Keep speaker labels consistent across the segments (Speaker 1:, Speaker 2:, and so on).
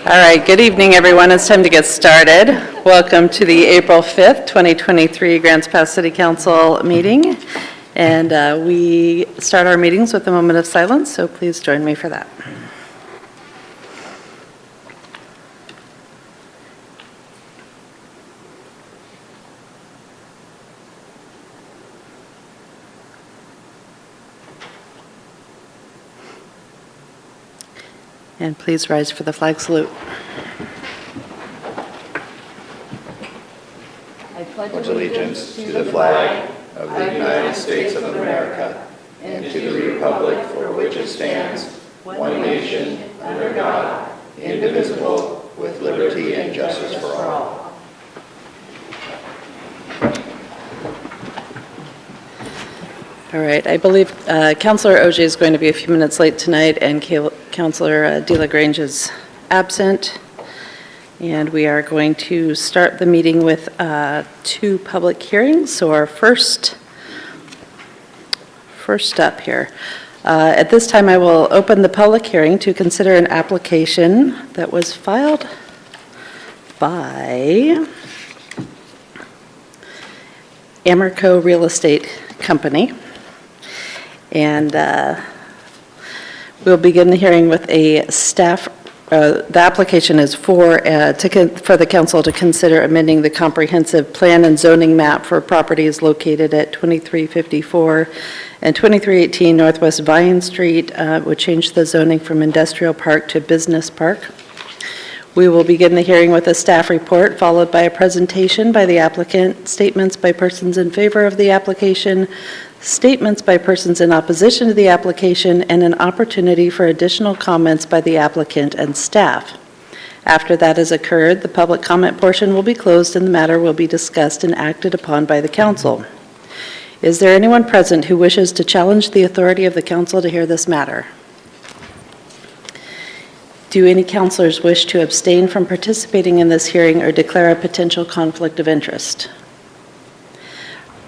Speaker 1: All right, good evening, everyone. It's time to get started. Welcome to the April 5th, 2023 Grants Pass City Council meeting. And we start our meetings with a moment of silence, so please join me for that. And please rise for the flag salute.
Speaker 2: I pledge allegiance to the flag of the United States of America and to the republic for which it stands, one nation, under God, indivisible, with liberty and justice for all.
Speaker 1: All right, I believe Councilor Ogier is going to be a few minutes late tonight, and Councilor De La Grange is absent. And we are going to start the meeting with two public hearings. So our first up here. At this time, I will open the public hearing to consider an application that was filed by Amerco Real Estate Company. And we'll begin the hearing with a staff. The application is for the council to consider amending the comprehensive plan and zoning map for properties located at 2354 and 2318 Northwest Vine Street, would change the zoning from industrial park to business park. We will begin the hearing with a staff report, followed by a presentation by the applicant, statements by persons in favor of the application, statements by persons in opposition to the application, and an opportunity for additional comments by the applicant and staff. After that has occurred, the public comment portion will be closed and the matter will be discussed and acted upon by the council. Is there anyone present who wishes to challenge the authority of the council to hear this matter? Do any councilors wish to abstain from participating in this hearing or declare a potential conflict of interest?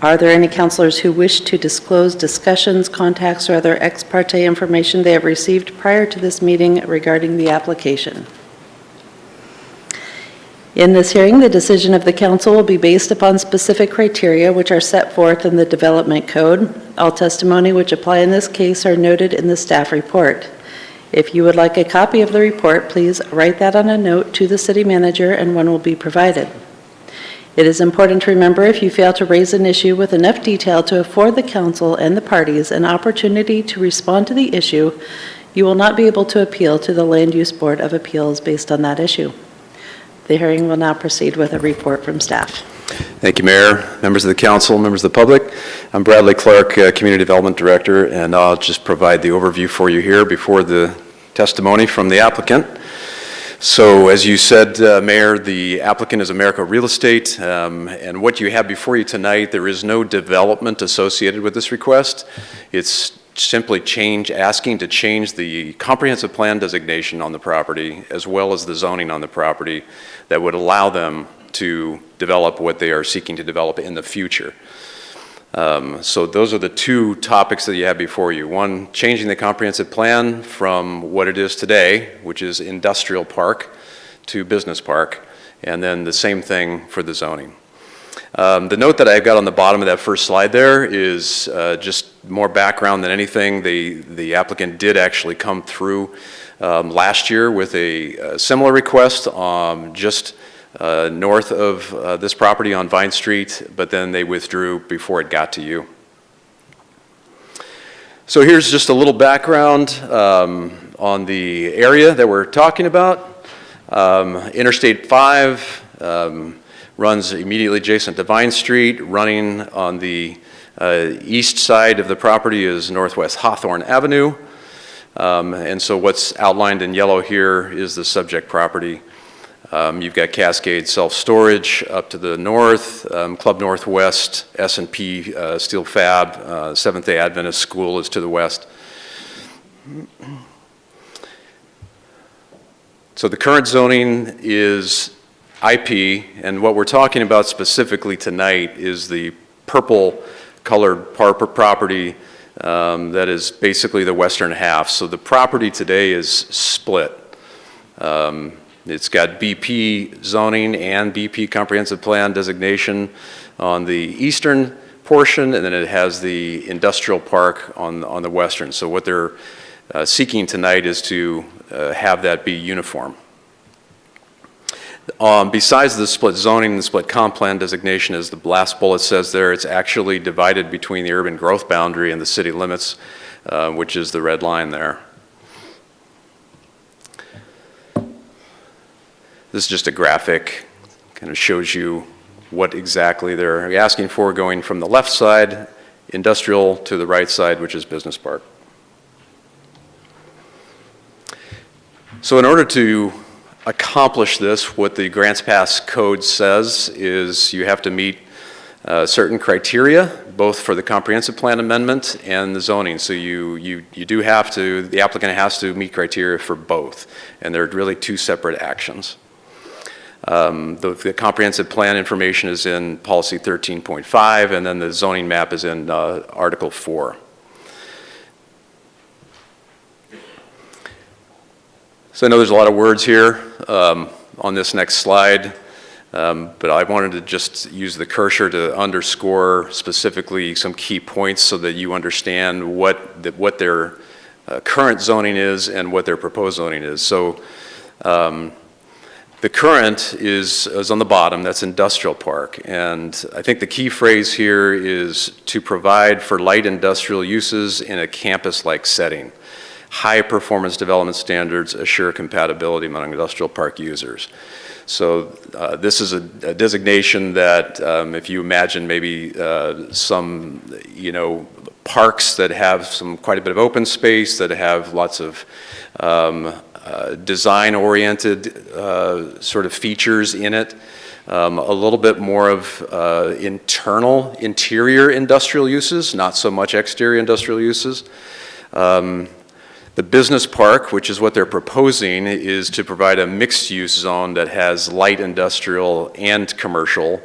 Speaker 1: Are there any councilors who wish to disclose discussions, contacts, or other ex parte information they have received prior to this meeting regarding the application? In this hearing, the decision of the council will be based upon specific criteria which are set forth in the Development Code. All testimony which apply in this case are noted in the staff report. If you would like a copy of the report, please write that on a note to the city manager and one will be provided. It is important to remember if you fail to raise an issue with enough detail to afford the council and the parties an opportunity to respond to the issue, you will not be able to appeal to the Land Use Board of Appeals based on that issue. The hearing will now proceed with a report from staff.
Speaker 3: Thank you, Mayor, members of the council, members of the public. I'm Bradley Clark, Community Development Director, and I'll just provide the overview for you here before the testimony from the applicant. So as you said, Mayor, the applicant is Amerco Real Estate, and what you have before you tonight, there is no development associated with this request. It's simply asking to change the comprehensive plan designation on the property as well as the zoning on the property that would allow them to develop what they are seeking to develop in the future. So those are the two topics that you have before you. One, changing the comprehensive plan from what it is today, which is industrial park, to business park, and then the same thing for the zoning. The note that I've got on the bottom of that first slide there is just more background than anything. The applicant did actually come through last year with a similar request just north of this property on Vine Street, but then they withdrew before it got to you. So here's just a little background on the area that we're talking about. Interstate 5 runs immediately adjacent to Vine Street. Running on the east side of the property is Northwest Hawthorne Avenue. And so what's outlined in yellow here is the subject property. You've got Cascade Self-Storage up to the north, Club Northwest, S&P Steel Fab, Seventh-day Adventist School is to the west. So the current zoning is IP, and what we're talking about specifically tonight is the purple colored property that is basically the western half. So the property today is split. It's got BP zoning and BP comprehensive plan designation on the eastern portion, and then it has the industrial park on the western. So what they're seeking tonight is to have that be uniform. Besides the split zoning and the split comp plan designation, as the last bullet says there, it's actually divided between the urban growth boundary and the city limits, which is the red line there. This is just a graphic, kind of shows you what exactly they're asking for, going from the left side, industrial, to the right side, which is business park. So in order to accomplish this, what the Grants Pass Code says is you have to meet certain criteria, both for the comprehensive plan amendment and the zoning. So you do have to, the applicant has to meet criteria for both, and they're really two separate actions. The comprehensive plan information is in policy 13.5, and then the zoning map is in Article 4. So I know there's a lot of words here on this next slide, but I wanted to just use the cursor to underscore specifically some key points so that you understand what their current zoning is and what their proposed zoning is. So the current is on the bottom, that's industrial park, and I think the key phrase here is to provide for light industrial uses in a campus-like setting. High performance development standards assure compatibility among industrial park users. So this is a designation that if you imagine maybe some, parks that have quite a bit of open space, that have lots of design-oriented sort of features in it, a little bit more of interior industrial uses, not so much exterior industrial uses. The business park, which is what they're proposing, is to provide a mixed-use zone that has light industrial and commercial,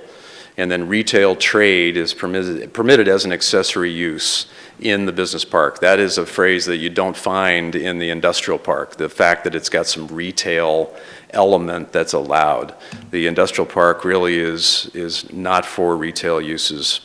Speaker 3: and then retail trade is permitted as an accessory use in the business park. That is a phrase that you don't find in the industrial park, the fact that it's got some retail element that's allowed. The industrial park really is not for retail uses.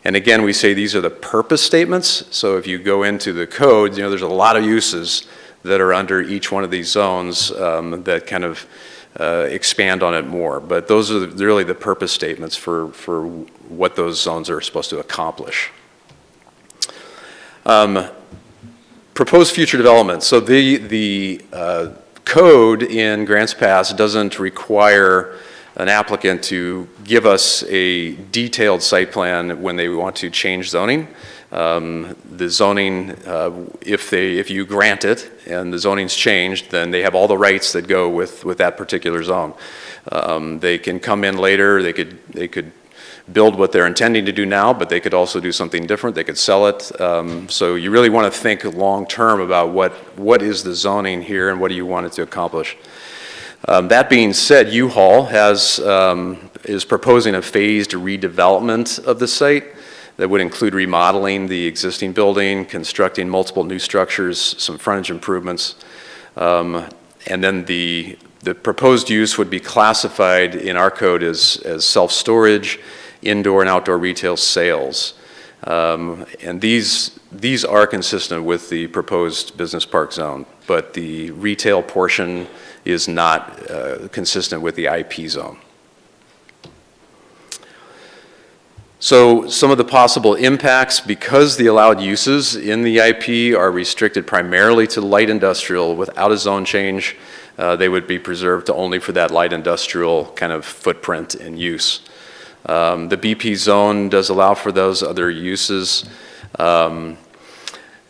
Speaker 3: And again, we say these are the purpose statements. So if you go into the code, there's a lot of uses that are under each one of these zones that kind of expand on it more. But those are really the purpose statements for what those zones are supposed to accomplish. Proposed future development. So the code in Grants Pass doesn't require an applicant to give us a detailed site plan when they want to change zoning. The zoning, if you grant it and the zoning's changed, then they have all the rights that go with that particular zone. They can come in later, they could build what they're intending to do now, but they could also do something different, they could sell it. So you really want to think long-term about what is the zoning here and what do you want it to accomplish. That being said, U-Haul is proposing a phased redevelopment of the site that would include remodeling the existing building, constructing multiple new structures, some frontage improvements, and then the proposed use would be classified in our code as self-storage, indoor and outdoor retail sales. And these are consistent with the proposed business park zone, but the retail portion is not consistent with the IP zone. So some of the possible impacts, because the allowed uses in the IP are restricted primarily to light industrial without a zone change, they would be preserved only for that light industrial kind of footprint and use. The BP zone does allow for those other uses.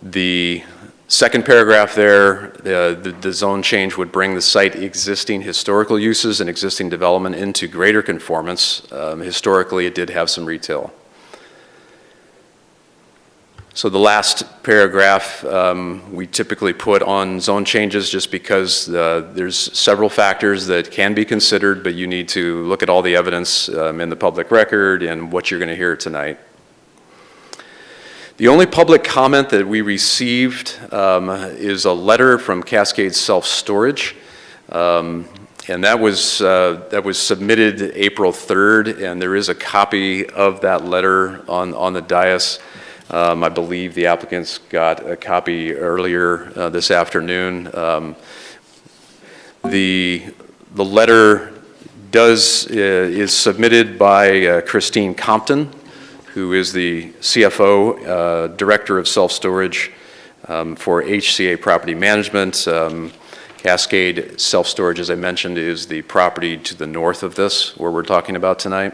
Speaker 3: The second paragraph there, the zone change would bring the site existing historical uses and existing development into greater conformance. Historically, it did have some retail. So the last paragraph, we typically put on zone changes just because there's several factors that can be considered, but you need to look at all the evidence in the public record and what you're going to hear tonight. The only public comment that we received is a letter from Cascade Self-Storage. And that was submitted April 3rd, and there is a copy of that letter on the dais. I believe the applicants got a copy earlier this afternoon. The letter is submitted by Christine Compton, who is the CFO, Director of Self-Storage for HCA Property Management. Cascade Self-Storage, as I mentioned, is the property to the north of this, where we're talking about tonight.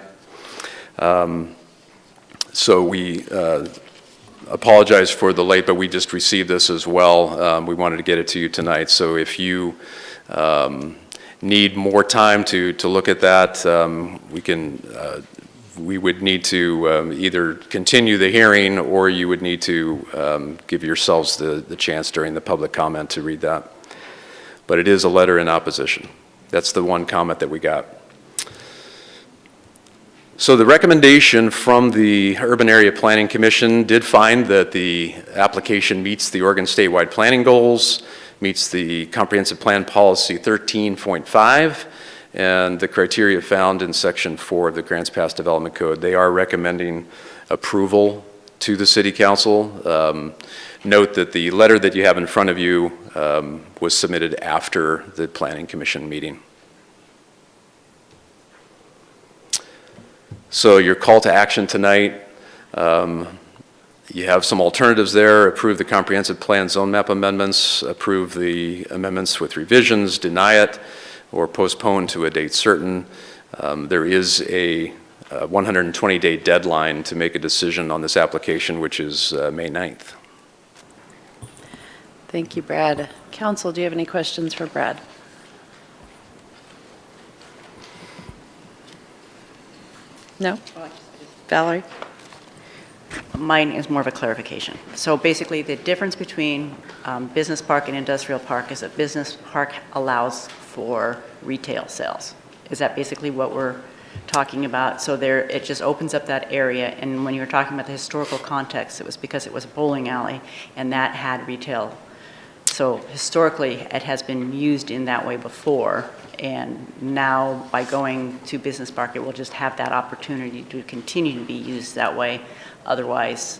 Speaker 3: So we apologize for the late, but we just received this as well. We wanted to get it to you tonight. So if you need more time to look at that, we would need to either continue the hearing, or you would need to give yourselves the chance during the public comment to read that. But it is a letter in opposition. That's the one comment that we got. So the recommendation from the Urban Area Planning Commission did find that the application meets the Oregon statewide planning goals, meets the Comprehensive Plan Policy 13.5, and the criteria found in Section 4 of the Grants Pass Development Code. They are recommending approval to the City Council. Note that the letter that you have in front of you was submitted after the Planning Commission meeting. So your call to action tonight, you have some alternatives there. Approve the comprehensive plan zone map amendments, approve the amendments with revisions, deny it, or postpone to a date certain. There is a 120-day deadline to make a decision on this application, which is May 9th.
Speaker 1: Thank you, Brad. Council, do you have any questions for Brad? No? Valerie?
Speaker 4: Mine is more of a clarification. So basically, the difference between business park and industrial park is that business park allows for retail sales. Is that basically what we're talking about? So there, it just opens up that area, and when you were talking about the historical context, it was because it was a bowling alley, and that had retail. So historically, it has been used in that way before, and now by going to business park, it will just have that opportunity to continue to be used that way. Otherwise,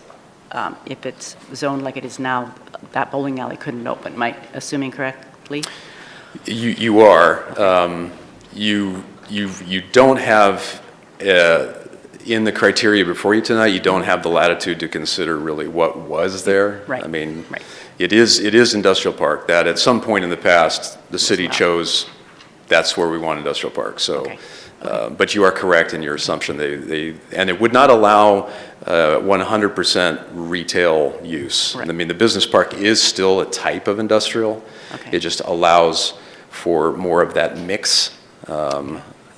Speaker 4: if it's zoned like it is now, that bowling alley couldn't open. Am I assuming correctly?
Speaker 3: You are. You don't have, in the criteria before you tonight, you don't have the latitude to consider really what was there.
Speaker 4: Right.
Speaker 3: I mean,
Speaker 4: right.
Speaker 3: It is industrial park that at some point in the past, the city chose that's where we want industrial park. So,
Speaker 4: Okay.
Speaker 3: But you are correct in your assumption. And it would not allow 100% retail use.
Speaker 4: Right.
Speaker 3: I mean, the business park is still a type of industrial.
Speaker 4: Okay.
Speaker 3: It just allows for more of that mix.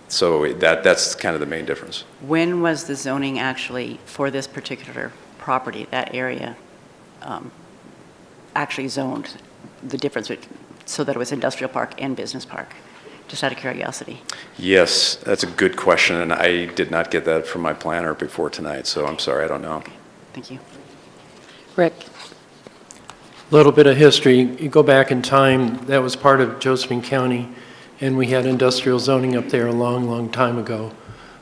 Speaker 3: So that's kind of the main difference.
Speaker 4: When was the zoning actually for this particular property, that area, actually zoned, the difference so that it was industrial park and business park? Just out of curiosity.
Speaker 3: Yes, that's a good question, and I did not get that from my planner before tonight, so I'm sorry, I don't know.
Speaker 4: Okay. Thank you.
Speaker 1: Rick?
Speaker 5: A little bit of history. You go back in time, that was part of Josephine County, and we had industrial zoning up there a long, long time ago.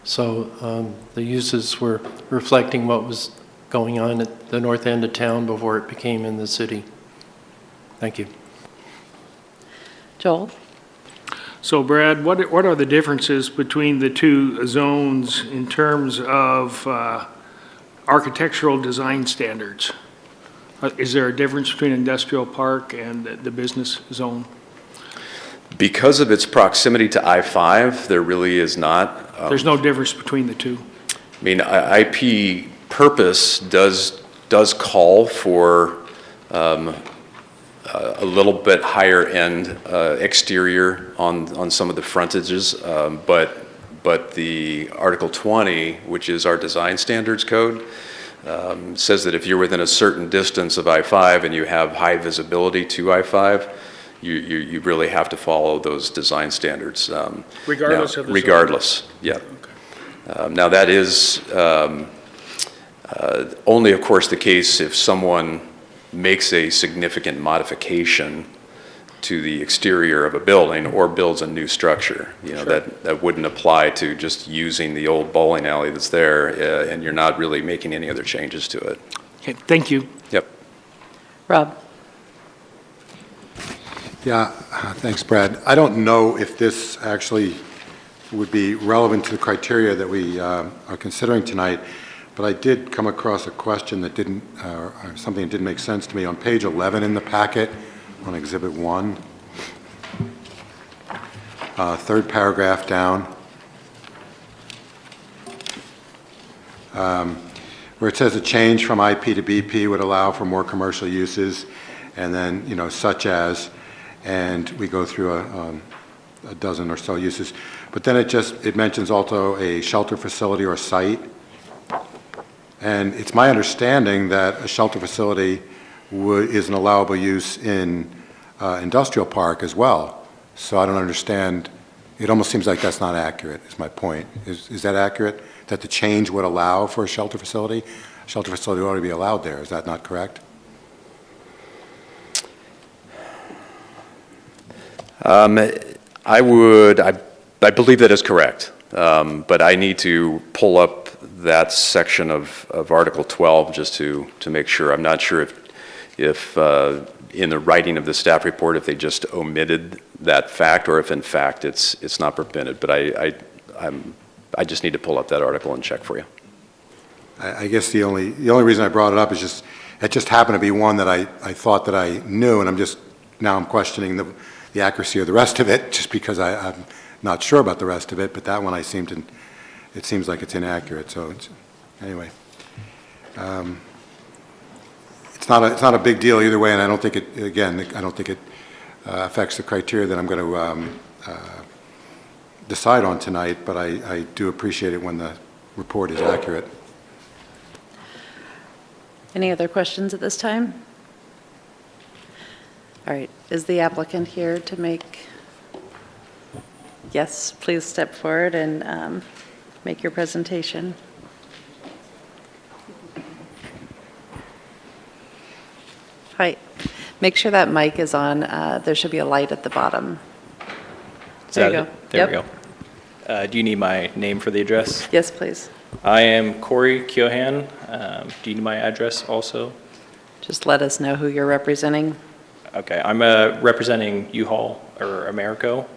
Speaker 5: So the uses were reflecting what was going on at the north end of town before it became in the city. Thank you.
Speaker 1: Joel?
Speaker 6: So Brad, what are the differences between the two zones in terms of architectural design standards? Is there a difference between industrial park and the business zone?
Speaker 3: Because of its proximity to I-5, there really is not.
Speaker 6: There's no difference between the two?
Speaker 3: I mean, IP purpose does call for a little bit higher end exterior on some of the frontages, but the Article 20, which is our design standards code, says that if you're within a certain distance of I-5 and you have high visibility to I-5, you really have to follow those design standards.
Speaker 6: Regardless of the zone?
Speaker 3: Regardless, yeah.
Speaker 6: Okay.
Speaker 3: Now that is only, of course, the case if someone makes a significant modification to the exterior of a building or builds a new structure. You know,
Speaker 6: Sure.
Speaker 3: that wouldn't apply to just using the old bowling alley that's there, and you're not really making any other changes to it.
Speaker 6: Okay, thank you.
Speaker 3: Yep.
Speaker 1: Rob?
Speaker 7: Yeah, thanks, Brad. I don't know if this actually would be relevant to the criteria that we are considering tonight, but I did come across a question that didn't, or something that didn't make sense to me. On page 11 in the packet, on Exhibit 1, third paragraph down, where it says a change from IP to BP would allow for more commercial uses, and then, you know, such as, and we go through a dozen or so uses. But then it mentions also a shelter facility or site. And it's my understanding that a shelter facility is an allowable use in industrial park as well. So I don't understand, it almost seems like that's not accurate, is my point. Is that accurate? That the change would allow for a shelter facility? A shelter facility ought to be allowed there, is that not correct?
Speaker 3: I believe that is correct, but I need to pull up that section of Article 12 just to make sure. I'm not sure if in the writing of the staff report, if they just omitted that fact, or if in fact it's not prevented. But I just need to pull up that article and check for you.
Speaker 7: I guess the only reason I brought it up is it just happened to be one that I thought that I knew, and I'm questioning the accuracy of the rest of it, just because I'm not sure about the rest of it, but that one it seems like it's inaccurate, so anyway. It's not a big deal either way, and I don't think it affects the criteria that I'm going to decide on tonight, but I do appreciate it when the report is accurate.
Speaker 1: Any other questions at this time? All right, is the applicant here to make? Yes, please step forward and make your presentation. Hi, make sure that mic is on. There should be a light at the bottom. There you go.
Speaker 8: There we go. Do you need my name for the address?
Speaker 1: Yes, please.
Speaker 8: I am Corey Keohan. Do you need my address also?
Speaker 1: Just let us know who you're representing.
Speaker 8: Okay, I'm representing U-Haul or Americo.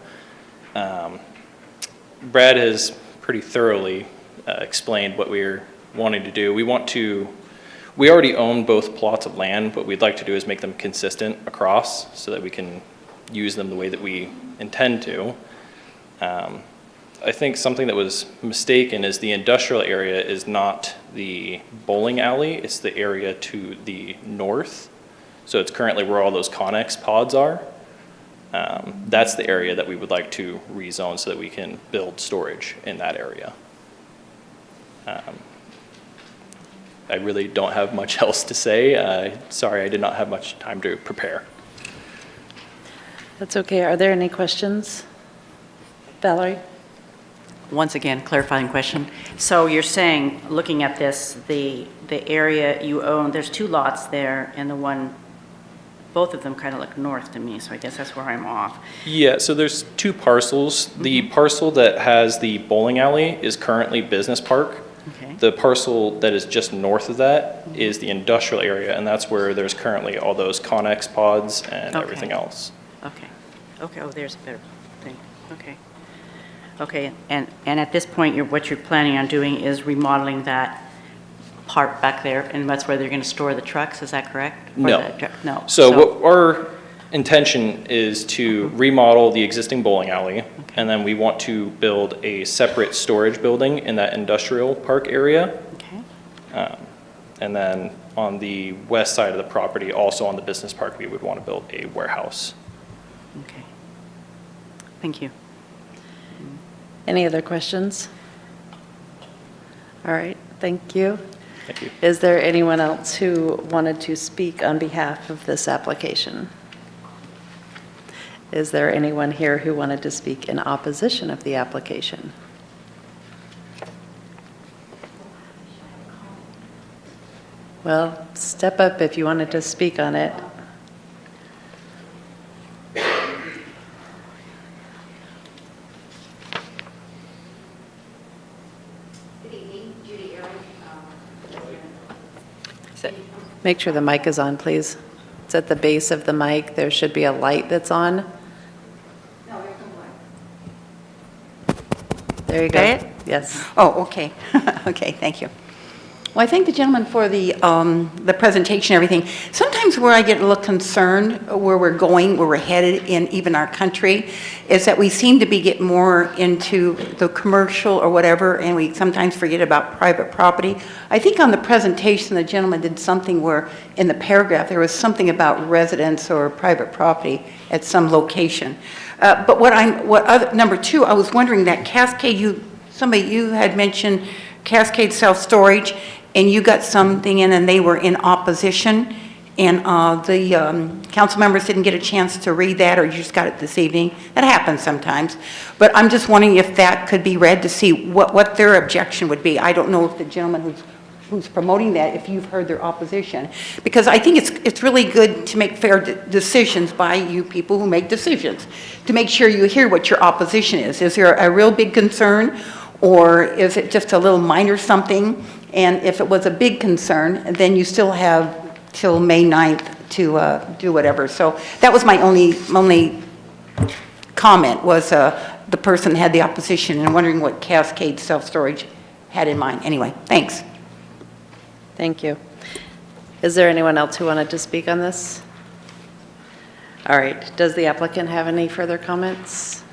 Speaker 8: Brad has pretty thoroughly explained what we're wanting to do. We already own both plots of land. What we'd like to do is make them consistent across so that we can use them the way that we intend to. I think something that was mistaken is the industrial area is not the bowling alley, it's the area to the north. So it's currently where all those Connex pods are. That's the area that we would like to rezone so that we can build storage in that area. I really don't have much else to say. Sorry, I did not have much time to prepare.
Speaker 1: That's okay. Are there any questions? Valerie?
Speaker 4: Once again, clarifying question. So you're saying, looking at this, the area you own, there's two lots there, and both of them kind of look north to me, so I guess that's where I'm off.
Speaker 8: Yeah, so there's two parcels. The parcel that has the bowling alley is currently business park.
Speaker 4: Okay.
Speaker 8: The parcel that is just north of that is the industrial area, and that's where there's currently all those Connex pods and
Speaker 4: Okay.
Speaker 8: everything else.
Speaker 4: Okay. Okay, oh, there's a better thing. Okay. Okay, and at this point, what you're planning on doing is remodeling that part back there, and that's where they're going to store the trucks, is that correct? Or
Speaker 8: No.
Speaker 4: No.
Speaker 8: So what our intention is to remodel the existing bowling alley, and then we want to build a separate storage building in that industrial park area.
Speaker 4: Okay.
Speaker 8: And then on the west side of the property, also on the business park, we would want to build a warehouse.
Speaker 4: Okay. Thank you.
Speaker 1: Any other questions? All right, thank you.
Speaker 8: Thank you.
Speaker 1: Is there anyone else who wanted to speak on behalf of this application? Is there anyone here who wanted to speak in opposition of the application? Well, step up if you wanted to speak on it.
Speaker 9: Good evening, Judy Aaron.
Speaker 1: Make sure the mic is on, please. It's at the base of the mic. There should be a light that's on.
Speaker 9: No, there's no light.
Speaker 1: There you go.
Speaker 10: Got it?
Speaker 1: Yes.
Speaker 10: Oh, okay. Okay, thank you. Well, I thank the gentleman for the presentation and everything. Sometimes where I get a little concerned where we're going, where we're headed in even our country, is that we seem to be getting more into the commercial or whatever, and we sometimes forget about private property. I think on the presentation, the gentleman did something where in the paragraph, there was something about residence or private property at some location. But number two, I was wondering that Cascade, you had mentioned Cascade self-storage, and you got something in and they were in opposition, and the council members didn't get a chance to read that, or you just got it this evening. That happens sometimes. But I'm just wondering if that could be read to see what their objection would be. I don't know if the gentleman who's promoting that, if you've heard their opposition. Because I think it's really good to make fair decisions by you people who make decisions, to make sure you hear what your opposition is. Is there a real big concern, or is it just a little minor something? And if it was a big concern, then you still have till May 9th to do whatever. So that was my only comment, was the person had the opposition, and wondering what Cascade Self-Storage had in mind. Anyway, thanks.
Speaker 1: Thank you. Is there anyone else who wanted to speak on this? All right. Does the applicant have any further comments?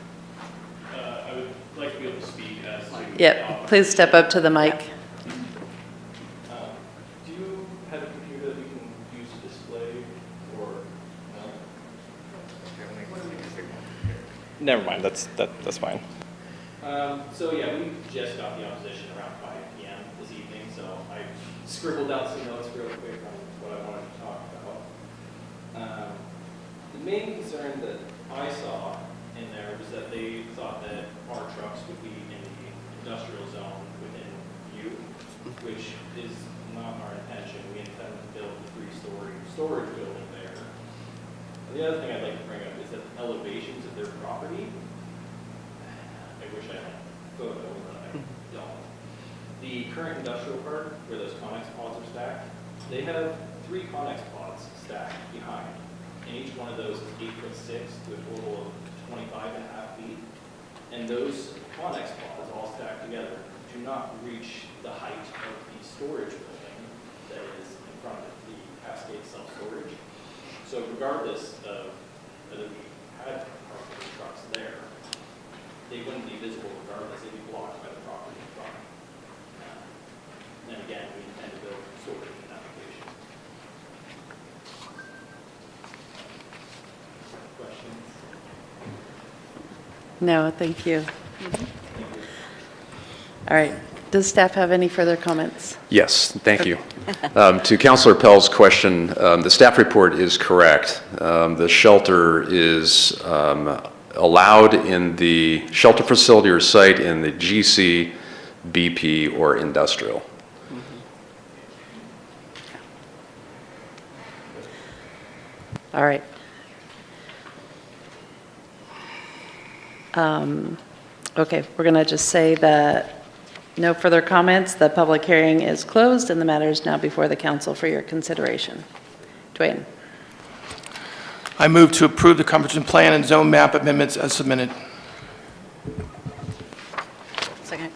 Speaker 8: I would like to be able to speak as to...
Speaker 1: Yep. Please step up to the mic.
Speaker 8: Do you have a computer that we can use to display, or no? Never mind, that's fine. So yeah, we just got the opposition around 5 p.m. this evening, so I scribbled down some notes real quick on what I wanted to talk about. The main concern that I saw in there was that they thought that our trucks would be in the industrial zone within view, which is not our intention. We intend to build a 3-story storage building there. And the other thing I'd like to bring up is that elevations of their property, I wish I had a photo, but I don't. The current industrial park, where those Connex pods are stacked, they have 3 Connex pods stacked behind. And each one of those is 8'6" to a total of 25.5 feet. And those Connex pods, all stacked together, do not reach the height of the storage building that is in front of the Cascade self-storage. So regardless of whether we had parking trucks there, they wouldn't be visible regardless. They'd be blocked by the property in front. And again, we intend to build storage in that location. Questions?
Speaker 1: No, thank you. All right. Does staff have any further comments?
Speaker 3: Yes, thank you. To Councilor Pell's question, the staff report is correct. The shelter is allowed in the shelter facility or site in the GC, BP, or industrial.
Speaker 1: All right. Okay, we're going to just say that no further comments. The public hearing is closed, and the matter is now before the council for your consideration. Dwayne.
Speaker 11: I move to approve the comprehensive plan and zone map amendments as submitted.
Speaker 4: Second.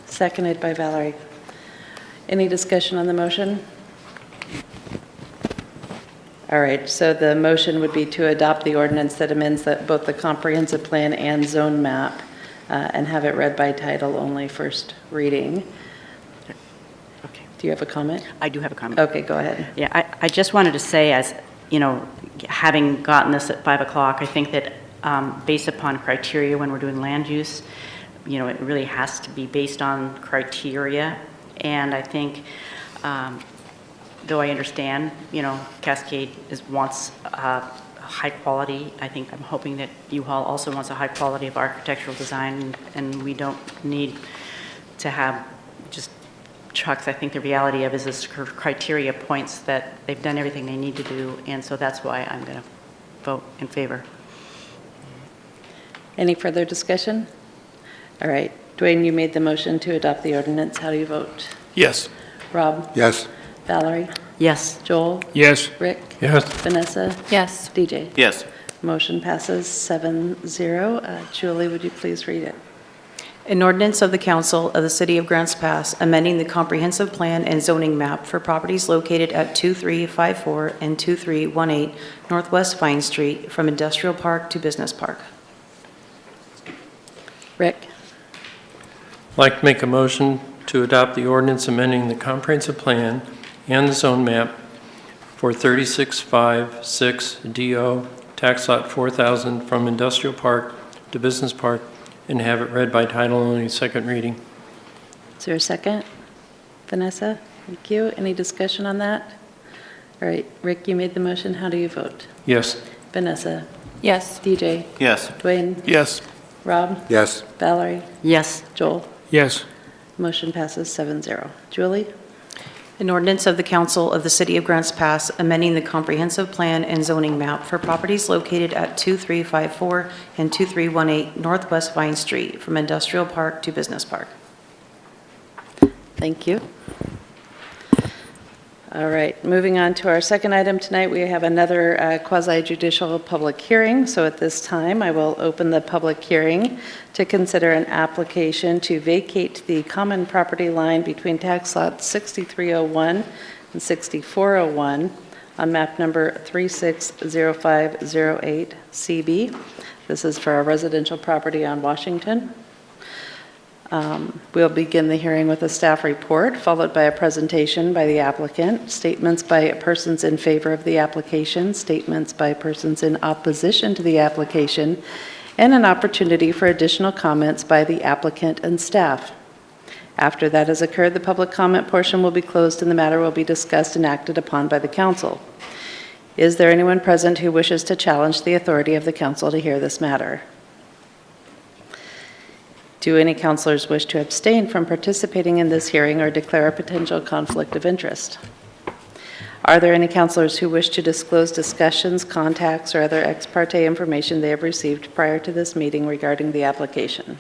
Speaker 1: Seconded by Valerie. Any discussion on the motion? All right, so the motion would be to adopt the ordinance that amends both the comprehensive plan and zone map, and have it read by title only, first reading.
Speaker 4: Okay.
Speaker 1: Do you have a comment?
Speaker 4: I do have a comment.
Speaker 1: Okay, go ahead.
Speaker 4: Yeah, I just wanted to say, as, you know, having gotten this at 5 o'clock, I think that based upon criteria when we're doing land use, you know, it really has to be based on criteria. And I think, though I understand, you know, Cascade wants high quality, I'm hoping that U-Haul also wants a high quality of architectural design, and we don't need to have just trucks. I think the reality of it is this criteria points that they've done everything they need to do, and so that's why I'm going to vote in favor.
Speaker 1: Any further discussion? All right, Dwayne, you made the motion to adopt the ordinance. How do you vote?
Speaker 11: Yes.
Speaker 1: Rob?
Speaker 7: Yes.
Speaker 1: Valerie?
Speaker 4: Yes.
Speaker 1: Joel?
Speaker 6: Yes.
Speaker 1: Rick?
Speaker 5: Yes.
Speaker 1: Vanessa?
Speaker 9: Yes.
Speaker 1: DJ?
Speaker 2: Yes.
Speaker 1: Motion passes 7-0. Julie, would you please read it?
Speaker 12: An ordinance of the Council of the City of Grants Pass amending the comprehensive plan and zoning map for properties located at 2354 and 2318 Northwest Vine Street from industrial park to business park.
Speaker 1: Rick?
Speaker 5: I'd like to make a motion to adopt the ordinance amending the comprehensive plan and the zone map for 3656 DO, tax lot 4000 from industrial park to business park, and have it read by title only, second reading.
Speaker 1: Is there a second? Vanessa? Thank you. Any discussion on that? All right, Rick, you made the motion. How do you vote?
Speaker 5: Yes.
Speaker 1: Vanessa?
Speaker 9: Yes.
Speaker 1: DJ?
Speaker 2: Yes.
Speaker 1: Dwayne?
Speaker 11: Yes.
Speaker 1: Rob?
Speaker 7: Yes.
Speaker 1: Valerie?
Speaker 4: Yes.
Speaker 1: Joel?
Speaker 6: Yes.
Speaker 1: Motion passes 7-0. Julie?
Speaker 12: An ordinance of the Council of the City of Grants Pass amending the comprehensive plan and zoning map for properties located at 2354 and 2318 Northwest Vine Street from industrial park to business park.
Speaker 1: Thank you. All right, moving on to our second item tonight, we have another quasi-judicial public hearing. So at this time, I will open the public hearing to consider an application to vacate the common property line between tax lots 6301 and 6401 on map number 360508 CB. This is for a residential property on Washington. We'll begin the hearing with a staff report, followed by a presentation by the applicant, statements by persons in favor of the application, statements by persons in opposition to the application, and an opportunity for additional comments by the applicant and staff. After that has occurred, the public comment portion will be closed and the matter will be discussed and acted upon by the council. Is there anyone present who wishes to challenge the authority of the council to hear this matter? Do any councilors wish to abstain from participating in this hearing or declare a potential conflict of interest? Are there any councilors who wish to disclose discussions, contacts, or other ex parte information they have received prior to this meeting regarding the application?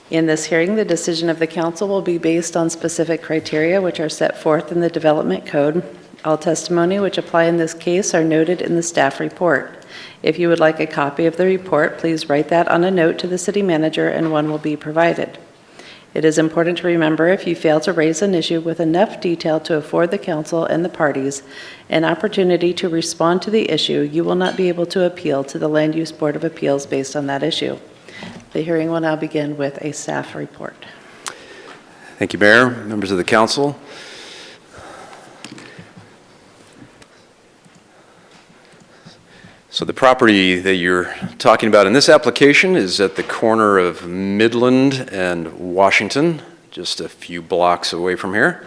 Speaker 1: In this hearing, the decision of the council will be based on specific criteria which are set forth in the Development Code. All testimony which apply in this case are noted in the staff report. If you would like a copy of the report, please write that on a note to the city manager and one will be provided. It is important to remember if you fail to raise an issue with enough detail to afford the council and the parties an opportunity to respond to the issue, you will not be able to appeal to the Land Use Board of Appeals based on that issue. The hearing will now begin with a staff report.
Speaker 3: Thank you, Mayor, members of the council. So the property that you're talking about in this application is at the corner of Midland and Washington, just a few blocks away from here.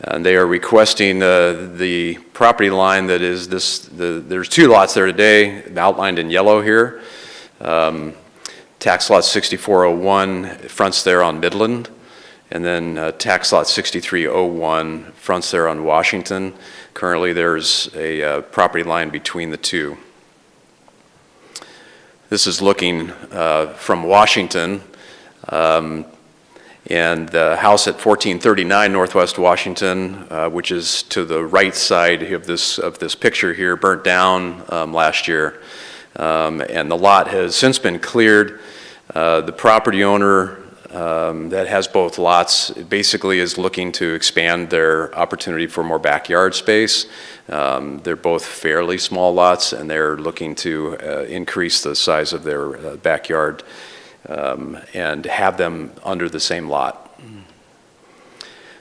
Speaker 3: And they are requesting the property line that is there's two lots there today, outlined in yellow here. Tax lot 6401 fronts there on Midland, and then tax lot 6301 fronts there on Washington. Currently there's a property line between the two. This is looking from Washington, and the house at 1439 Northwest Washington, which is to the right side of this picture here, burnt down last year, and the lot has since been cleared. The property owner that has both lots basically is looking to expand their opportunity for more backyard space. They're both fairly small lots, and they're looking to increase the size of their backyard and have them under the same lot.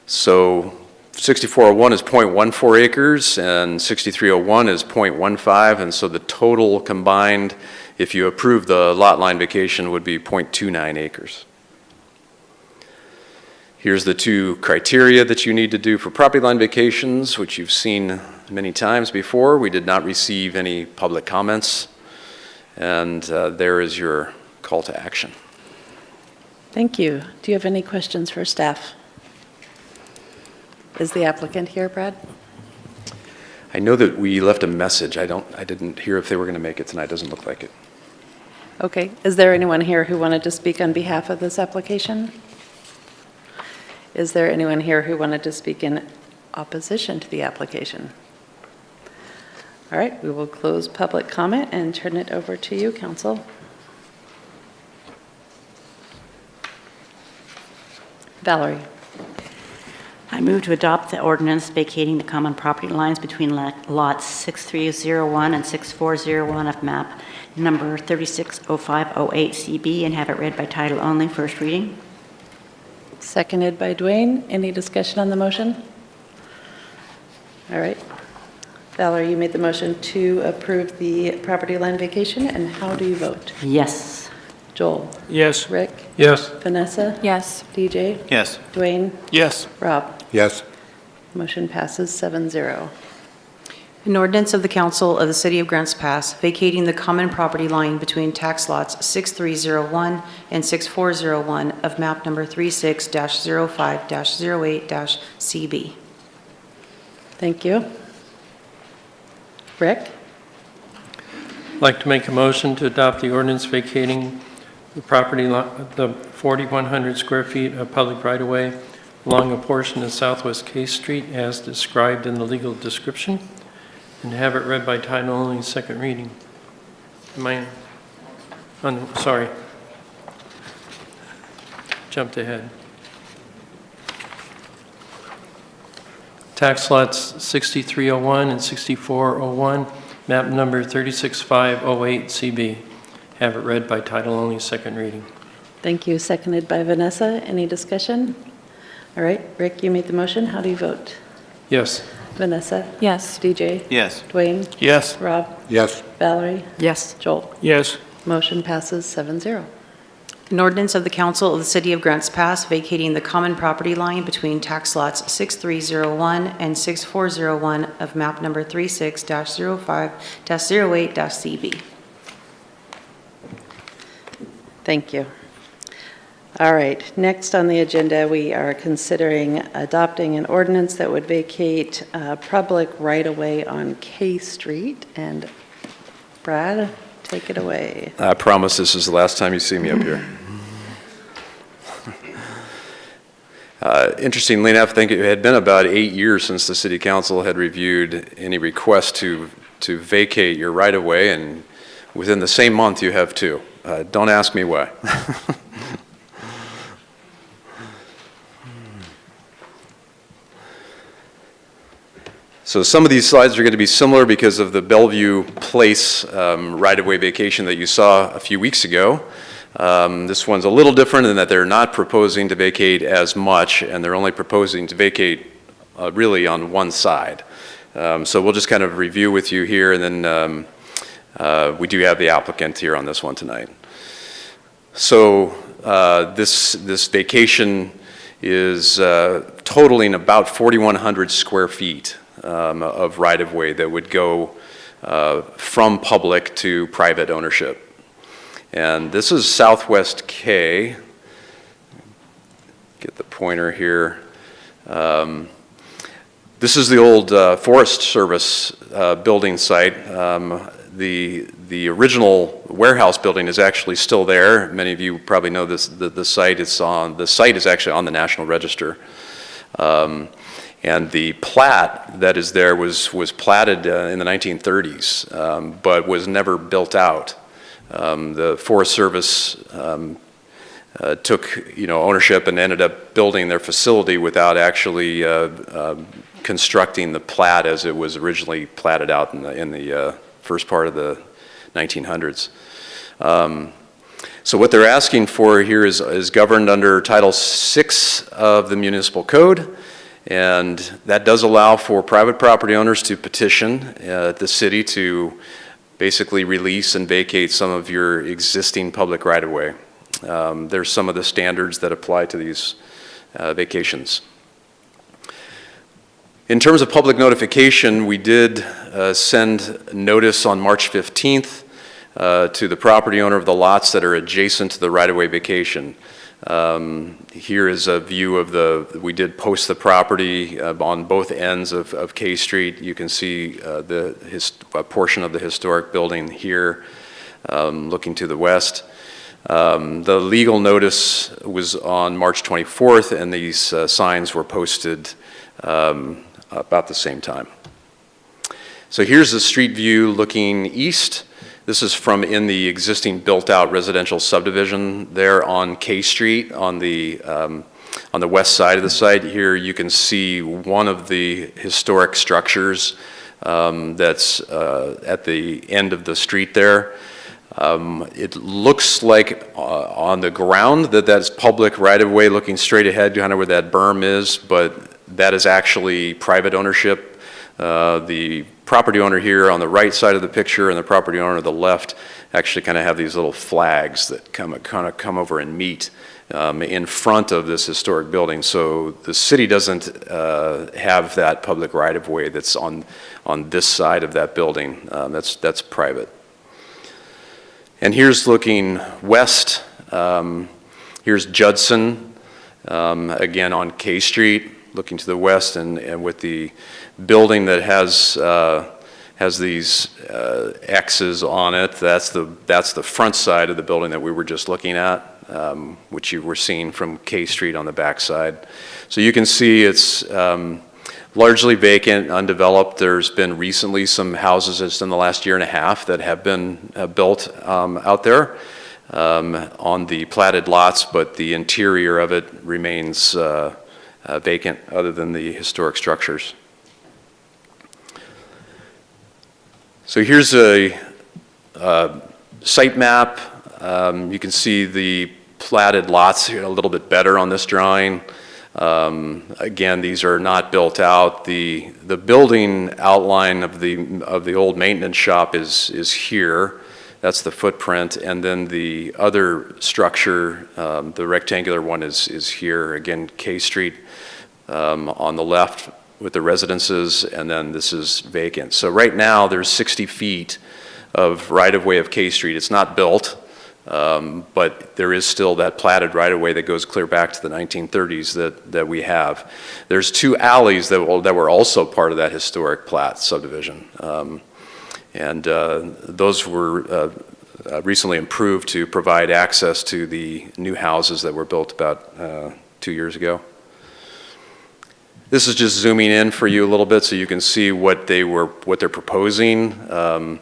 Speaker 3: So 6401 is 0.14 acres and 6301 is 0.15, and so the total combined, if you approve the lot line vacation, would be 0.29 acres. Here's the two criteria that you need to do for property line vacations, which you've seen many times before. We did not receive any public comments, and there is your call to action.
Speaker 1: Thank you. Do you have any questions for staff? Is the applicant here, Brad?
Speaker 3: I know that we left a message. I didn't hear if they were going to make it tonight. Doesn't look like it.
Speaker 1: Okay, is there anyone here who wanted to speak on behalf of this application? Is there anyone here who wanted to speak in opposition to the application? All right, we will close public comment and turn it over to you, council. Valerie.
Speaker 4: I move to adopt the ordinance vacating the common property lines between lots 6301 and 6401 of map number 360508CB and have it read by title only, first reading.
Speaker 1: Seconded by Dwayne. Any discussion on the motion? All right. Valerie, you made the motion to approve the property line vacation, and how do you vote?
Speaker 4: Yes.
Speaker 1: Joel?
Speaker 6: Yes.
Speaker 1: Rick?
Speaker 5: Yes.
Speaker 1: Vanessa?
Speaker 12: Yes.
Speaker 1: DJ?
Speaker 2: Yes.
Speaker 1: Dwayne?
Speaker 11: Yes.
Speaker 1: Rob?
Speaker 7: Yes.
Speaker 1: Motion passes 7-0.
Speaker 12: An ordinance of the Council of the City of Grants Pass vacating the common property line between tax lots 6301 and 6401 of map number 36-05-08-CB.
Speaker 1: Thank you. Rick?
Speaker 5: I'd like to make a motion to adopt the ordinance vacating the property, the 4,100 square feet of public right-of-way along a portion of Southwest K Street as described in the legal description, and have it read by title only, second reading. Sorry. Jumped ahead. Tax lots 6301 and 6401, map number 36508CB. Have it read by title only, second reading.
Speaker 1: Thank you. Seconded by Vanessa. Any discussion? All right. Rick, you made the motion. How do you vote?
Speaker 5: Yes.
Speaker 1: Vanessa?
Speaker 12: Yes.
Speaker 1: DJ?
Speaker 2: Yes.
Speaker 1: Dwayne?
Speaker 11: Yes.
Speaker 1: Rob?
Speaker 7: Yes.
Speaker 1: Valerie?
Speaker 4: Yes.
Speaker 1: Joel?
Speaker 6: Yes.
Speaker 1: Motion passes 7-0.
Speaker 12: An ordinance of the Council of the City of Grants Pass vacating the common property line between tax lots 6301 and 6401 of map number 36-05-08-CB.
Speaker 1: Thank you. All right, next on the agenda, we are considering adopting an ordinance that would vacate public right-of-way on K Street. And Brad, take it away.
Speaker 3: I promise this is the last time you see me up here. Interestingly enough, I think it had been about 8 years since the City Council had reviewed any request to vacate your right-of-way, and within the same month you have two. Don't ask me why. So some of these slides are going to be similar because of the Bellevue Place right-of-way vacation that you saw a few weeks ago. This one's a little different in that they're not proposing to vacate as much, and they're only proposing to vacate really on one side. So we'll just kind of review with you here, and then we do have the applicant here on this one tonight. So this vacation is totaling about 4,100 square feet of right-of-way that would go from public to private ownership. And this is Southwest K. Get the pointer here. This is the old Forest Service building site. The original warehouse building is actually still there. Many of you probably know this. The site is actually on the National Register. And the plat that is there was platted in the 1930s, but was never built out. The Forest Service took ownership and ended up building their facility without actually constructing the plat as it was originally platted out in the first part of the 1900s. So what they're asking for here is governed under Title VI of the Municipal Code. And that does allow for private property owners to petition the city to basically release and vacate some of your existing public right-of-way. There's some of the standards that apply to these vacations. In terms of public notification, we did send notice on March 15th to the property owner of the lots that are adjacent to the right-of-way vacation. Here is a view of we did post the property on both ends of K Street. You can see a portion of the historic building here. looking to the west. The legal notice was on March 24th, and these signs were posted about the same time. So here's the street view looking east. This is from in the existing built-out residential subdivision there on K Street on the west side of the site. Here you can see one of the historic structures that's at the end of the street there. It looks like on the ground that's public right-of-way looking straight ahead, kind of where that berm is, but that is actually private ownership. The property owner here on the right side of the picture and the property owner on the left actually kind of have these little flags that kind of come over and meet in front of this historic building. So the city doesn't have that public right-of-way that's on this side of that building. That's private. And here's looking west. Here's Judson, again on K Street, looking to the west, and with the building that has these X's on it. That's the front side of the building that we were just looking at, which you were seeing from K Street on the back side. So you can see it's largely vacant, undeveloped. There's been recently some houses just in the last year and a half that have been built out there on the platted lots, but the interior of it remains vacant other than the historic structures. So here's a site map. You can see the platted lots here a little bit better on this drawing. Again, these are not built out. The building outline of the old maintenance shop is here. That's the footprint, and then the other structure, the rectangular one, is here. Again, K Street on the left with the residences, and then this is vacant. So right now there's 60 feet of right-of-way of K Street. It's not built, but there is still that platted right-of-way that goes clear back to the 1930s that we have. There's two alleys that were also part of that historic plat subdivision. And those were recently improved to provide access to the new houses that were built about 2 years ago. This is just zooming in for you a little bit so you can see what they're proposing.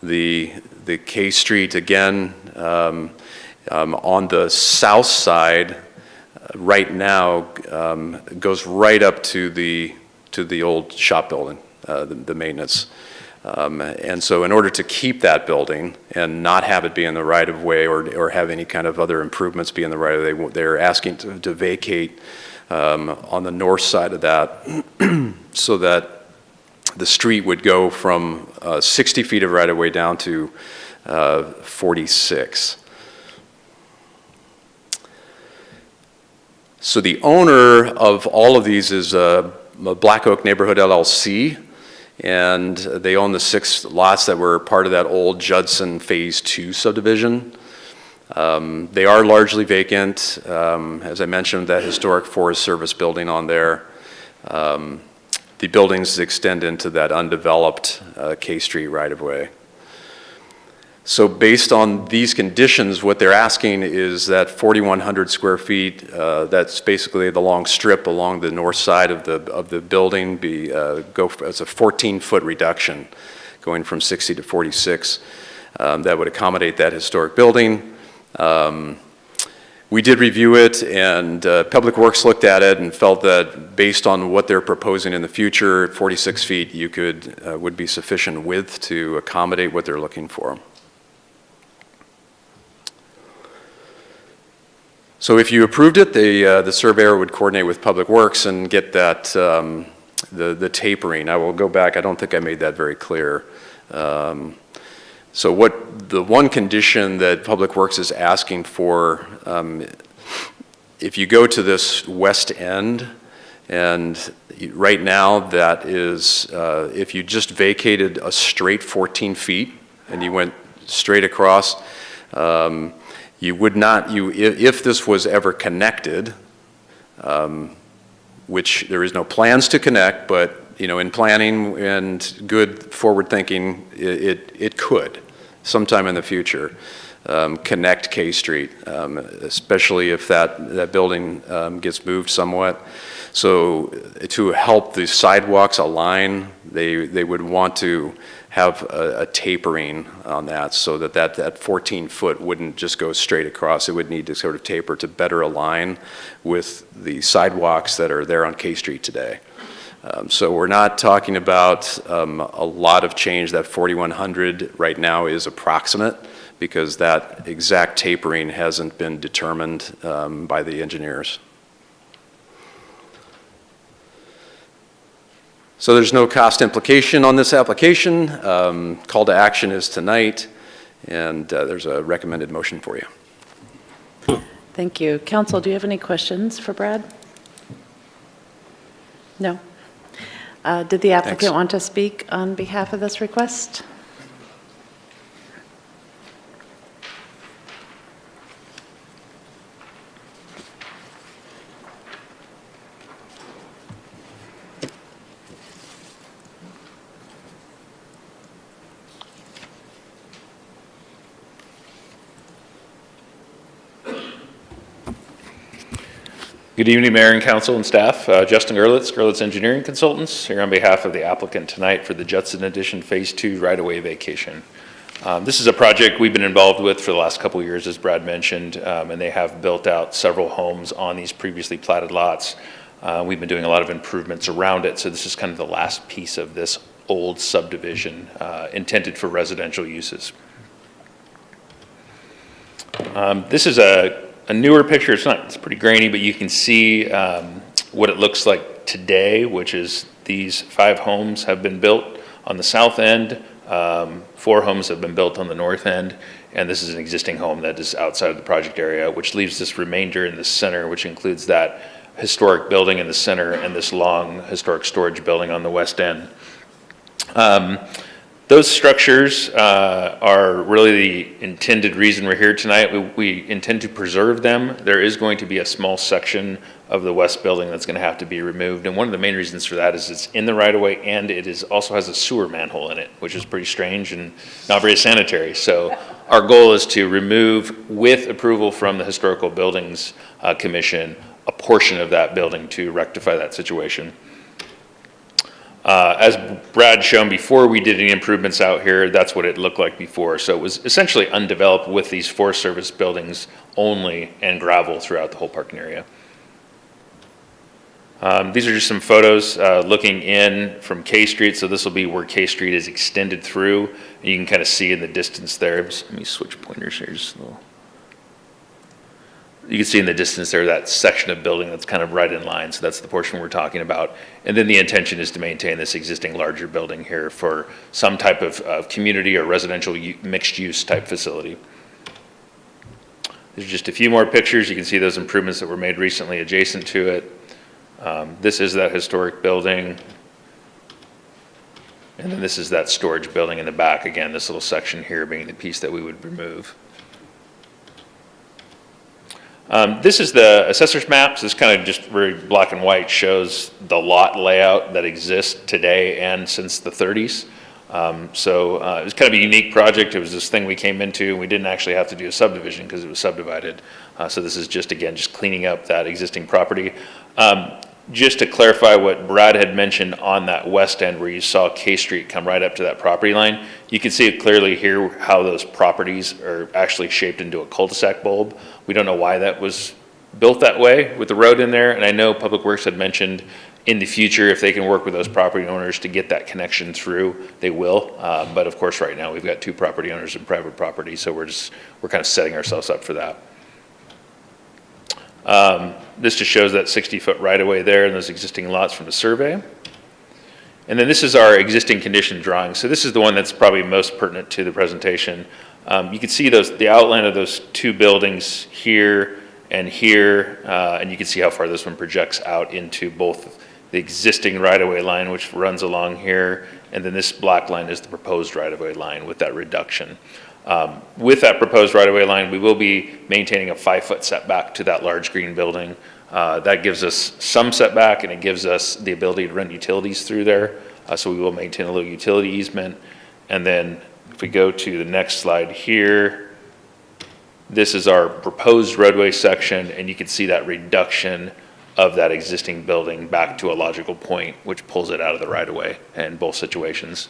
Speaker 3: The K Street again on the south side right now goes right up to the old shop building, the maintenance. And so in order to keep that building and not have it be in the right of way or have any kind of other improvements be in the right of way, they're asking to vacate on the north side of that so that the street would go from 60 feet of right of way down to 46. So the owner of all of these is Black Oak Neighborhood LLC. And they own the 6 lots that were part of that old Judson Phase 2 subdivision. They are largely vacant. As I mentioned, that historic Forest Service building on there. The buildings extend into that undeveloped K Street right-of-way. So based on these conditions, what they're asking is that 4,100 square feet, that's basically the long strip along the north side of the building, it's a 14-foot reduction going from 60 to 46. That would accommodate that historic building. We did review it, and Public Works looked at it and felt that based on what they're proposing in the future, 46 feet would be sufficient width to accommodate what they're looking for. So if you approved it, the surveyor would coordinate with Public Works and get that, the tapering. I will go back, I don't think I made that very clear. So the one condition that Public Works is asking for, if you go to this west end, and right now that is, if you just vacated a straight 14 feet and you went straight across, you would not, if this was ever connected, which there is no plans to connect, but in planning and good forward thinking, it could. sometime in the future, connect K Street, especially if that building gets moved somewhat. So to help the sidewalks align, they would want to have a tapering on that so that 14-foot wouldn't just go straight across. It would need to sort of taper to better align with the sidewalks that are there on K Street today. So we're not talking about a lot of change. That 4,100 right now is approximate because that exact tapering hasn't been determined by the engineers. So there's no cost implication on this application. Call to action is tonight, and there's a recommended motion for you.
Speaker 1: Thank you. Council, do you have any questions for Brad? No? Did the applicant
Speaker 3: Thanks.
Speaker 1: want to speak on behalf of this request?
Speaker 13: Good evening, Mayor and Council and staff. Justin Gerlitz Engineering Consultants, here on behalf of the applicant tonight for the Judson Addition Phase 2 right-of-way vacation. This is a project we've been involved with for the last couple of years, as Brad mentioned, and they have built out several homes on these previously platted lots. We've been doing a lot of improvements around it, so this is kind of the last piece of this old subdivision intended for residential uses. This is a newer picture. It's pretty grainy, but you can see what it looks like today, which is these 5 homes have been built on the south end, 4 homes have been built on the north end, and this is an existing home that is outside of the project area, which leaves this remainder in the center, which includes that historic building in the center and this long historic storage building on the west end. Those structures are really the intended reason we're here tonight. We intend to preserve them. There is going to be a small section of the west building that's going to have to be removed, and one of the main reasons for that is it's in the right-of-way and it also has a sewer manhole in it, which is pretty strange and not very sanitary. So our goal is to remove, with approval from the Historical Buildings Commission, a portion of that building to rectify that situation. As Brad shown before we did any improvements out here, that's what it looked like before. So it was essentially undeveloped with these Forest Service buildings only and gravel throughout the whole parking area. These are just some photos looking in from K Street. So this will be where K Street is extended through. And you can kind of see in the distance there. Let me switch pointers here just a little. You can see in the distance there that section of building that's kind of right in line. So that's the portion we're talking about. And then the intention is to maintain this existing larger building here for some type of community or residential mixed use type facility. There's just a few more pictures. You can see those improvements that were made recently adjacent to it. This is that historic building. And then this is that storage building in the back. Again, this little section here being the piece that we would remove. This is the assessor's maps. This kind of just very black and white shows the lot layout that exists today and since the 30s. It was kind of a unique project. It was this thing we came into, and we didn't actually have to do a subdivision because it was subdivided. So this is just, again, just cleaning up that existing property. Just to clarify what Brad had mentioned on that west end where you saw K Street come right up to that property line, you can see it clearly here how those properties are actually shaped into a cul-de-sac bulb. We don't know why that was built that way with the road in there, and I know Public Works had mentioned in the future if they can work with those property owners to get that connection through, they will. But of course right now we've got 2 property owners and private property, so we're kind of setting ourselves up for that. This just shows that 60-foot right-of-way there and those existing lots from the survey. And then this is our existing condition drawing. So this is the one that's probably most pertinent to the presentation. You can see the outline of those 2 buildings here, and you can see how far this one projects out into both the existing right-of-way line, which runs along here, and then this black line is the proposed right-of-way line with that reduction. With that proposed right-of-way line, we will be maintaining a 5-foot setback to that large green building. That gives us some setback, and it gives us the ability to run utilities through there. So we will maintain a little utility easement. And then if we go to the next slide here, this is our proposed roadway section, and you can see that reduction of that existing building back to a logical point, which pulls it out of the right-of-way in both situations.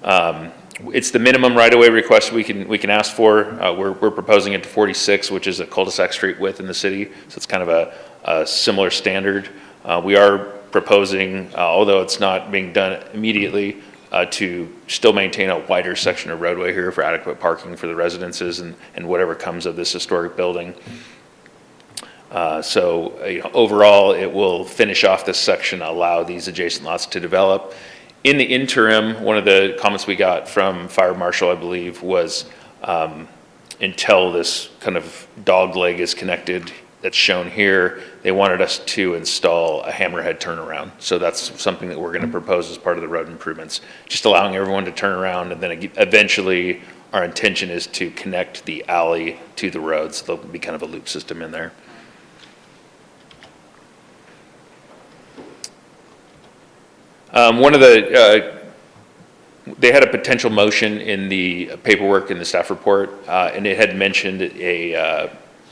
Speaker 13: It's the minimum right-of-way request we can ask for. We're proposing it to 46, which is a cul-de-sac street width in the city, so it's kind of a similar standard. We are proposing, although it's not being done immediately, to still maintain a wider section of roadway here for adequate parking for the residences and whatever comes of this historic building. So overall, it will finish off this section, allow these adjacent lots to develop. In the interim, one of the comments we got from Fire Marshal, I believe, was until this kind of dog leg is connected, that's shown here, they wanted us to install a hammerhead turnaround. So that's something that we're going to propose as part of the road improvements, just allowing everyone to turn around, and then eventually our intention is to connect the alley to the road, so there'll be kind of a loop system in there. One of they had a potential motion in the paperwork in the staff report, and it had mentioned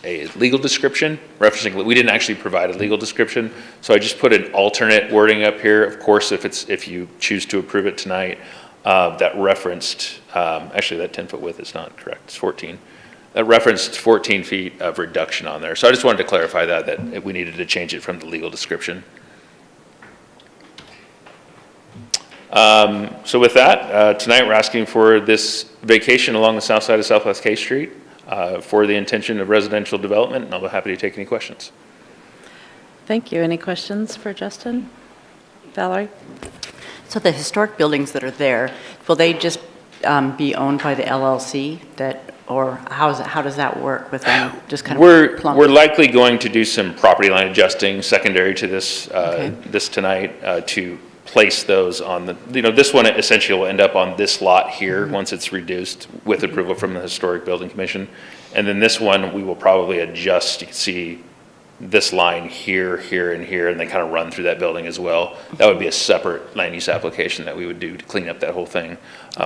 Speaker 13: a legal description referencing, we didn't actually provide a legal description, so I just put an alternate wording up here. Of course, if you choose to approve it tonight, that referenced, actually that 10-foot width is not correct, it's 14. That referenced 14 feet of reduction on there. So I just wanted to clarify that we needed to change it from the legal description. So with that, tonight we're asking for this vacation along the south side of Southwest K Street for the intention of residential development, and I'll be happy to take any questions.
Speaker 1: Thank you. Any questions for Justin? Valerie?
Speaker 4: So the historic buildings that are there, will they just be owned by the LLC or how does that work with them? Just kind of
Speaker 13: We're likely going to do some property line adjusting secondary to this this tonight to place those on the, this one essentially will end up on this lot here once it's reduced with approval from the Historic Building Commission. And then this one, we will probably adjust, you can see this line here, here, and here, and then kind of run through that building as well. That would be a separate land use application that we would do to clean up that whole thing.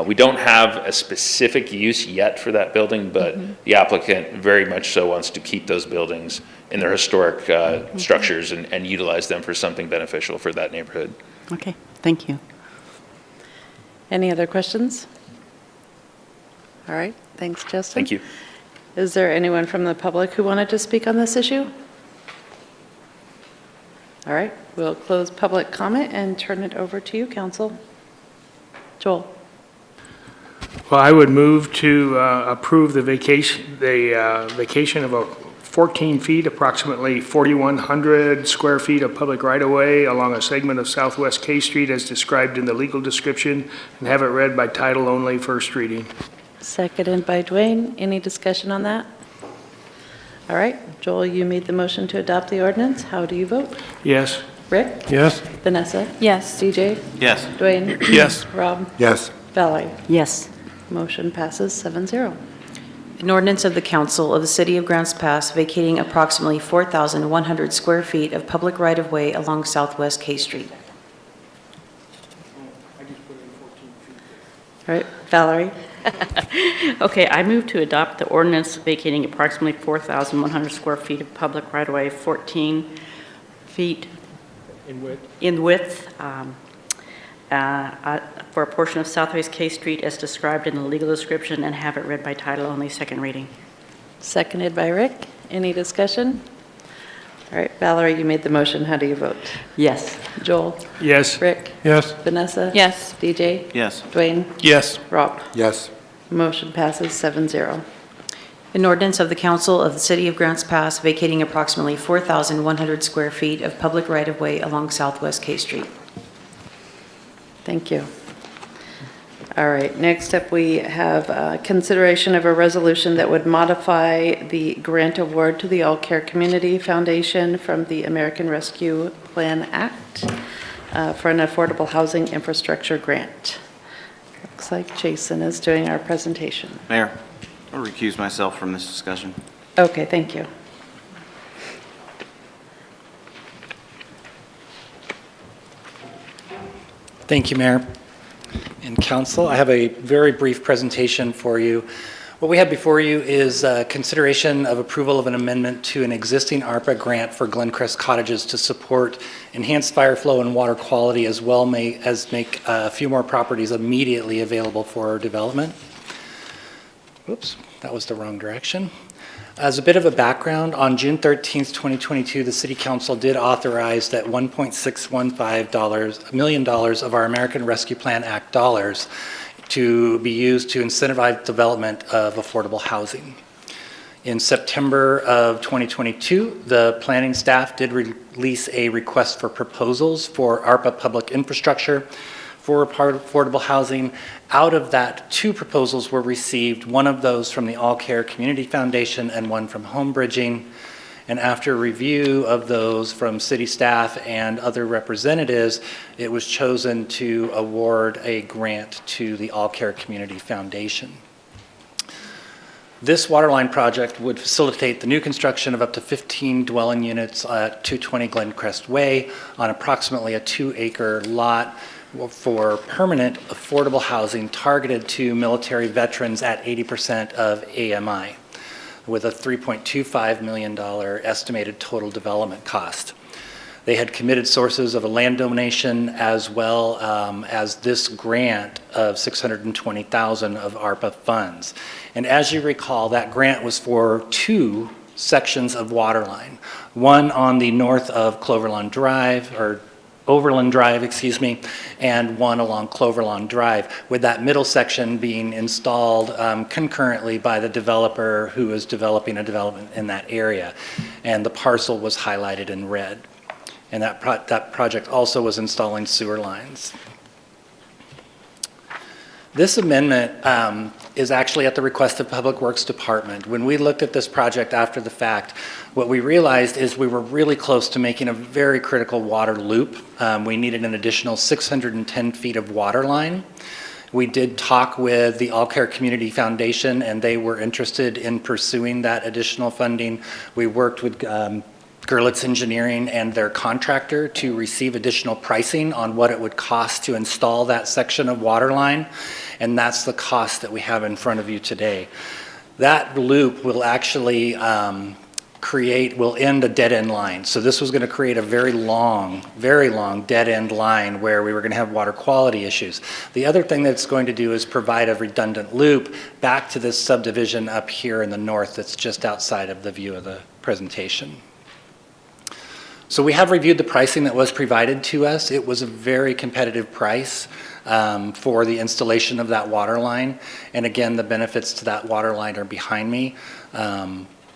Speaker 13: We don't have a specific use yet for that building, but the applicant very much so wants to keep those buildings in their historic structures and utilize them for something beneficial for that neighborhood.
Speaker 4: Okay, thank you.
Speaker 1: Any other questions? All right, thanks, Justin.
Speaker 13: Thank you.
Speaker 1: Is there anyone from the public who wanted to speak on this issue? All right, we'll close public comment and turn it over to you, Council. Joel?
Speaker 6: Well, I would move to approve the vacation of a 14 feet, approximately 4,100 square feet of public right-of-way along a segment of Southwest K Street as described in the legal description, and have it read by title only, first reading.
Speaker 1: Seconded by Dwayne. Any discussion on that? All right, Joel, you made the motion to adopt the ordinance. How do you vote?
Speaker 6: Yes.
Speaker 1: Rick?
Speaker 5: Yes?
Speaker 1: Vanessa?
Speaker 12: Yes.
Speaker 1: DJ?
Speaker 2: Yes.
Speaker 1: Dwayne?
Speaker 11: Yes.
Speaker 1: Rob?
Speaker 7: Yes.
Speaker 1: Valerie?
Speaker 4: Yes.
Speaker 1: Motion passes 7-0.
Speaker 12: An ordinance of the Council of the City of Grants Pass vacating approximately 4,100 square feet of public right-of-way along Southwest K Street.
Speaker 1: All right, Valerie?
Speaker 14: Okay, I move to adopt the ordinance vacating approximately 4,100 square feet of public right-of-way, 14 feet in width for a portion of Southwest K Street as described in the legal description, and have it read by title only, second reading.
Speaker 1: Seconded by Rick. Any discussion? All right, Valerie, you made the motion. How do you vote?
Speaker 4: Yes.
Speaker 1: Joel?
Speaker 6: Yes.
Speaker 1: Rick?
Speaker 5: Yes?
Speaker 1: Vanessa?
Speaker 12: Yes.
Speaker 1: DJ?
Speaker 2: Yes.
Speaker 1: Dwayne?
Speaker 11: Yes.
Speaker 1: Rob?
Speaker 7: Yes.
Speaker 1: Motion passes 7-0.
Speaker 12: An ordinance of the Council of the City of Grants Pass vacating approximately 4,100 square feet of public right-of-way along Southwest K Street.
Speaker 1: Thank you. All right, next up we have consideration of a resolution that would modify the grant award to the AllCare Community Foundation from the American Rescue Plan Act for an affordable housing infrastructure grant. Looks like Jason is doing our presentation.
Speaker 2: Mayor, I'll recuse myself from this discussion.
Speaker 1: Okay, thank you.
Speaker 15: Thank you, Mayor. and council. I have a very brief presentation for you. What we have before you is consideration of approval of an amendment to an existing ARPA grant for Glencrest Cottages to support enhanced fire flow and water quality, as well as make a few more properties immediately available for development. Oops, that was the wrong direction. As a bit of a background, on June 13th, 2022, the City Council did authorize that $1.615 million of our American Rescue Plan Act dollars to be used to incentivize development of affordable housing. In September of 2022, the planning staff did release a request for proposals for ARPA public infrastructure for affordable housing. Out of that, 2 proposals were received, one of those from the AllCare Community Foundation and one from Home Bridging. And after review of those from city staff and other representatives, it was chosen to award a grant to the AllCare Community Foundation. This waterline project would facilitate the new construction of up to 15 dwelling units at 220 Glencrest Way on approximately a 2-acre lot for permanent affordable housing targeted to military veterans at 80% of AMI, with a $3.25 million estimated total development cost. They had committed sources of a land donation as well as this grant of $620,000 of ARPA funds. And as you recall, that grant was for 2 sections of waterline, one on the north of Cloverlawn Drive, or Overland Drive, excuse me, and one along Cloverlawn Drive, with that middle section being installed concurrently by the developer who is developing a development in that area. And the parcel was highlighted in red. And that project also was installing sewer lines. This amendment is actually at the request of Public Works Department. When we looked at this project after the fact, what we realized is we were really close to making a very critical water loop. We needed an additional 610 feet of water line. We did talk with the AllCare Community Foundation, and they were interested in pursuing that additional funding. We worked with Gerlitz Engineering and their contractor to receive additional pricing on what it would cost to install that section of water line, and that's the cost that we have in front of you today. That loop will actually end a dead-end line. So this was going to create a very long dead-end line where we were going to have water quality issues. The other thing that's going to do is provide a redundant loop back to this subdivision up here in the north that's just outside of the view of the presentation. So we have reviewed the pricing that was provided to us. It was a very competitive price for the installation of that water line. And again, the benefits to that water line are behind me.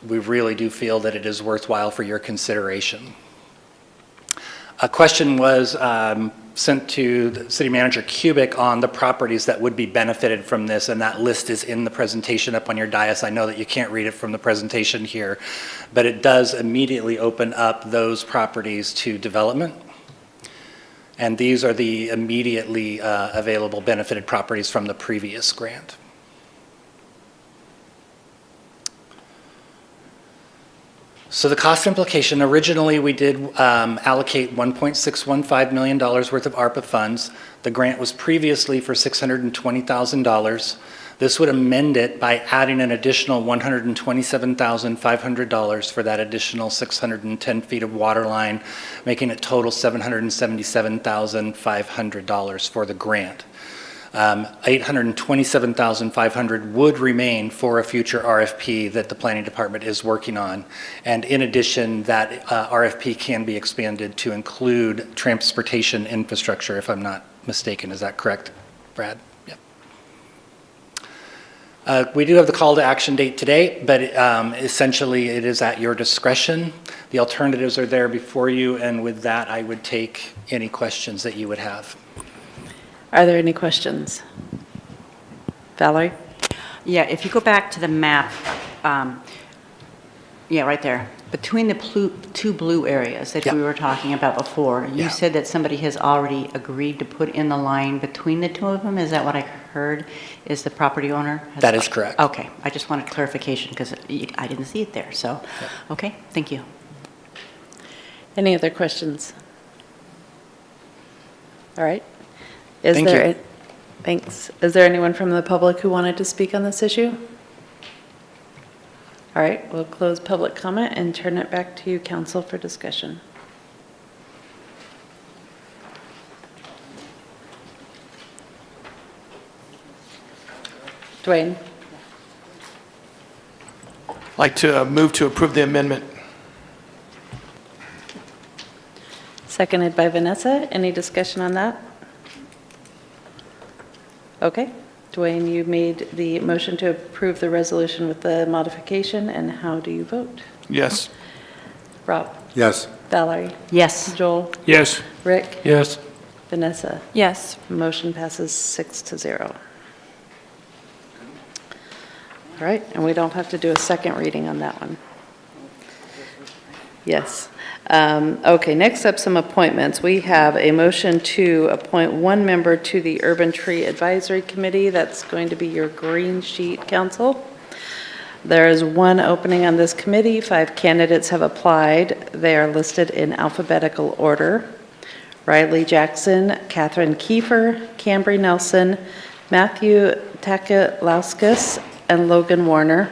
Speaker 15: We really do feel that it is worthwhile for your consideration. A question was sent to the City Manager Kubik on the properties that would be benefited from this, and that list is in the presentation up on your dais. I know that you can't read it from the presentation here, but it does immediately open up those properties to development. And these are the immediately available benefited properties from the previous grant. So the cost implication, originally we did allocate $1.615 million worth of ARPA funds. The grant was previously for $620,000. This would amend it by adding an additional $127,500 for that additional 610 feet of water line, making it total $777,500 for the grant. $827,500 would remain for a future RFP that the Planning Department is working on. And in addition, that RFP can be expanded to include transportation infrastructure, if I'm not mistaken. Is that correct, Brad? Yep. We do have the call to action date today, but essentially it is at your discretion. The alternatives are there before you, and with that, I would take any questions that you would have.
Speaker 1: Are there any questions? Valerie?
Speaker 4: Yeah, if you go back to the map, yeah, right there, between the 2 blue areas that we were talking about before, you said that somebody has already agreed to put in the line between the 2 of them. Is that what I heard? Is the property owner?
Speaker 15: That is correct.
Speaker 4: Okay, I just wanted clarification because I didn't see it there. So, okay, thank you.
Speaker 1: Any other questions? All right.
Speaker 15: Thank you.
Speaker 1: Thanks. Is there anyone from the public who wanted to speak on this issue? All right, we'll close public comment and turn it back to you, council, for discussion. Dwayne?
Speaker 11: I'd like to move to approve the amendment.
Speaker 1: Seconded by Vanessa. Any discussion on that? Okay. Dwayne, you made the motion to approve the resolution with the modification, and how do you vote?
Speaker 11: Yes.
Speaker 1: Rob?
Speaker 7: Yes.
Speaker 1: Valerie?
Speaker 4: Yes.
Speaker 1: Joel?
Speaker 6: Yes.
Speaker 1: Rick?
Speaker 5: Yes.
Speaker 1: Vanessa?
Speaker 12: Yes.
Speaker 1: Motion passes 6-0. All right, and we don't have to do a second reading on that one. Yes. Okay, next up, some appointments. We have a motion to appoint one member to the Urban Tree Advisory Committee. That's going to be your green sheet, council. There is one opening on this committee. 5 candidates have applied. They are listed in alphabetical order. Riley Jackson, Catherine Kiefer, Cambry Nelson, Matthew Takalauskas, and Logan Warner.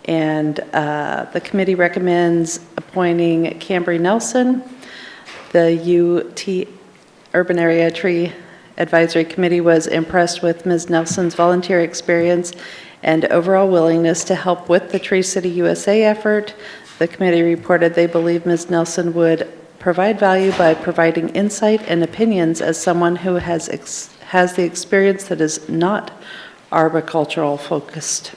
Speaker 1: And the committee recommends appointing Cambry Nelson. The UT Urban Area Tree Advisory Committee was impressed with Ms. Nelson's volunteer experience and overall willingness to help with the Tree City USA effort. The committee reported they believe Ms. Nelson would provide value by providing insight and opinions as someone who has the experience that is not arboricultural focused.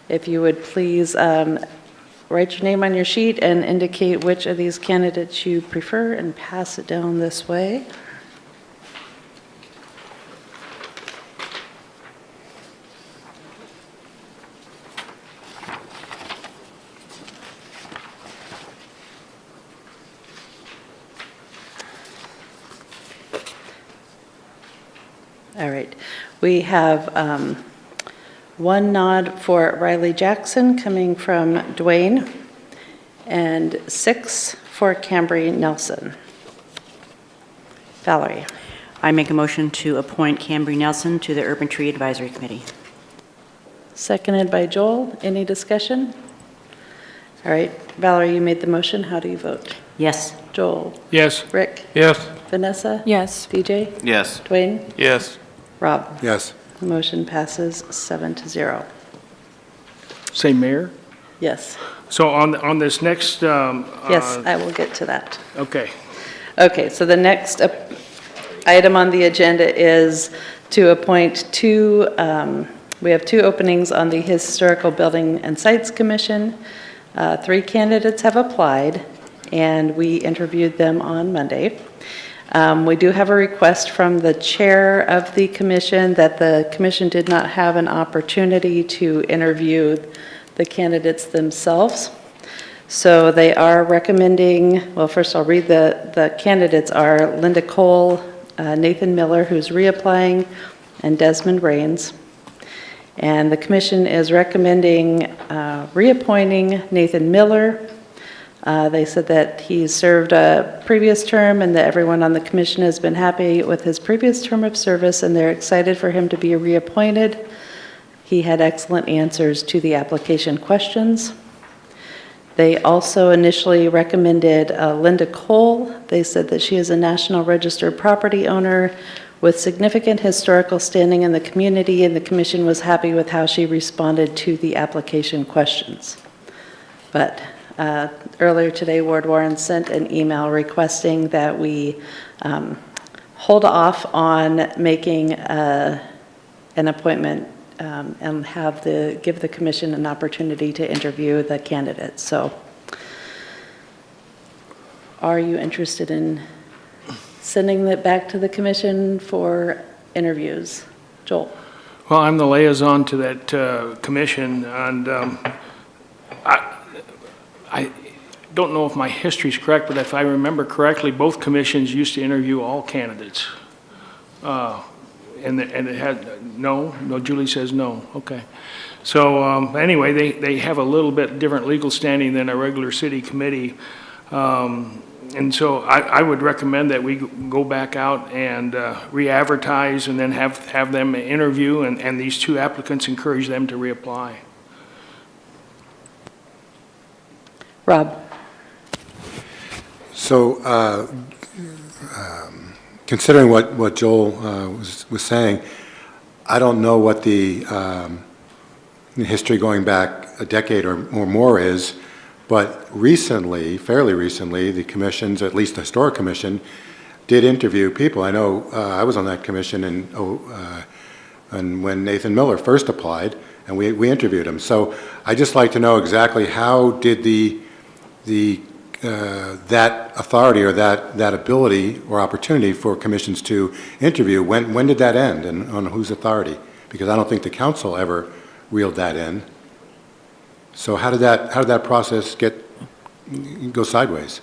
Speaker 1: If you would please write your name on your sheet and indicate which of these candidates you prefer and pass it down this way. All right, we have one nod for Riley Jackson coming from Dwayne, and 6 for Cambry Nelson. Valerie?
Speaker 4: I make a motion to appoint Cambry Nelson to the Urban Tree Advisory Committee.
Speaker 1: Seconded by Joel. Any discussion? All right, Valerie, you made the motion. How do you vote?
Speaker 4: Yes.
Speaker 1: Joel?
Speaker 6: Yes.
Speaker 1: Rick?
Speaker 5: Yes.
Speaker 1: Vanessa?
Speaker 12: Yes.
Speaker 1: DJ?
Speaker 2: Yes.
Speaker 1: Dwayne?
Speaker 11: Yes.
Speaker 1: Rob?
Speaker 7: Yes.
Speaker 1: The motion passes 7-0.
Speaker 6: Say mayor?
Speaker 1: Yes.
Speaker 6: So on this next,
Speaker 1: Yes, I will get to that.
Speaker 6: okay.
Speaker 1: Okay, so the next item on the agenda is to appoint we have 2 openings on the Historical Building and Sites Commission. 3 candidates have applied, and we interviewed them on Monday. We do have a request from the chair of the commission that the commission did not have an opportunity to interview the candidates themselves. So they are recommending, well, first I'll read the candidates are Linda Cole, Nathan Miller, who's reapplying, and Desmond Rains. And the commission is recommending reappointing Nathan Miller. They said that he served a previous term and that everyone on the commission has been happy with his previous term of service, and they're excited for him to be reappointed. He had excellent answers to the application questions. They also initially recommended Linda Cole. They said that she is a National Registered property owner with significant historical standing in the community, and the commission was happy with how she responded to the application questions. But earlier today, Ward Warren sent an email requesting that we hold off on making an appointment and give the commission an opportunity to interview the candidates. So are you interested in sending it back to the commission for interviews? Joel?
Speaker 6: Well, I'm the liaison to that commission, and I don't know if my history's correct, but if I remember correctly, both commissions used to interview all candidates. And it had, no, Julie says no, okay. So anyway, they have a little bit different legal standing than a regular city committee. And so I would recommend that we go back out and re-advertise and then have them interview, and these two applicants, encourage them to reapply.
Speaker 1: Rob?
Speaker 7: So considering what Joel was saying, I don't know what the history going back a decade or more is, but recently, fairly recently, the commissions, at least the Historic Commission, did interview people. I know I was on that commission and when Nathan Miller first applied, and we interviewed him. So I'd just like to know exactly how did that authority or that ability or opportunity for commissions to interview, when did that end and on whose authority? Because I don't think the council ever reeled that in. So how did that process go sideways?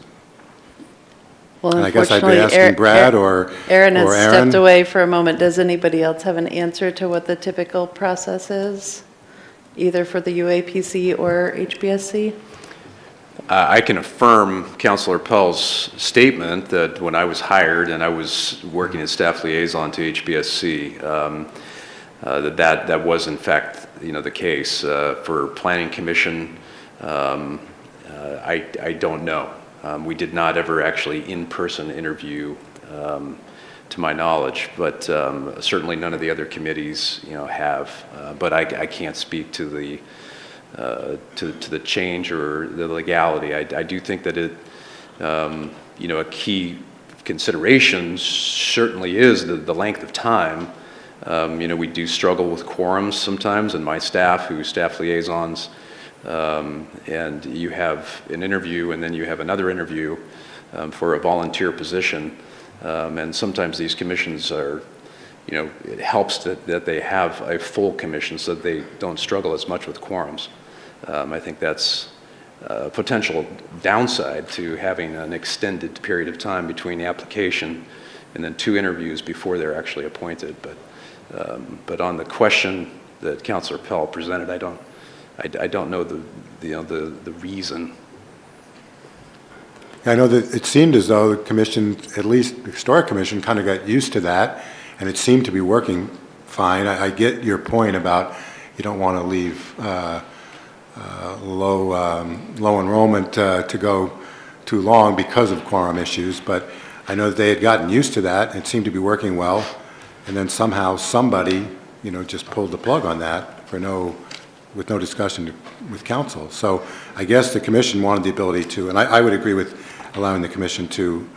Speaker 1: Well,
Speaker 7: And I guess I'd be
Speaker 1: unfortunately,
Speaker 7: asking Brad or
Speaker 1: Aaron has
Speaker 7: Aaron.
Speaker 1: stepped away for a moment. Does anybody else have an answer to what the typical process is, either for the UAPC or HBSC?
Speaker 3: I can affirm Councilor Pell's statement that when I was hired and I was working as staff liaison to HBSC, that was in fact, the case. For Planning Commission, I don't know. We did not ever actually in-person interview, to my knowledge, but certainly none of the other committees, have. But I can't speak to the change or the legality. I do think that it, a key consideration certainly is the length of time. We do struggle with quorums sometimes, and my staff liaisons, and you have an interview and then you have another interview for a volunteer position, and sometimes these commissions are, it helps that they have a full commission so that they don't struggle as much with quorums. I think that's a potential downside to having an extended period of time between the application and then 2 interviews before they're actually appointed. But on the question that Councilor Pell presented, I don't know the reason.
Speaker 7: I know that it seemed as though the commission, at least the Historic Commission, kind of got used to that, and it seemed to be working fine. I get your point about you don't want to leave low enrollment to go too long because of quorum issues, but I know that they had gotten used to that. It seemed to be working well, and then somehow somebody, just pulled the plug on that with no discussion with council. So I guess the commission wanted the ability to, and I would agree with allowing the commission to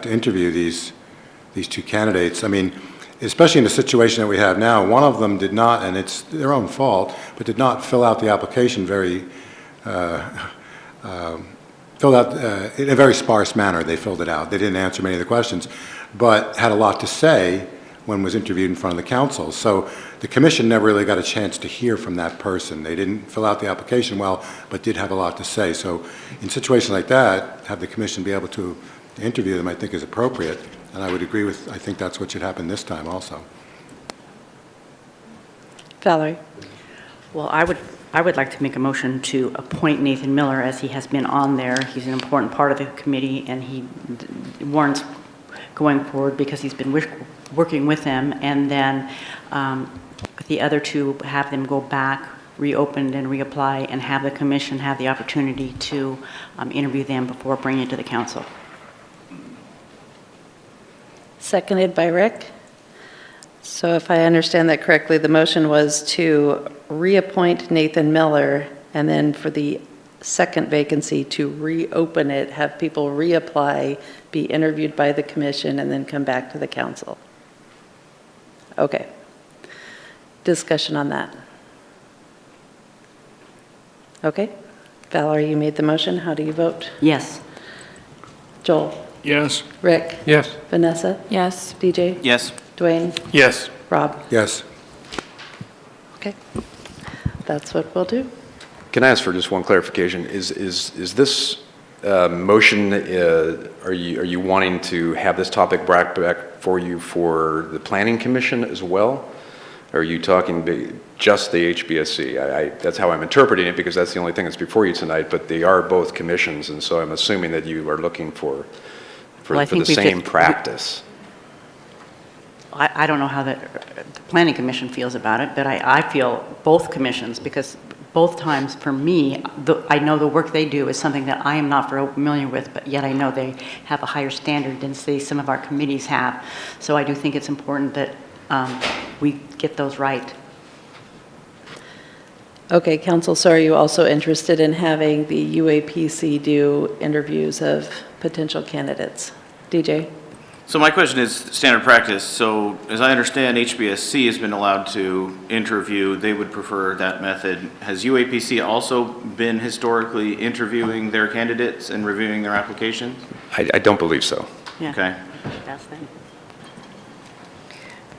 Speaker 7: interview these 2 candidates. I mean, especially in the situation that we have now, one of them did not, and it's their own fault, but did not fill out the application filled out in a very sparse manner. They filled it out. They didn't answer many of the questions, but had a lot to say when was interviewed in front of the council. So the commission never really got a chance to hear from that person. They didn't fill out the application well, but did have a lot to say. So in situations like that, have the commission be able to interview them, I think is appropriate. And I would agree I think that's what should happen this time also.
Speaker 1: Valerie?
Speaker 14: Well, I would like to make a motion to appoint Nathan Miller, as he has been on there. He's an important part of the committee, and he warrants going forward because he's been working with them. And then the other 2, have them go back, reopened and reapply, and have the commission have the opportunity to interview them before bringing it to the council.
Speaker 1: Seconded by Rick. So if I understand that correctly, the motion was to reappoint Nathan Miller, and then for the second vacancy to reopen it, have people reapply, be interviewed by the commission, and then come back to the council. Okay. Discussion on that. Okay. Valerie, you made the motion. How do you vote?
Speaker 14: Yes.
Speaker 1: Joel?
Speaker 6: Yes.
Speaker 1: Rick?
Speaker 5: Yes.
Speaker 1: Vanessa?
Speaker 12: Yes.
Speaker 1: DJ?
Speaker 11: Yes.
Speaker 1: Dwayne?
Speaker 11: Yes.
Speaker 1: Rob?
Speaker 7: Yes.
Speaker 1: Okay. That's what we'll do.
Speaker 3: Can I ask for just one clarification? Is this motion, are you wanting to have this topic brought back for you for the Planning Commission as well? Are you talking just the HBSC? That's how I'm interpreting it, because that's the only thing that's before you tonight, but they are both commissions, and so I'm assuming that you are looking for
Speaker 14: Well, I
Speaker 3: the
Speaker 14: think
Speaker 3: same practice.
Speaker 14: I don't know how the Planning Commission feels about it, but I feel both commissions, because both times, for me, I know the work they do is something that I am not very familiar with, but yet I know they have a higher standard than, say, some of our committees have. So I do think it's important that we get those right.
Speaker 1: Okay, Council, so are you also interested in having the UAPC do interviews of potential candidates? DJ?
Speaker 2: So my question is standard practice. So as I understand, HBSC has been allowed to interview. They would prefer that method. Has UAPC also been historically interviewing their candidates and reviewing their applications?
Speaker 3: I don't believe so.
Speaker 14: Yeah.
Speaker 2: Okay.
Speaker 14: That's them.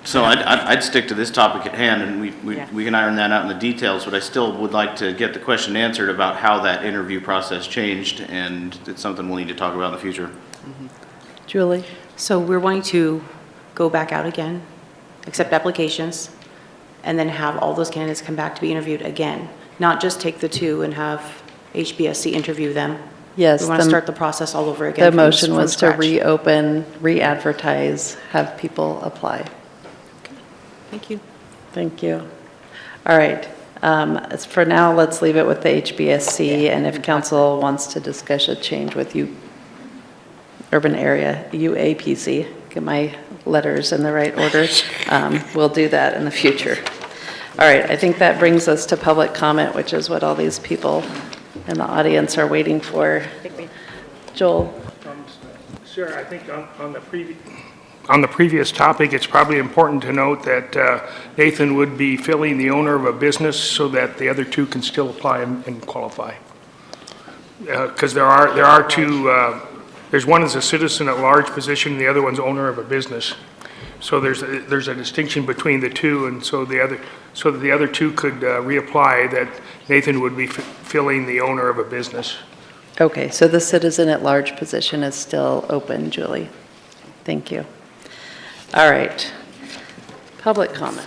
Speaker 2: So I'd stick to this topic at hand, and
Speaker 14: Yeah.
Speaker 2: we can iron that out in the details, but I still would like to get the question answered about how that interview process changed, and it's something we'll need to talk about in the future.
Speaker 1: Julie?
Speaker 12: So we're wanting to go back out again, accept applications, and then have all those candidates come back to be interviewed again, not just take the two and have HBSC interview them.
Speaker 1: Yes.
Speaker 12: We want to start the process all over again.
Speaker 1: The
Speaker 12: from
Speaker 1: motion was to
Speaker 12: scratch.
Speaker 1: reopen, re-advertise, have people apply.
Speaker 12: Thank you.
Speaker 1: Thank you. All right. As for now, let's leave it with the HBSC, and if council wants to discuss a change with you, urban area, UAPC, get my letters in the right order, we'll do that in the future. All right, I think that brings us to public comment, which is what all these people in the audience are waiting for. Joel?
Speaker 6: Sir, I think on the previous topic, it's probably important to note that Nathan would be filling the owner of a business so that the other two can still apply and qualify. Because there are two, there's one is a citizen at large position, and the other one's owner of a business. So there's a distinction between the two, and so that the other two could reapply, that Nathan would be filling the owner of a business.
Speaker 1: Okay, so the citizen at large position is still open, Julie. Thank you. All right. Public comment.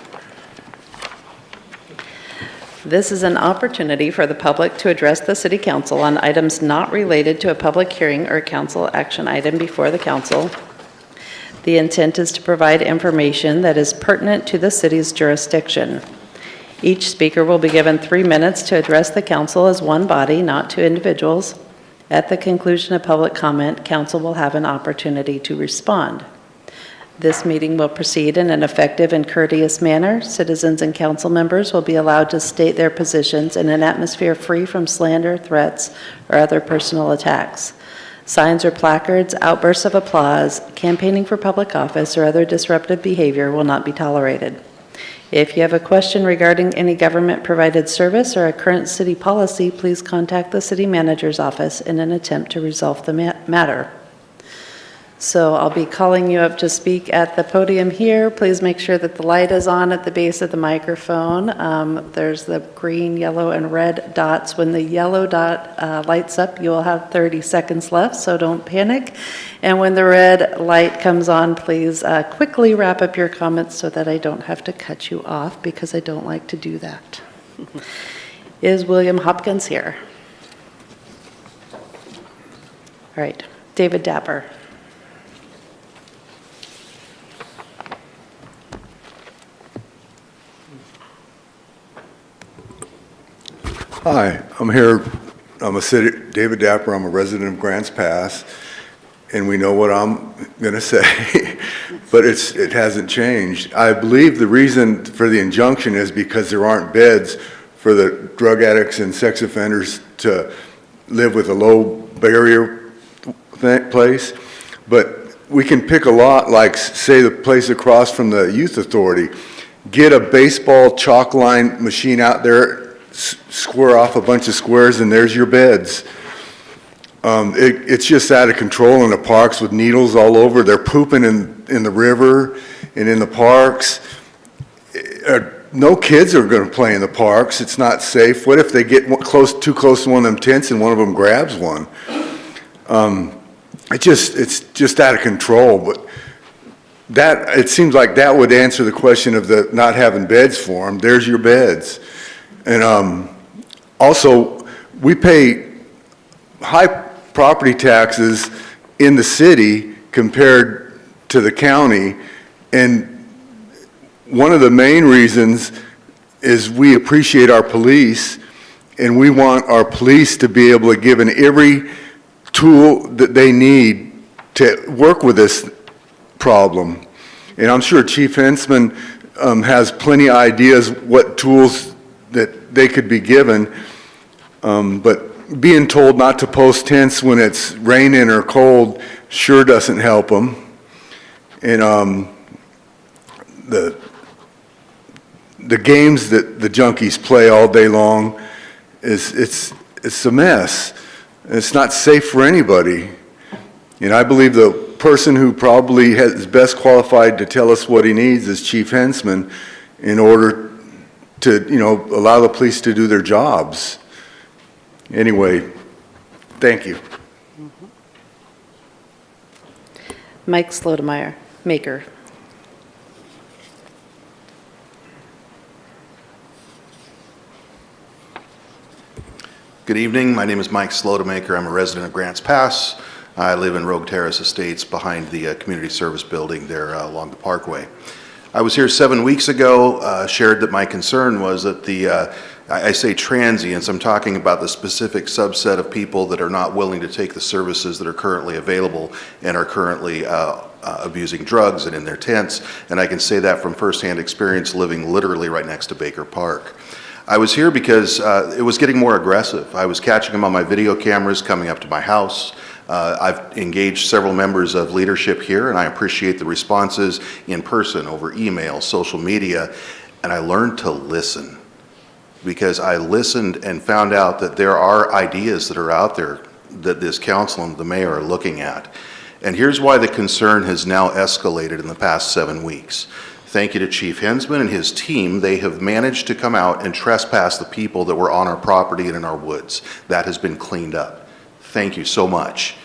Speaker 1: This is an opportunity for the public to address the City Council on items not related to a public hearing or council action item before the council. The intent is to provide information that is pertinent to the city's jurisdiction. Each speaker will be given 3 minutes to address the council as one body, not two individuals. At the conclusion of public comment, council will have an opportunity to respond. This meeting will proceed in an effective and courteous manner. Citizens and council members will be allowed to state their positions in an atmosphere free from slander, threats, or other personal attacks. Signs or placards, outbursts of applause, campaigning for public office, or other disruptive behavior will not be tolerated. If you have a question regarding any government-provided service or a current city policy, please contact the city manager's office in an attempt to resolve the matter. So I'll be calling you up to speak at the podium here. Please make sure that the light is on at the base of the microphone. There's the green, yellow, and red dots. When the yellow dot lights up, you will have 30 seconds left, so don't panic. And when the red light comes on, please quickly wrap up your comments so that I don't have to cut you off, because I don't like to do that. Is William Hopkins here? All right, David Dapper.
Speaker 16: Hi, I'm here, David Dapper, I'm a resident of Grants Pass, and we know what I'm going to say, but it hasn't changed. I believe the reason for the injunction is because there aren't beds for the drug addicts and sex offenders to live with a low barrier place, but we can pick a lot, like say the place across from the Youth Authority, get a baseball chalk line machine out there, square off a bunch of squares, and there's your beds. It's just out of control in the parks with needles all over. They're pooping in the river and in the parks. No kids are going to play in the parks. It's not safe. What if they get too close to one of them tents and one of them grabs one? It's just out of control. But that, it seems like that would answer the question of the not having beds for them. There's your beds. And also, we pay high property taxes in the city compared to the county, and one of the main reasons is we appreciate our police, and we want our police to be able to give every tool that they need to work with this problem. And I'm sure Chief Hensman has plenty of ideas what tools that they could be given, but being told not to post tents when it's raining or cold sure doesn't help them. And the games that the junkies play all day long, it's a mess. It's not safe for anybody. And I believe the person who probably is best qualified to tell us what he needs is Chief Hensman in order to, allow the police to do their jobs. Anyway, thank you.
Speaker 1: Mike Slotemeyer, Maker.
Speaker 17: Good evening. My name is Mike Slotemaker. I'm a resident of Grants Pass. I live in Rogue Terrace Estates behind the community service building there along the Parkway. I was here 7 weeks ago, shared that my concern was that I say transients, I'm talking about the specific subset of people that are not willing to take the services that are currently available and are currently abusing drugs and in their tents. And I can say that from firsthand experience living literally right next to Baker Park. I was here because it was getting more aggressive. I was catching them on my video cameras coming up to my house. I've engaged several members of leadership here, and I appreciate the responses in person, over email, social media, and I learned to listen, because I listened and found out that there are ideas that are out there that this council and the mayor are looking at. And here's why the concern has now escalated in the past 7 weeks. Thank you to Chief Hensman and his team. They have managed to come out and trespass the people that were on our property and in our woods. That has been cleaned up. Thank you so much.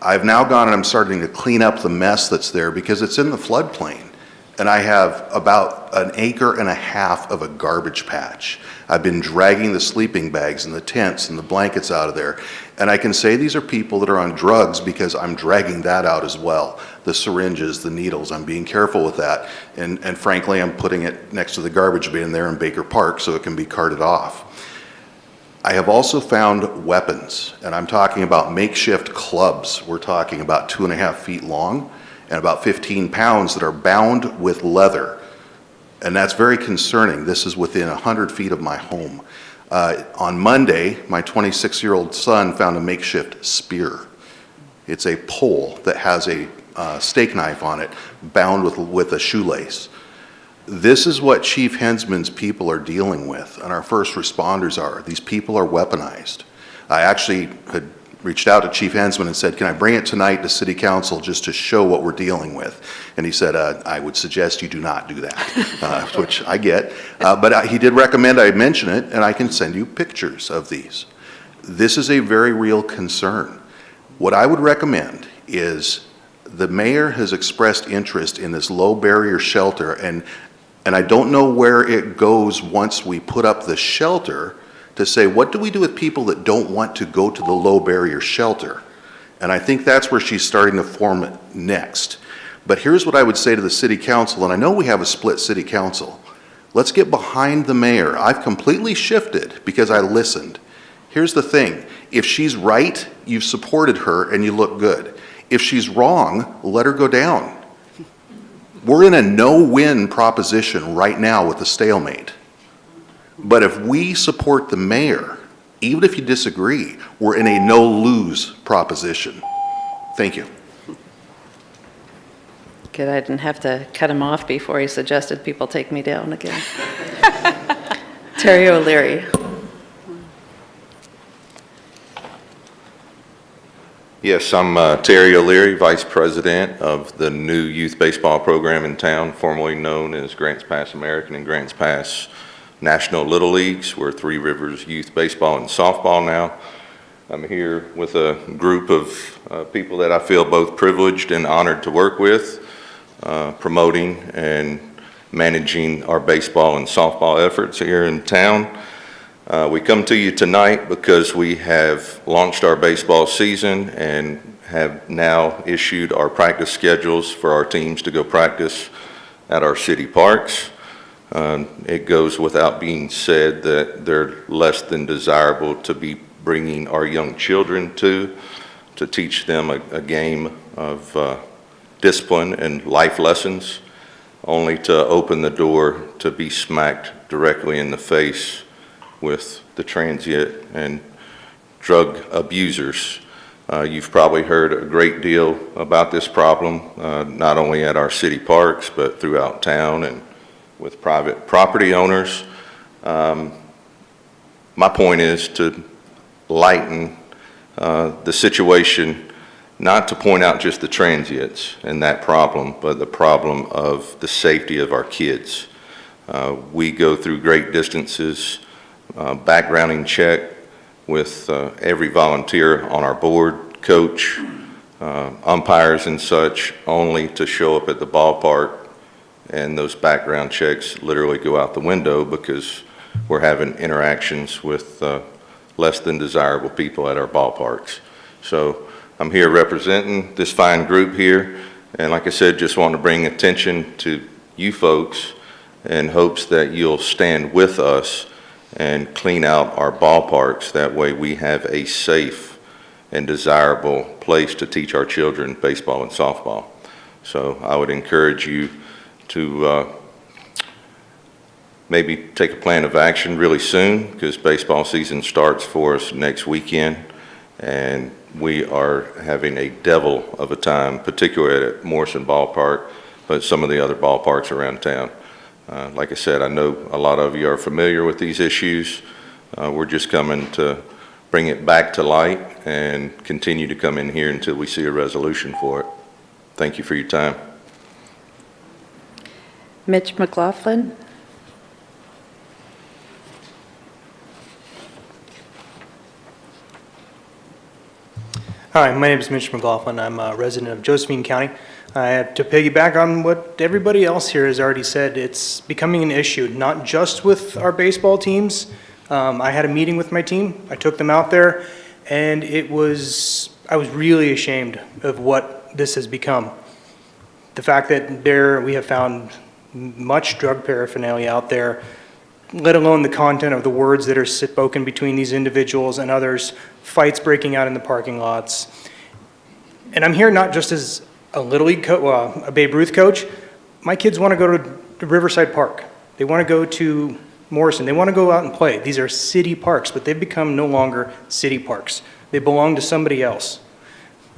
Speaker 17: I've now gone and I'm starting to clean up the mess that's there because it's in the floodplain. And I have about 1.5 acres of a garbage patch. I've been dragging the sleeping bags and the tents and the blankets out of there. And I can say these are people that are on drugs because I'm dragging that out as well. The syringes, the needles, I'm being careful with that. And frankly, I'm putting it next to the garbage bin there in Baker Park so it can be carted off. I have also found weapons, and I'm talking about makeshift clubs. We're talking about 2.5 feet long and about 15 pounds that are bound with leather. And that's very concerning. This is within 100 feet of my home. On Monday, my 26-year-old son found a makeshift spear. It's a pole that has a steak knife on it, bound with a shoelace. This is what Chief Hensman's people are dealing with, and our first responders are. These people are weaponized. I actually had reached out to Chief Hensman and said, can I bring it tonight to City Council just to show what we're dealing with? And he said, I would suggest you do not do that, which I get. But he did recommend I mention it, and I can send you pictures of these. This is a very real concern. What I would recommend is the mayor has expressed interest in this low barrier shelter, and I don't know where it goes once we put up the shelter to say, what do we do with people that don't want to go to the low barrier shelter? And I think that's where she's starting to form it next. But here's what I would say to the city council, and I know we have a split city council. Let's get behind the mayor. I've completely shifted because I listened. Here's the thing. If she's right, you've supported her and you look good. If she's wrong, let her go down. We're in a no-win proposition right now with the stalemate. But if we support the mayor, even if you disagree, we're in a no-lose proposition. Thank you.
Speaker 1: Good, I didn't have to cut him off before he suggested people take me down again. Terry O'Leary.
Speaker 18: Yes, I'm Terry O'Leary, Vice President of the new youth baseball program in town, formerly known as Grants Pass American and Grants Pass National Little Leagues. We're Three Rivers Youth Baseball and Softball now. I'm here with a group of people that I feel both privileged and honored to work with. promoting and managing our baseball and softball efforts here in town. We come to you tonight because we have launched our baseball season and have now issued our practice schedules for our teams to go practice at our city parks. It goes without being said that they're less than desirable to be bringing our young children to teach them a game of discipline and life lessons, only to open the door to be smacked directly in the face with the transient and drug abusers. You've probably heard a great deal about this problem, not only at our city parks, but throughout town and with private property owners. My point is to lighten the situation, not to point out just the transients and that problem, but the problem of the safety of our kids. We go through great distances, backgrounding check with every volunteer on our board, coach, umpires and such, only to show up at the ballpark and those background checks literally go out the window because we're having interactions with less than desirable people at our ballparks. So I'm here representing this fine group here, and like I said, just want to bring attention to you folks in hopes that you'll stand with us and clean out our ballparks. That way we have a safe and desirable place to teach our children baseball and softball. So I would encourage you to maybe take a plan of action really soon, because baseball season starts for us next weekend, and we are having a devil of a time, particularly at Morrison Ballpark, but some of the other ballparks around town. Like I said, I know a lot of you are familiar with these issues. We're just coming to bring it back to light and continue to come in here until we see a resolution for it. Thank you for your time.
Speaker 1: Mitch McLaughlin.
Speaker 19: Hi, my name is Mitch McLaughlin. I'm a resident of Josephine County. I have to piggyback on what everybody else here has already said. It's becoming an issue, not just with our baseball teams. I had a meeting with my team. I took them out there, and I was really ashamed of what this has become. The fact that we have found much drug paraphernalia out there, let alone the content of the words that are spoken between these individuals and others, fights breaking out in the parking lots. And I'm here not just as a Little League a Babe Ruth coach. My kids want to go to Riverside Park. They want to go to Morrison. They want to go out and play. These are city parks, but they've become no longer city parks. They belong to somebody else.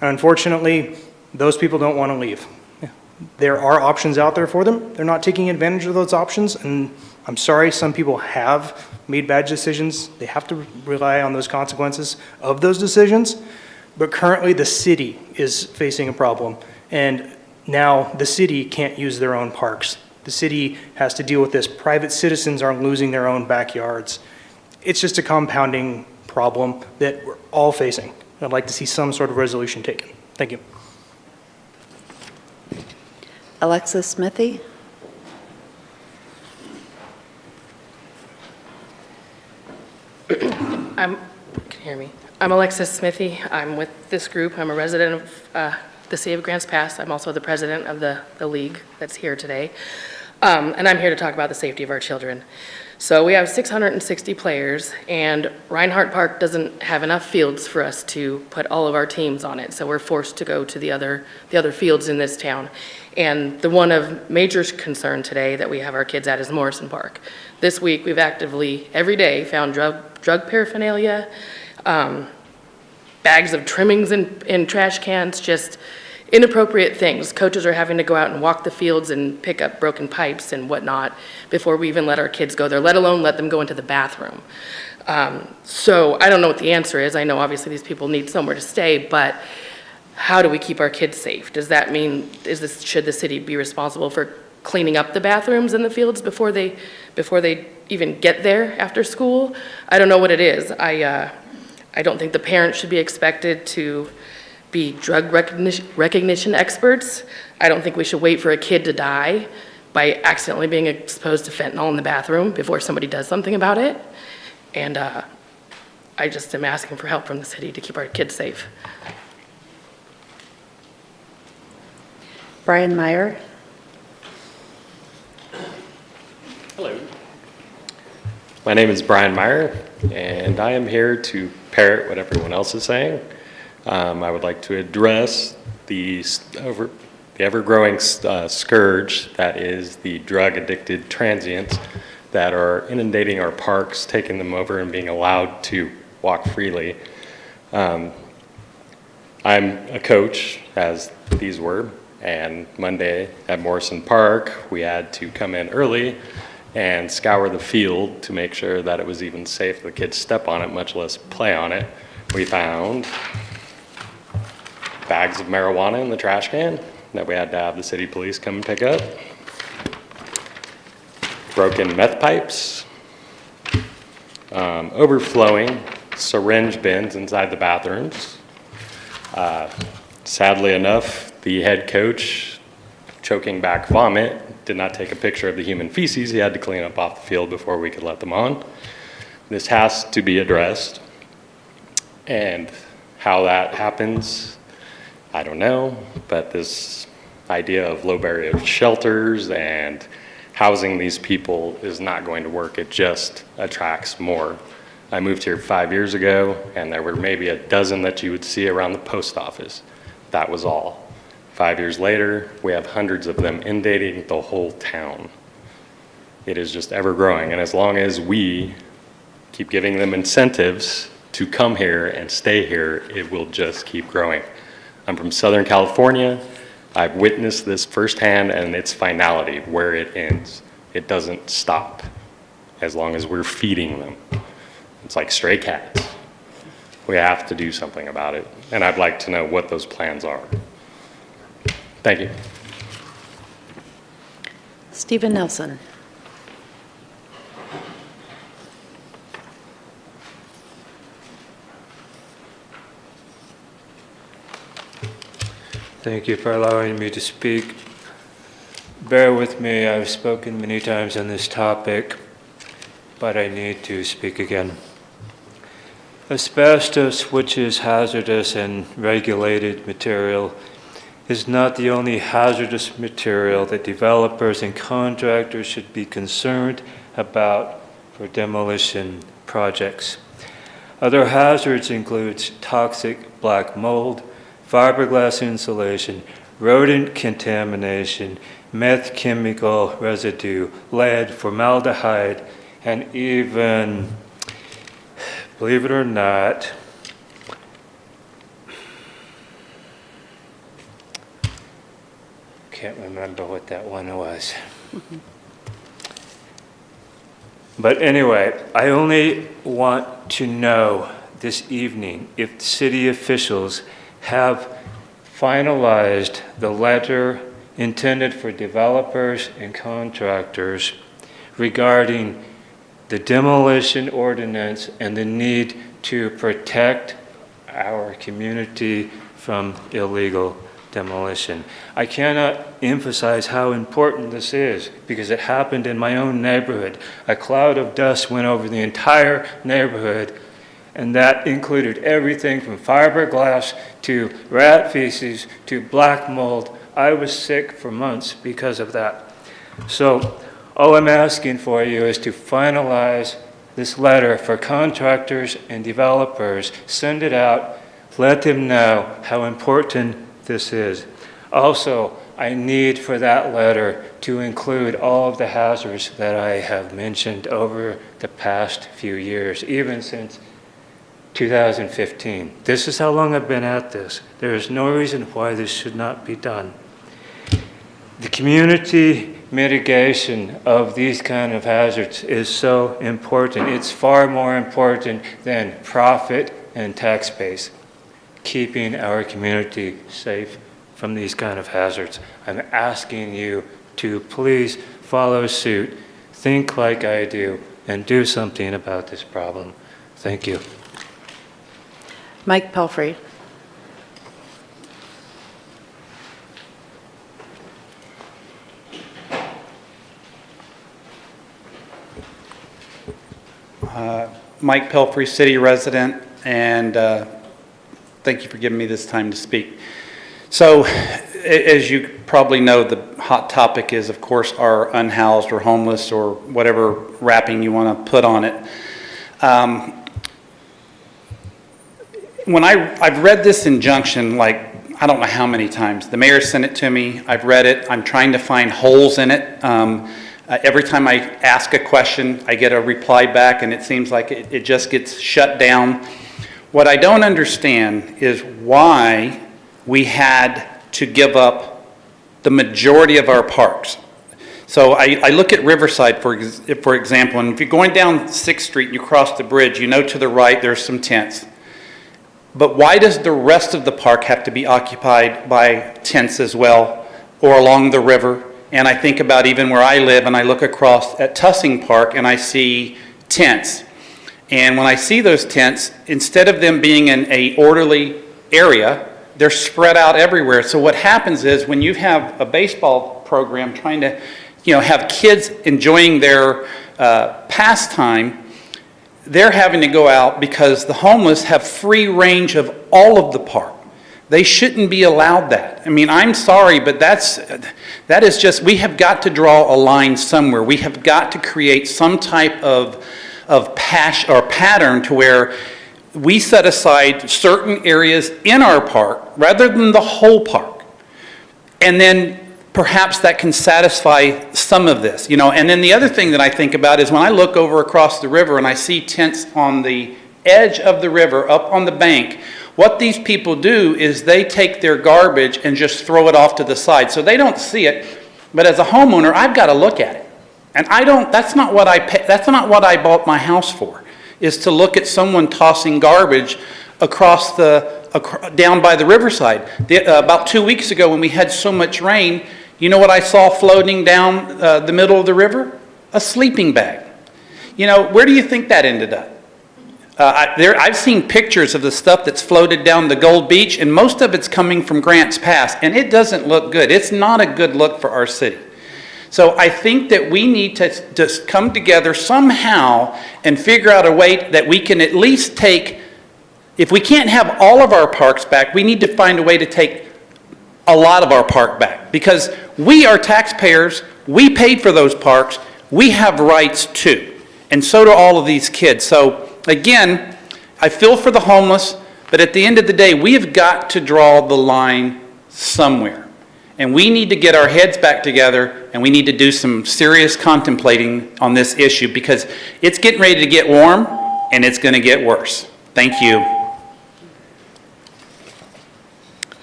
Speaker 19: And unfortunately, those people don't want to leave. There are options out there for them. They're not taking advantage of those options, and I'm sorry, some people have made bad decisions. They have to rely on those consequences of those decisions. But currently, the city is facing a problem, and now the city can't use their own parks. The city has to deal with this. Private citizens are losing their own backyards. It's just a compounding problem that we're all facing. I'd like to see some sort of resolution taken. Thank you.
Speaker 1: Alexis Smithy.
Speaker 20: Can you hear me? I'm Alexis Smithy. I'm with this group. I'm a resident of the city of Grants Pass. I'm also the president of the league that's here today. And I'm here to talk about the safety of our children. So we have 660 players, and Reinhardt Park doesn't have enough fields for us to put all of our teams on it. So we're forced to go to the other fields in this town. And the one of major concern today that we have our kids at is Morrison Park. This week, we've actively, every day, found drug paraphernalia, bags of trimmings in trash cans, just inappropriate things. Coaches are having to go out and walk the fields and pick up broken pipes and whatnot before we even let our kids go there, let alone let them go into the bathroom. So I don't know what the answer is. I know obviously these people need somewhere to stay, but how do we keep our kids safe? Does that mean, should the city be responsible for cleaning up the bathrooms in the fields before they even get there after school? I don't know what it is. I don't think the parents should be expected to be drug recognition experts. I don't think we should wait for a kid to die by accidentally being exposed to fentanyl in the bathroom before somebody does something about it. And I just am asking for help from the city to keep our kids safe.
Speaker 1: Brian Meyer.
Speaker 21: Hello. My name is Brian Meyer, and I am here to parrot what everyone else is saying. I would like to address the ever-growing scourge that is the drug-addicted transients that are inundating our parks, taking them over and being allowed to walk freely. I'm a coach, as these were, and Monday at Morrison Park, we had to come in early and scour the field to make sure that it was even safe for the kids to step on it, much less play on it. We found bags of marijuana in the trash can that we had to have the city police come and pick up. Broken meth pipes. Overflowing syringe bins inside the bathrooms. Sadly enough, the head coach, choking back vomit, did not take a picture of the human feces. He had to clean up off the field before we could let them on. This has to be addressed. And how that happens, I don't know, but this idea of low barrier shelters and housing these people is not going to work. It just attracts more. I moved here 5 years ago, and there were maybe a dozen that you would see around the post office. That was all. 5 years later, we have hundreds of them inundating the whole town. It is just ever growing, and as long as we keep giving them incentives to come here and stay here, it will just keep growing. I'm from Southern California. I've witnessed this firsthand and its finality, where it ends. It doesn't stop as long as we're feeding them. It's like stray cats. We have to do something about it, and I'd like to know what those plans are. Thank you.
Speaker 1: Stephen Nelson.
Speaker 22: Thank you for allowing me to speak. Bear with me, I've spoken many times on this topic, but I need to speak again. Asbestos, which is hazardous and regulated material, is not the only hazardous material that developers and contractors should be concerned about for demolition projects. Other hazards include toxic black mold, fiberglass insulation, rodent contamination, meth chemical residue, lead, formaldehyde, and even, believe it or not, can't remember what that one was. But anyway, I only want to know this evening if city officials have finalized the letter intended for developers and contractors regarding the demolition ordinance and the need to protect our community from illegal demolition. I cannot emphasize how important this is because it happened in my own neighborhood. A cloud of dust went over the entire neighborhood, and that included everything from fiberglass to rat feces to black mold. I was sick for months because of that. So all I'm asking for you is to finalize this letter for contractors and developers. Send it out. Let them know how important this is. Also, I need for that letter to include all of the hazards that I have mentioned over the past few years, even since 2015. This is how long I've been at this. There is no reason why this should not be done. The community mitigation of these kind of hazards is so important. It's far more important than profit and tax base. Keeping our community safe from these kind of hazards. I'm asking you to please follow suit, think like I do, and do something about this problem. Thank you.
Speaker 1: Mike Pelfrey.
Speaker 8: Mike Pelfrey, city resident, and thank you for giving me this time to speak. So, as you probably know, the hot topic is, of course, our unhoused or homeless or whatever wrapping you want to put on it. When I've read this injunction, like, I don't know how many times. The mayor sent it to me. I've read it. I'm trying to find holes in it. Every time I ask a question, I get a reply back, and it seems like it just gets shut down. What I don't understand is why we had to give up the majority of our parks. So I look at Riverside, for example, and if you're going down 6th Street and you cross the bridge, you know to the right there's some tents. But why does the rest of the park have to be occupied by tents as well, or along the river? And I think about even where I live, and I look across at Tussing Park and I see tents. And when I see those tents, instead of them being in an orderly area, they're spread out everywhere. So what happens is when you have a baseball program trying to, have kids enjoying their pastime, they're having to go out because the homeless have free range of all of the park. They shouldn't be allowed that. I mean, I'm sorry, but that is just, we have got to draw a line somewhere. We have got to create some type of pattern to where we set aside certain areas in our park rather than the whole park. And then perhaps that can satisfy some of this, And then the other thing that I think about is when I look over across the river and I see tents on the edge of the river, up on the bank, what these people do is they take their garbage and just throw it off to the side. So they don't see it, but as a homeowner, I've got to look at it. And that's not what I bought my house for, is to look at someone tossing garbage down by the riverside. About 2 weeks ago when we had so much rain, you know what I saw floating down the middle of the river? A sleeping bag. Where do you think that ended up? I've seen pictures of the stuff that's floated down the Gold Beach, and most of it's coming from Grants Pass, and it doesn't look good. It's not a good look for our city. So I think that we need to just come together somehow and figure out a way that we can at least take, if we can't have all of our parks back, we need to find a way to take a lot of our park back. Because we are taxpayers, we paid for those parks, we have rights too. And so do all of these kids. So again, I feel for the homeless, but at the end of the day, we have got to draw the line somewhere. And we need to get our heads back together, and we need to do some serious contemplating on this issue because it's getting ready to get warm, and it's going to get worse. Thank you.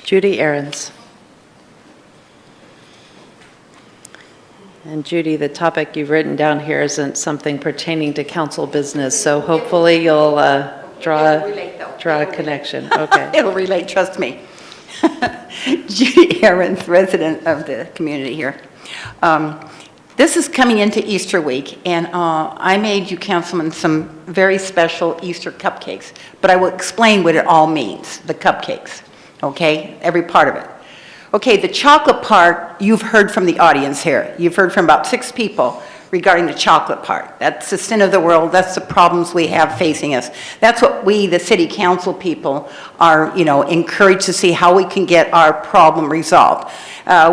Speaker 1: Judy Ahrens. And Judy, the topic you've written down here isn't something pertaining to council business, so hopefully you'll draw a connection. Okay.
Speaker 10: It'll relate, trust me. Judy Ahrens, resident of the community here. This is coming into Easter week, and I made you councilmen some very special Easter cupcakes, but I will explain what it all means, the cupcakes, okay? Every part of it. Okay, the chocolate part, you've heard from the audience here. You've heard from about 6 people regarding the chocolate part. That's the sin of the world. That's the problems we have facing us. That's what we, the city council people, are, encouraged to see how we can get our problem resolved.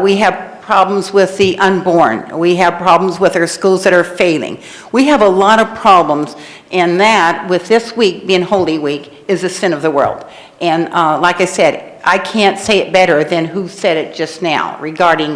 Speaker 10: We have problems with the unborn. We have problems with our schools that are failing. We have a lot of problems, and that, with this week being Holy Week, is the sin of the world. And like I said, I can't say it better than who said it just now regarding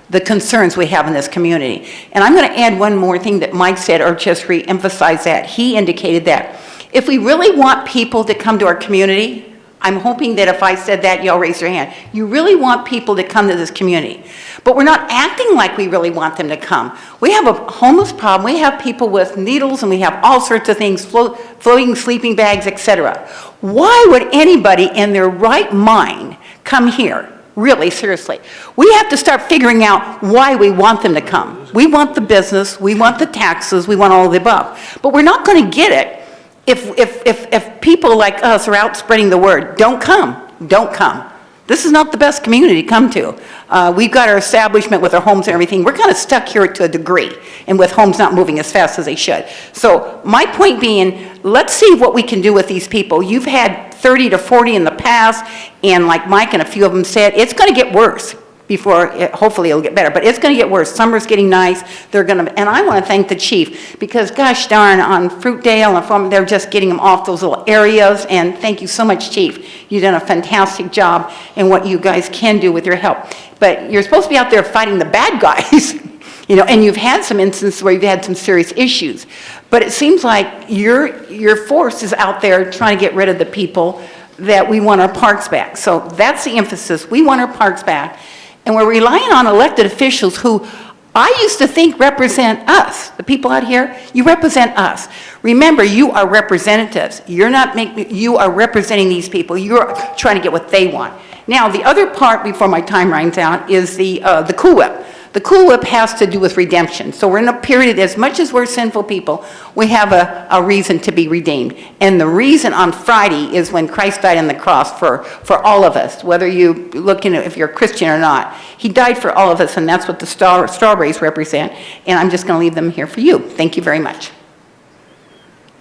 Speaker 10: the concerns we have in this community. And I'm going to add one more thing that Mike said, or just re-emphasize that. He indicated that if we really want people to come to our community, I'm hoping that if I said that, y'all raise your hand. You really want people to come to this community. But we're not acting like we really want them to come. We have a homeless problem. We have people with needles, and we have all sorts of things, floating sleeping bags, etc. Why would anybody in their right mind come here? Really, seriously. We have to start figuring out why we want them to come. We want the business, we want the taxes, we want all of the above. But we're not going to get it if people like us are out spreading the word. Don't come, don't come. This is not the best community to come to. We've got our establishment with our homes and everything. We're kind of stuck here to a degree, and with homes not moving as fast as they should. So my point being, let's see what we can do with these people. You've had 30 to 40 in the past, and like Mike and a few of them said, it's going to get worse before, hopefully it'll get better, but it's going to get worse. Summer's getting nice. And I want to thank the chief, because gosh darn, on Fruitdale and Farm, they're just getting them off those little areas, and thank you so much, chief. You've done a fantastic job in what you guys can do with your help. But you're supposed to be out there fighting the bad guys, you know, and you've had some instances where you've had some serious issues. But it seems like your force is out there trying to get rid of the people that we want our parks back. So that's the emphasis. We want our parks back. And we're relying on elected officials who I used to think represent us. The people out here, you represent us. Remember, you are representatives. You are representing these people. You're trying to get what they want. Now, the other part before my time runs out is the Cool Whip. The Cool Whip has to do with redemption. So we're in a period, as much as we're sinful people, we have a reason to be redeemed. And the reason on Friday is when Christ died on the cross for all of us, whether you look in if you're a Christian or not. He died for all of us, and that's what the strawberries represent. And I'm just going to leave them here for you. Thank you very much.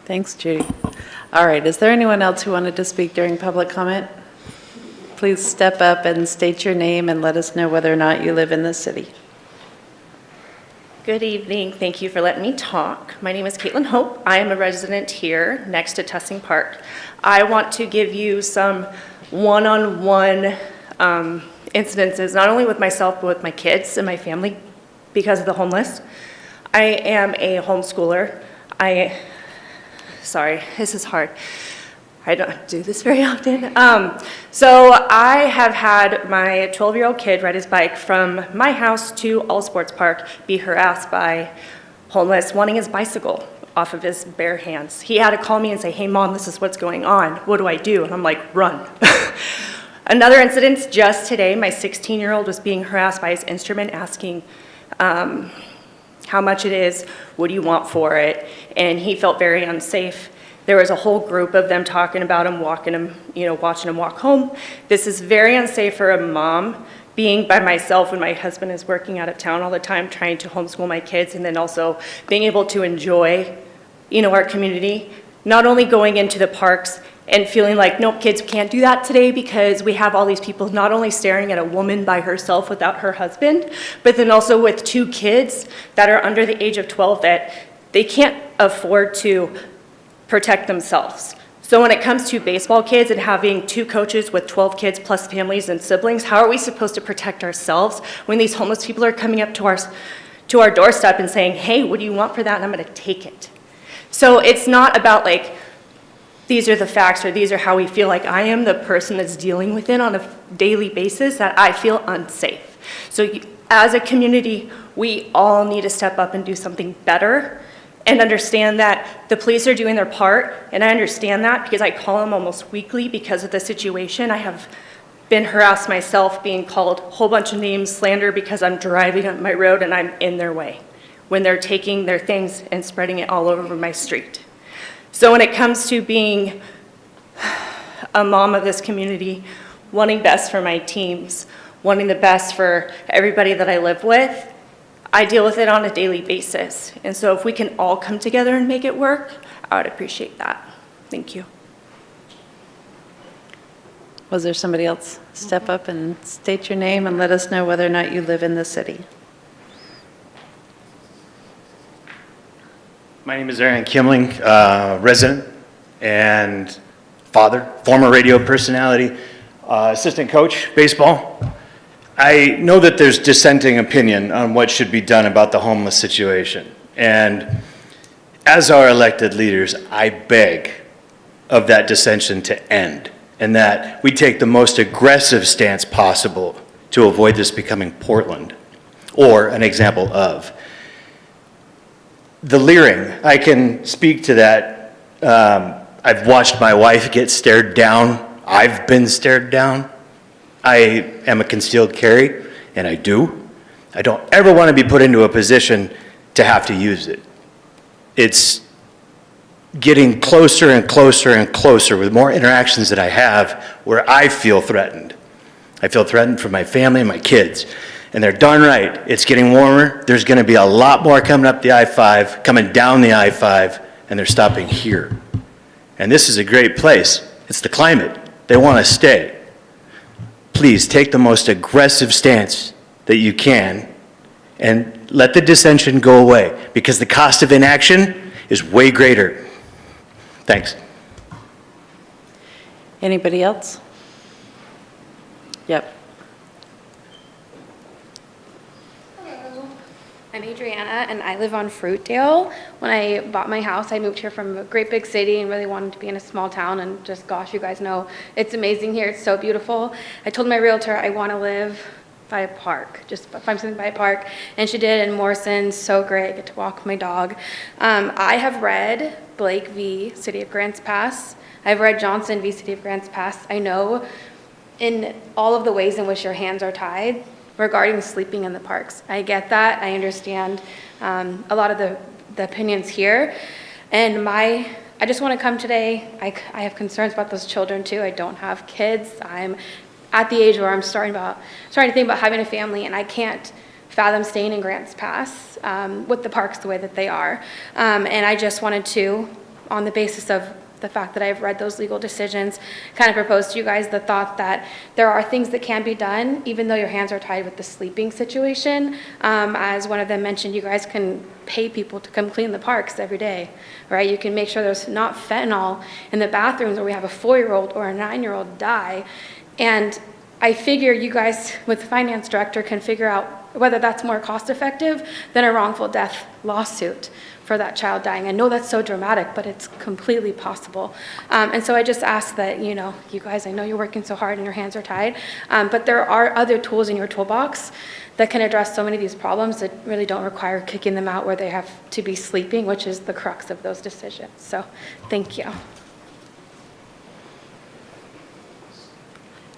Speaker 1: Thanks, Judy. All right, is there anyone else who wanted to speak during public comment? Please step up and state your name and let us know whether or not you live in this city.
Speaker 9: Good evening. Thank you for letting me talk. My name is Caitlin Hope. I am a resident here next to Tussing Park. I want to give you some one-on-one incidences, not only with myself, but with my kids and my family because of the homeless. I am a homeschooler. Sorry, this is hard. I don't do this very often. So I have had my 12-year-old kid ride his bike from my house to All Sports Park, be harassed by homeless wanting his bicycle off of his bare hands. He had to call me and say, "Hey Mom, this is what's going on. What do I do?" And I'm like, "Run." Another incident just today, my 16-year-old was being harassed by his instrument, asking how much it is, what do you want for it? And he felt very unsafe. There was a whole group of them talking about him, walking him, watching him walk home. This is very unsafe for a mom, being by myself when my husband is working out of town all the time, trying to homeschool my kids, and then also being able to enjoy, our community. Not only going into the parks and feeling like, nope, kids can't do that today because we have all these people not only staring at a woman by herself without her husband, but then also with 2 kids that are under the age of 12 that they can't afford to protect themselves. So when it comes to baseball kids and having 2 coaches with 12 kids plus families and siblings, how are we supposed to protect ourselves when these homeless people are coming up to our doorstep and saying, "Hey, what do you want for that?" And I'm going to take it. So it's not about like, these are the facts or these are how we feel. Like, I am the person that's dealing with it on a daily basis that I feel unsafe. So as a community, we all need to step up and do something better and understand that the police are doing their part. And I understand that because I call them almost weekly because of the situation. I have been harassed myself, being called a whole bunch of names, slander, because I'm driving up my road and I'm in their way when they're taking their things and spreading it all over my street. So when it comes to being a mom of this community, wanting best for my teams, wanting the best for everybody that I live with, I deal with it on a daily basis. And so if we can all come together and make it work, I would appreciate that. Thank you.
Speaker 1: Was there somebody else? Step up and state your name and let us know whether or not you live in the city.
Speaker 13: My name is Aaron Kimling, resident and father, former radio personality, assistant coach, baseball. I know that there's dissenting opinion on what should be done about the homeless situation. And as our elected leaders, I beg of that dissension to end and that we take the most aggressive stance possible to avoid this becoming Portland or an example of. The leering, I can speak to that. I've watched my wife get stared down. I've been stared down. I am a concealed carry, and I do. I don't ever want to be put into a position to have to use it. It's getting closer and closer and closer with more interactions that I have where I feel threatened. I feel threatened for my family and my kids. And they're darn right, it's getting warmer. There's going to be a lot more coming up the I-5, coming down the I-5, and they're stopping here. And this is a great place. It's the climate. They want to stay. Please take the most aggressive stance that you can and let the dissension go away, because the cost of inaction is way greater. Thanks.
Speaker 1: Anybody else? Yep.
Speaker 4: I'm Adriana, and I live on Fruitdale. When I bought my house, I moved here from a great big city and really wanted to be in a small town, and just, gosh, you guys know, it's amazing here. It's so beautiful. I told my realtor I want to live by a park, just find something by a park, and she did, and Morrison's so great. I get to walk my dog. I have read Blake v. City of Grants Pass. I've read Johnson v. City of Grants Pass. I know in all of the ways in which your hands are tied regarding sleeping in the parks. I get that. I understand a lot of the opinions here. And I just want to come today. I have concerns about those children too. I don't have kids. I'm at the age where I'm starting to think about having a family, and I can't fathom staying in Grants Pass with the parks the way that they are. And I just wanted to, on the basis of the fact that I've read those legal decisions, kind of propose to you guys the thought that there are things that can be done, even though your hands are tied with the sleeping situation. As one of them mentioned, you guys can pay people to come clean the parks every day, right? You can make sure there's not fentanyl in the bathrooms where we have a 4-year-old or a 9-year-old die. And I figure you guys, with the finance director, can figure out whether that's more cost effective than a wrongful death lawsuit for that child dying. I know that's so dramatic, but it's completely possible. And so I just ask that, you guys, I know you're working so hard and your hands are tied, but there are other tools in your toolbox that can address so many of these problems that really don't require kicking them out where they have to be sleeping, which is the crux of those decisions. So thank you.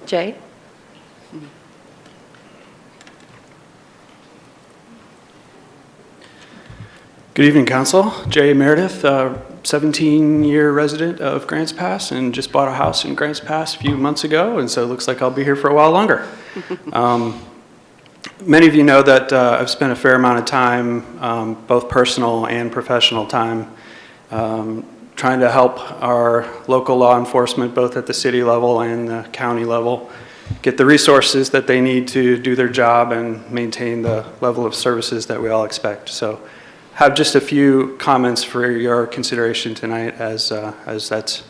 Speaker 1: Jay?
Speaker 15: Good evening, Council. Jay Meredith, 17-year resident of Grants Pass, and just bought a house in Grants Pass a few months ago, and so it looks like I'll be here for a while longer. Many of you know that I've spent a fair amount of time, both personal and professional time, trying to help our local law enforcement, both at the city level and the county level, get the resources that they need to do their job and maintain the level of services that we all expect. So have just a few comments for your consideration tonight, as that's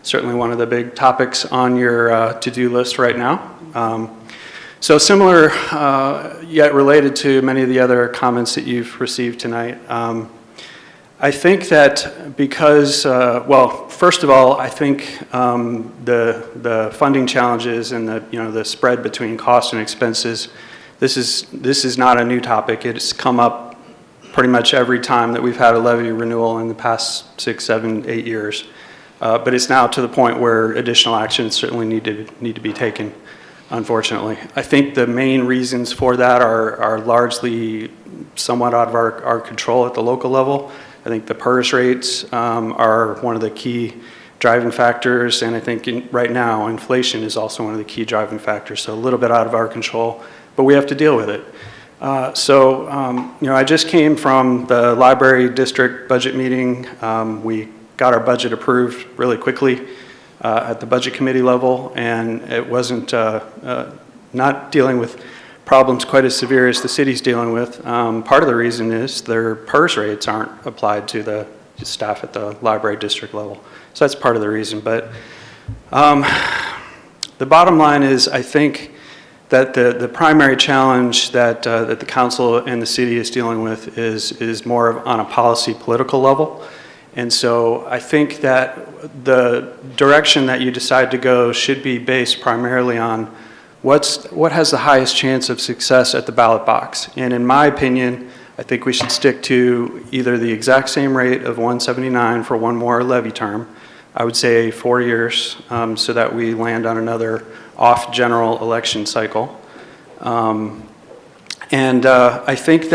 Speaker 15: certainly one of the big topics on your to-do list right now. So similar, yet related to many of the other comments that you've received tonight, I think that because, well, first of all, I think the funding challenges and the spread between costs and expenses, this is not a new topic. It's come up pretty much every time that we've had a levy renewal in the past 6, 7, 8 years. But it's now to the point where additional actions certainly need to be taken, unfortunately. I think the main reasons for that are largely somewhat out of our control at the local level. I think the PERS rates are one of the key driving factors, and I think right now inflation is also one of the key driving factors, so a little bit out of our control, but we have to deal with it. I just came from the library district budget meeting. We got our budget approved really quickly at the budget committee level, and it wasn't not dealing with problems quite as severe as the city's dealing with. Part of the reason is their PERS rates aren't applied to the staff at the library district level. So that's part of the reason. But the bottom line is, I think that the primary challenge that the council and the city is dealing with is more on a policy political level. And so I think that the direction that you decide to go should be based primarily on what has the highest chance of success at the ballot box. And in my opinion, I think we should stick to either the exact same rate of 179 for one more levy term. I would say 4 years, so that we land on another off general election cycle. I think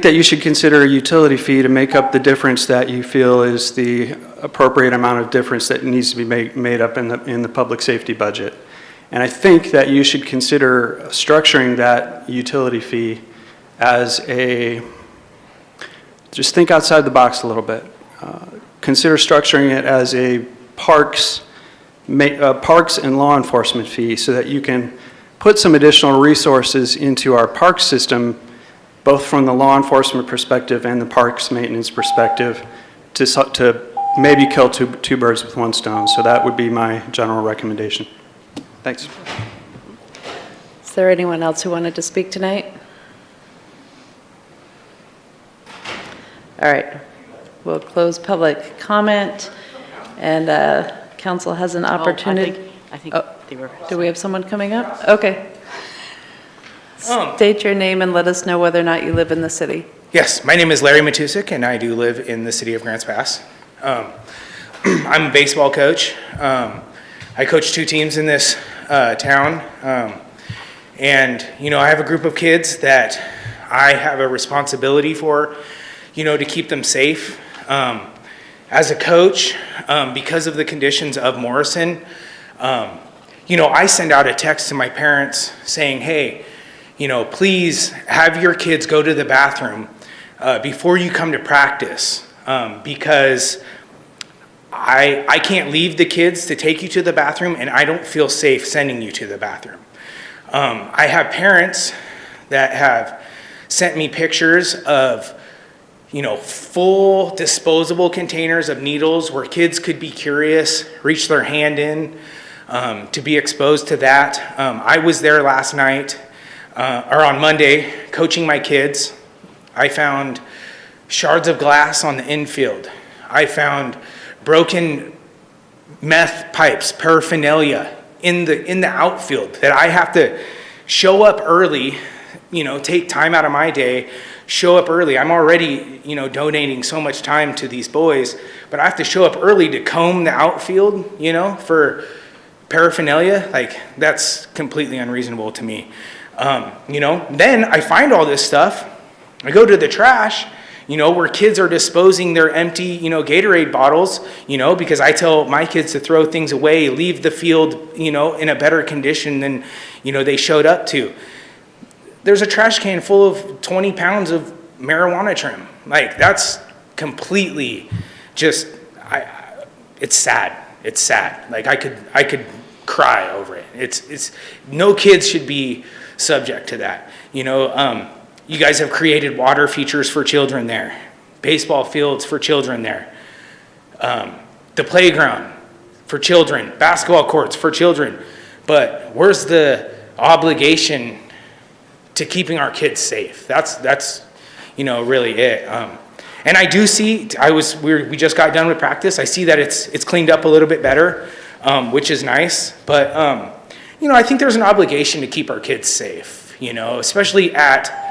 Speaker 15: that you should consider a utility fee to make up the difference that you feel is the appropriate amount of difference that needs to be made up in the public safety budget. And I think that you should consider structuring that utility fee as just think outside the box a little bit. Consider structuring it as a parks and law enforcement fee so that you can put some additional resources into our park system, both from the law enforcement perspective and the parks maintenance perspective, to maybe kill two birds with one stone. So that would be my general recommendation. Thanks.
Speaker 1: Is there anyone else who wanted to speak tonight? All right, we'll close public comment, and council has an opportunity.
Speaker 14: I think they were.
Speaker 1: Do we have someone coming up? Okay. State your name and let us know whether or not you live in the city.
Speaker 5: Yes, my name is Larry Matusik, and I do live in the city of Grants Pass. I'm a baseball coach. I coach 2 teams in this town, and I have a group of kids that I have a responsibility for, to keep them safe. As a coach, because of the conditions of Morrison, I send out a text to my parents saying, hey, please have your kids go to the bathroom before you come to practice, because I can't leave the kids to take you to the bathroom, and I don't feel safe sending you to the bathroom. I have parents that have sent me pictures of full disposable containers of needles where kids could be curious, reach their hand in, to be exposed to that. I was there last night, or on Monday, coaching my kids. I found shards of glass on the infield. I found broken meth pipes, paraphernalia in the outfield that I have to show up early, take time out of my day, show up early. I'm already, donating so much time to these boys, but I have to show up early to comb the outfield, for paraphernalia. Like, that's completely unreasonable to me. Then I find all this stuff. I go to the trash, where kids are disposing their empty, Gatorade bottles, because I tell my kids to throw things away, leave the field, in a better condition than, they showed up to. There's a trash can full of 20 pounds of marijuana trim. Like, that's completely just, it's sad. It's sad. Like, I could cry over it. It's no kids should be subject to that. You guys have created water features for children there, baseball fields for children there, the playground for children, basketball courts for children. But where's the obligation to keeping our kids safe? That's really it. And I do see, we just got done with practice. I see that it's cleaned up a little bit better, which is nice. But I think there's an obligation to keep our kids safe, especially at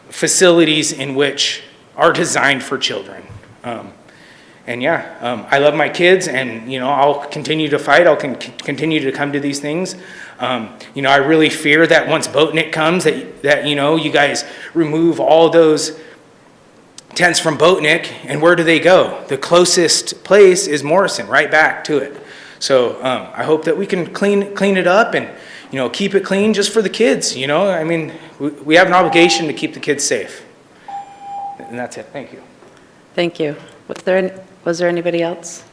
Speaker 5: facilities in which are designed for children. I love my kids, and I'll continue to fight. I'll continue to come to these things. I really fear that once Boatnick comes, that you guys remove all those tents from Boatnick, and where do they go? The closest place is Morrison, right back to it. So I hope that we can clean it up and keep it clean just for the kids. We have an obligation to keep the kids safe. And that's it. Thank you.
Speaker 1: Thank you. Was there anybody else?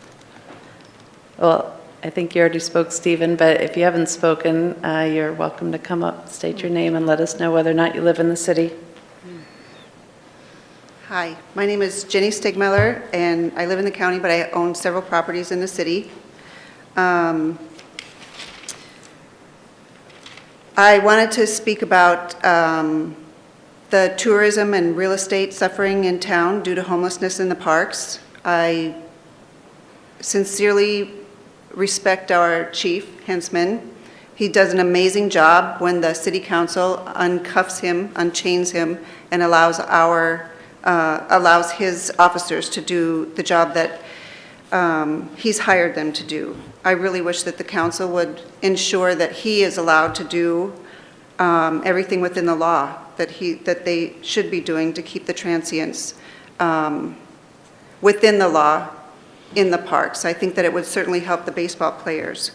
Speaker 1: Well, I think you already spoke, Stephen, but if you haven't spoken, you're welcome to come up, state your name, and let us know whether or not you live in the city.
Speaker 11: Hi, my name is Jenny Stigmeller, and I live in the county, but I own several properties in the city. I wanted to speak about the tourism and real estate suffering in town due to homelessness in the parks. I sincerely respect our chief, Hensman. He does an amazing job when the city council uncuffs him, unchains him, and allows his officers to do the job that he's hired them to do. I really wish that the council would ensure that he is allowed to do everything within the law that they should be doing to keep the transients within the law in the parks. I think that it would certainly help the baseball players.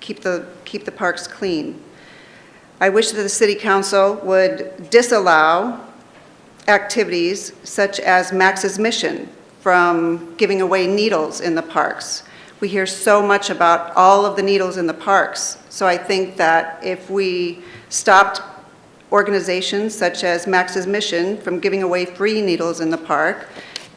Speaker 11: keep the parks clean. I wish that the city council would disallow activities such as Max's Mission from giving away needles in the parks. We hear so much about all of the needles in the parks. So I think that if we stopped organizations such as Max's Mission from giving away free needles in the park,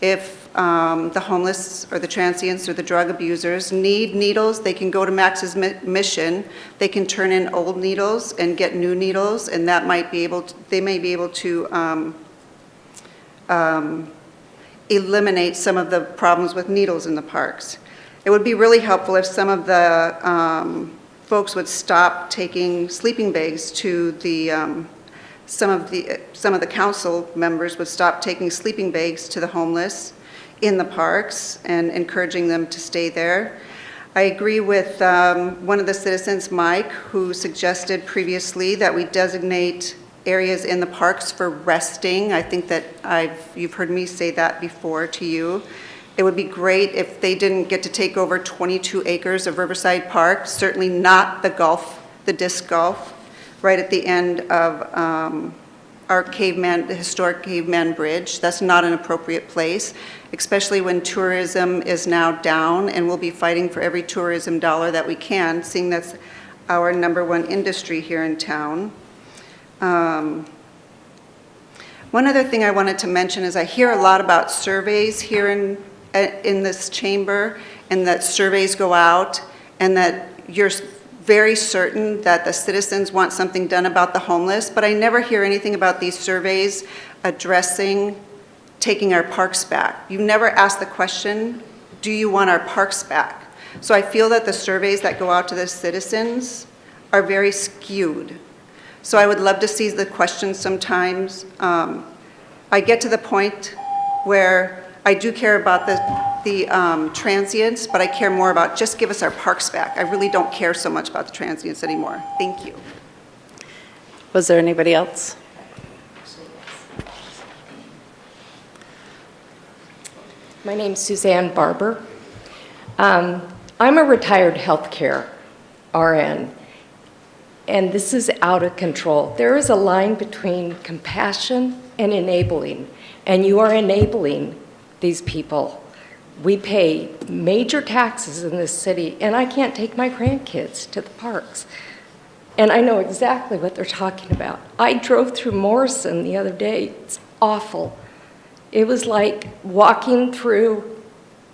Speaker 11: if the homeless or the transients or the drug abusers need needles, they can go to Max's Mission. They can turn in old needles and get new needles, and that might be able to, they may be able to eliminate some of the problems with needles in the parks. It would be really helpful if some of the folks would stop taking sleeping bags to the some of the council members would stop taking sleeping bags to the homeless in the parks and encouraging them to stay there. I agree with one of the citizens, Mike, who suggested previously that we designate areas in the parks for resting. I think that you've heard me say that before to you. It would be great if they didn't get to take over 22 acres of Riverside Park, certainly not the disc golf, right at the end of our the historic Caveman Bridge. That's not an appropriate place, especially when tourism is now down, and we'll be fighting for every tourism dollar that we can, seeing that's our #1 industry here in town. One other thing I wanted to mention is I hear a lot about surveys here in this chamber, and that surveys go out, and that you're very certain that the citizens want something done about the homeless, but I never hear anything about these surveys addressing taking our parks back. You never ask the question, do you want our parks back? So I feel that the surveys that go out to the citizens are very skewed. So I would love to see the questions sometimes. I get to the point where I do care about the transients, but I care more about just give us our parks back. I really don't care so much about the transients anymore. Thank you.
Speaker 1: Was there anybody else?
Speaker 3: My name's Suzanne Barber. I'm a retired healthcare RN, and this is out of control. There is a line between compassion and enabling, and you are enabling these people. We pay major taxes in this city, and I can't take my grandkids to the parks. And I know exactly what they're talking about. I drove through Morrison the other day. It's awful. It was like walking through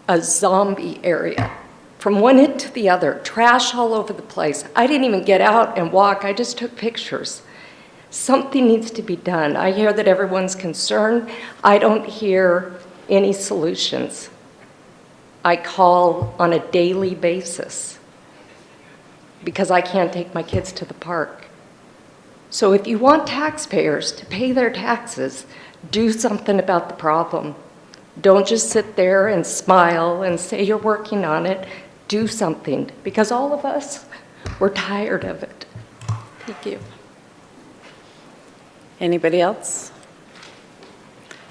Speaker 3: a zombie area, from one end to the other, trash all over the place. I didn't even get out and walk, I just took pictures. Something needs to be done. I hear that everyone's concerned. I don't hear any solutions. I call on a daily basis because I can't take my kids to the park. So if you want taxpayers to pay their taxes, do something about the problem. Don't just sit there and smile and say you're working on it. Do something, because all of us, we're tired of it. Thank you.
Speaker 1: Anybody else?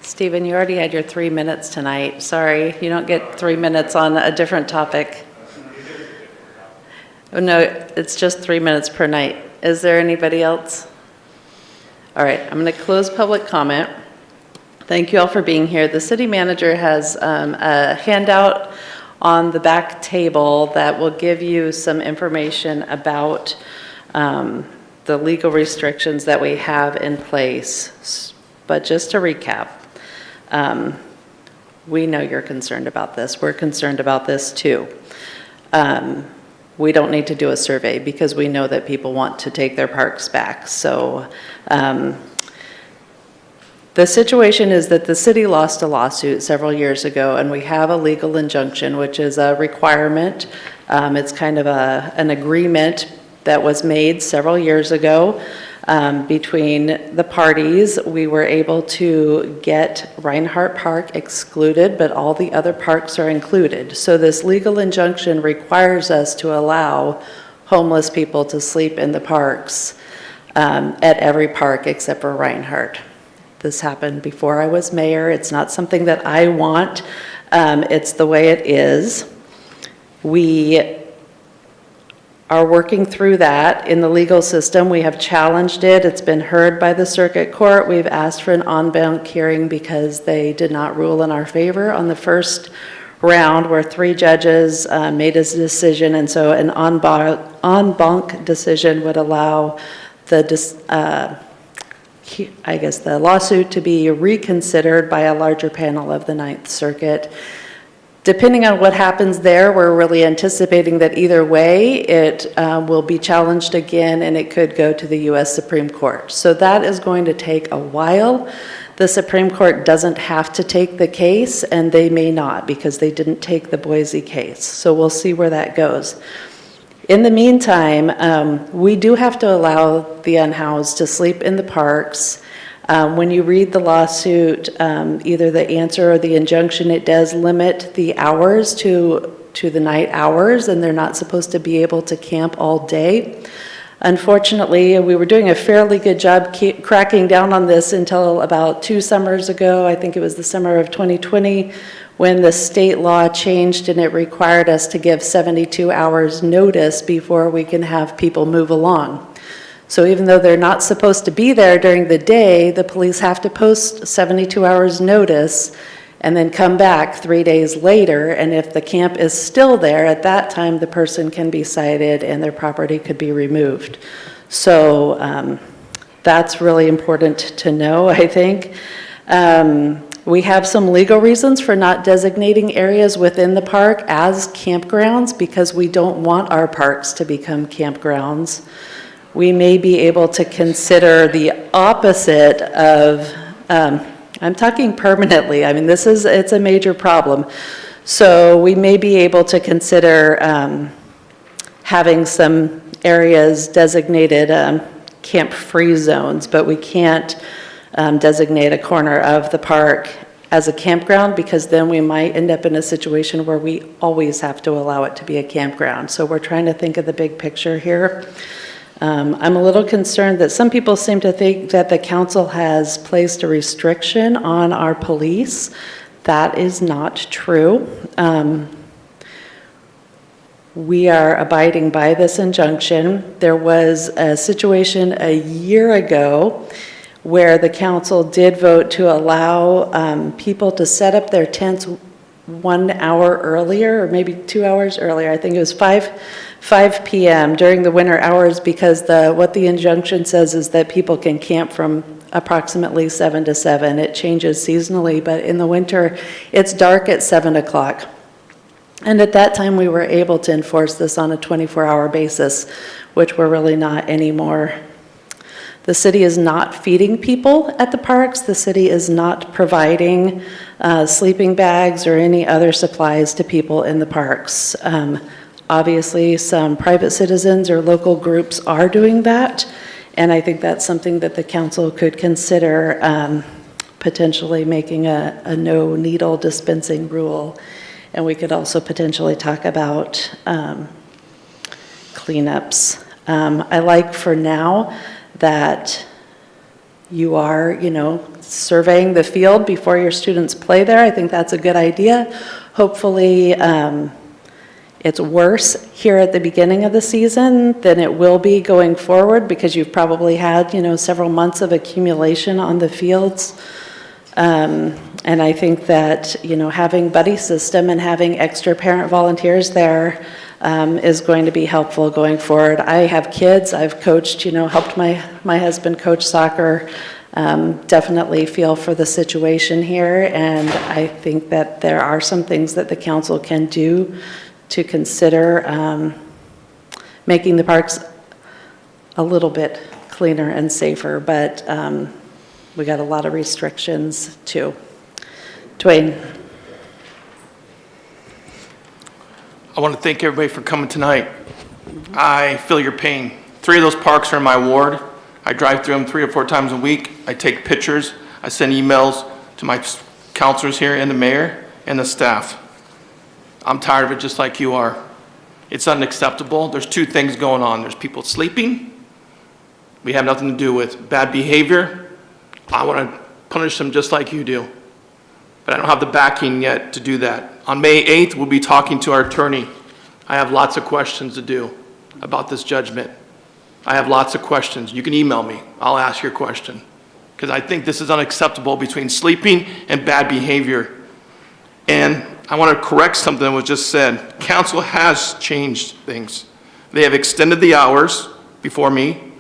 Speaker 1: Stephen, you already had your 3 minutes tonight. Sorry, you don't get 3 minutes on a different topic. Oh, no, it's just 3 minutes per night. Is there anybody else? All right, I'm going to close public comment. Thank you all for being here. The city manager has a handout on the back table that will give you some information about the legal restrictions that we have in place. But just to recap, we know you're concerned about this. We're concerned about this too. We don't need to do a survey because we know that people want to take their parks back. So the situation is that the city lost a lawsuit several years ago, and we have a legal injunction, which is a requirement. It's kind of an agreement that was made several years ago between the parties. We were able to get Reinhardt Park excluded, but all the other parks are included. So this legal injunction requires us to allow homeless people to sleep in the parks at every park except for Reinhardt. This happened before I was mayor. It's not something that I want. It's the way it is. We are working through that in the legal system. We have challenged it. It's been heard by the circuit court. We've asked for an en banc hearing because they did not rule in our favor on the first round where 3 judges made a decision, and so an en banc decision would allow the lawsuit to be reconsidered by a larger panel of the Ninth Circuit. Depending on what happens there, we're really anticipating that either way, it will be challenged again and it could go to the U.S. Supreme Court. So that is going to take a while. The Supreme Court doesn't have to take the case, and they may not because they didn't take the Boise case. So we'll see where that goes. In the meantime, we do have to allow the unhoused to sleep in the parks. When you read the lawsuit, either the answer or the injunction, it does limit the hours to the night hours, and they're not supposed to be able to camp all day. Unfortunately, we were doing a fairly good job cracking down on this until about 2 summers ago. I think it was the summer of 2020 when the state law changed and it required us to give 72 hours notice before we can have people move along. So even though they're not supposed to be there during the day, the police have to post 72 hours notice and then come back 3 days later. And if the camp is still there, at that time, the person can be cited and their property could be removed. So that's really important to know, I think. We have some legal reasons for not designating areas within the park as campgrounds because we don't want our parks to become campgrounds. We may be able to consider the opposite of, I'm talking permanently. I mean, it's a major problem. So we may be able to consider having some areas designated camp-free zones, but we can't designate a corner of the park as a campground because then we might end up in a situation where we always have to allow it to be a campground. So we're trying to think of the big picture here. I'm a little concerned that some people seem to think that the council has placed a restriction on our police. That is not true. We are abiding by this injunction. There was a situation a year ago where the council did vote to allow people to set up their tents 1 hour earlier, or maybe 2 hours earlier. I think it was 5 p.m. during the winter hours because what the injunction says is that people can camp from approximately 7 to 7. It changes seasonally, but in the winter, it's dark at 7 o'clock. And at that time, we were able to enforce this on a 24-hour basis, which we're really not anymore. The city is not feeding people at the parks. The city is not providing sleeping bags or any other supplies to people in the parks. Obviously, some private citizens or local groups are doing that, and I think that's something that the council could consider potentially making a no needle dispensing rule. And we could also potentially talk about cleanups. I like for now that you are, surveying the field before your students play there. I think that's a good idea. Hopefully, it's worse here at the beginning of the season than it will be going forward because you've probably had, several months of accumulation on the fields. And I think that, having buddy system and having extra parent volunteers there is going to be helpful going forward. I have kids. I've coached, helped my husband coach soccer. Definitely feel for the situation here. And I think that there are some things that the council can do to consider making the parks a little bit cleaner and safer. But we got a lot of restrictions too. Dwayne.
Speaker 2: I want to thank everybody for coming tonight. I feel your pain. 3 of those parks are in my ward. I drive through them 3 or 4 times a week. I take pictures. I send emails to my counselors here and the mayor and the staff. I'm tired of it just like you are. It's unacceptable. There's 2 things going on. There's people sleeping. We have nothing to do with bad behavior. I want to punish them just like you do. But I don't have the backing yet to do that. On May 8th, we'll be talking to our attorney. I have lots of questions to do. about this judgment. I have lots of questions. You can email me. I'll ask your question. Because I think this is unacceptable between sleeping and bad behavior. And I want to correct something that was just said. Council has changed things. They have extended the hours before me.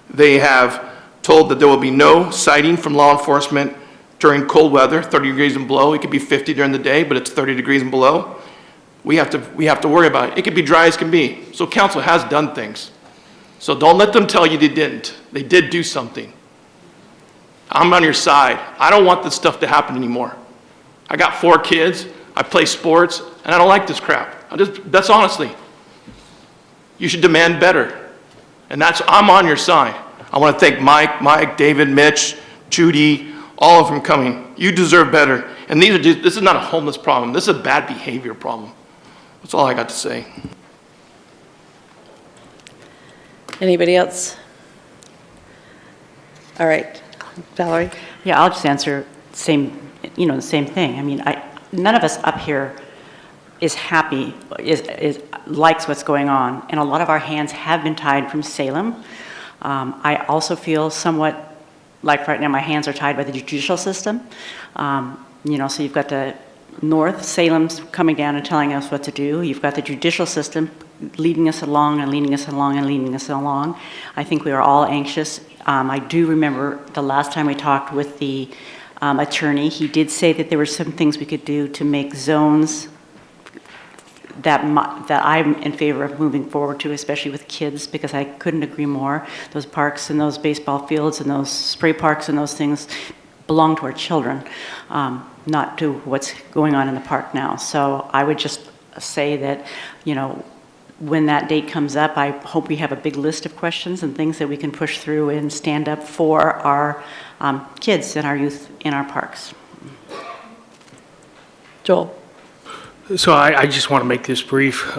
Speaker 2: They have told that there will be no citing from law enforcement during cold weather, 30 degrees and below. It could be 50 during the day, but it's 30 degrees and below. We have to worry about it. It could be dry as can be. So council has done things. So don't let them tell you they didn't. They did do something. I'm on your side. I don't want this stuff to happen anymore. I got 4 kids, I play sports, and I don't like this crap. That's honestly. You should demand better. And I'm on your side. I want to thank Mike, David, Mitch, Judy, all of them coming. You deserve better. And this is not a homeless problem. This is a bad behavior problem. That's all I got to say.
Speaker 1: Anybody else? All right, Valerie?
Speaker 14: Yeah, I'll just answer the same thing. I mean, none of us up here is happy, likes what's going on, and a lot of our hands have been tied from Salem. I also feel somewhat like right now my hands are tied by the judicial system. So you've got the North, Salem's coming down and telling us what to do. You've got the judicial system leading us along and leading us along and leading us along. I think we are all anxious. I do remember the last time we talked with the attorney, he did say that there were some things we could do to make zones that I'm in favor of moving forward to, especially with kids, because I couldn't agree more. Those parks and those baseball fields and those spray parks and those things belong to our children, not to what's going on in the park now. So I would just say that, when that date comes up, I hope we have a big list of questions and things that we can push through and stand up for our kids and our youth in our parks.
Speaker 1: Joel?
Speaker 6: So I just want to make this brief.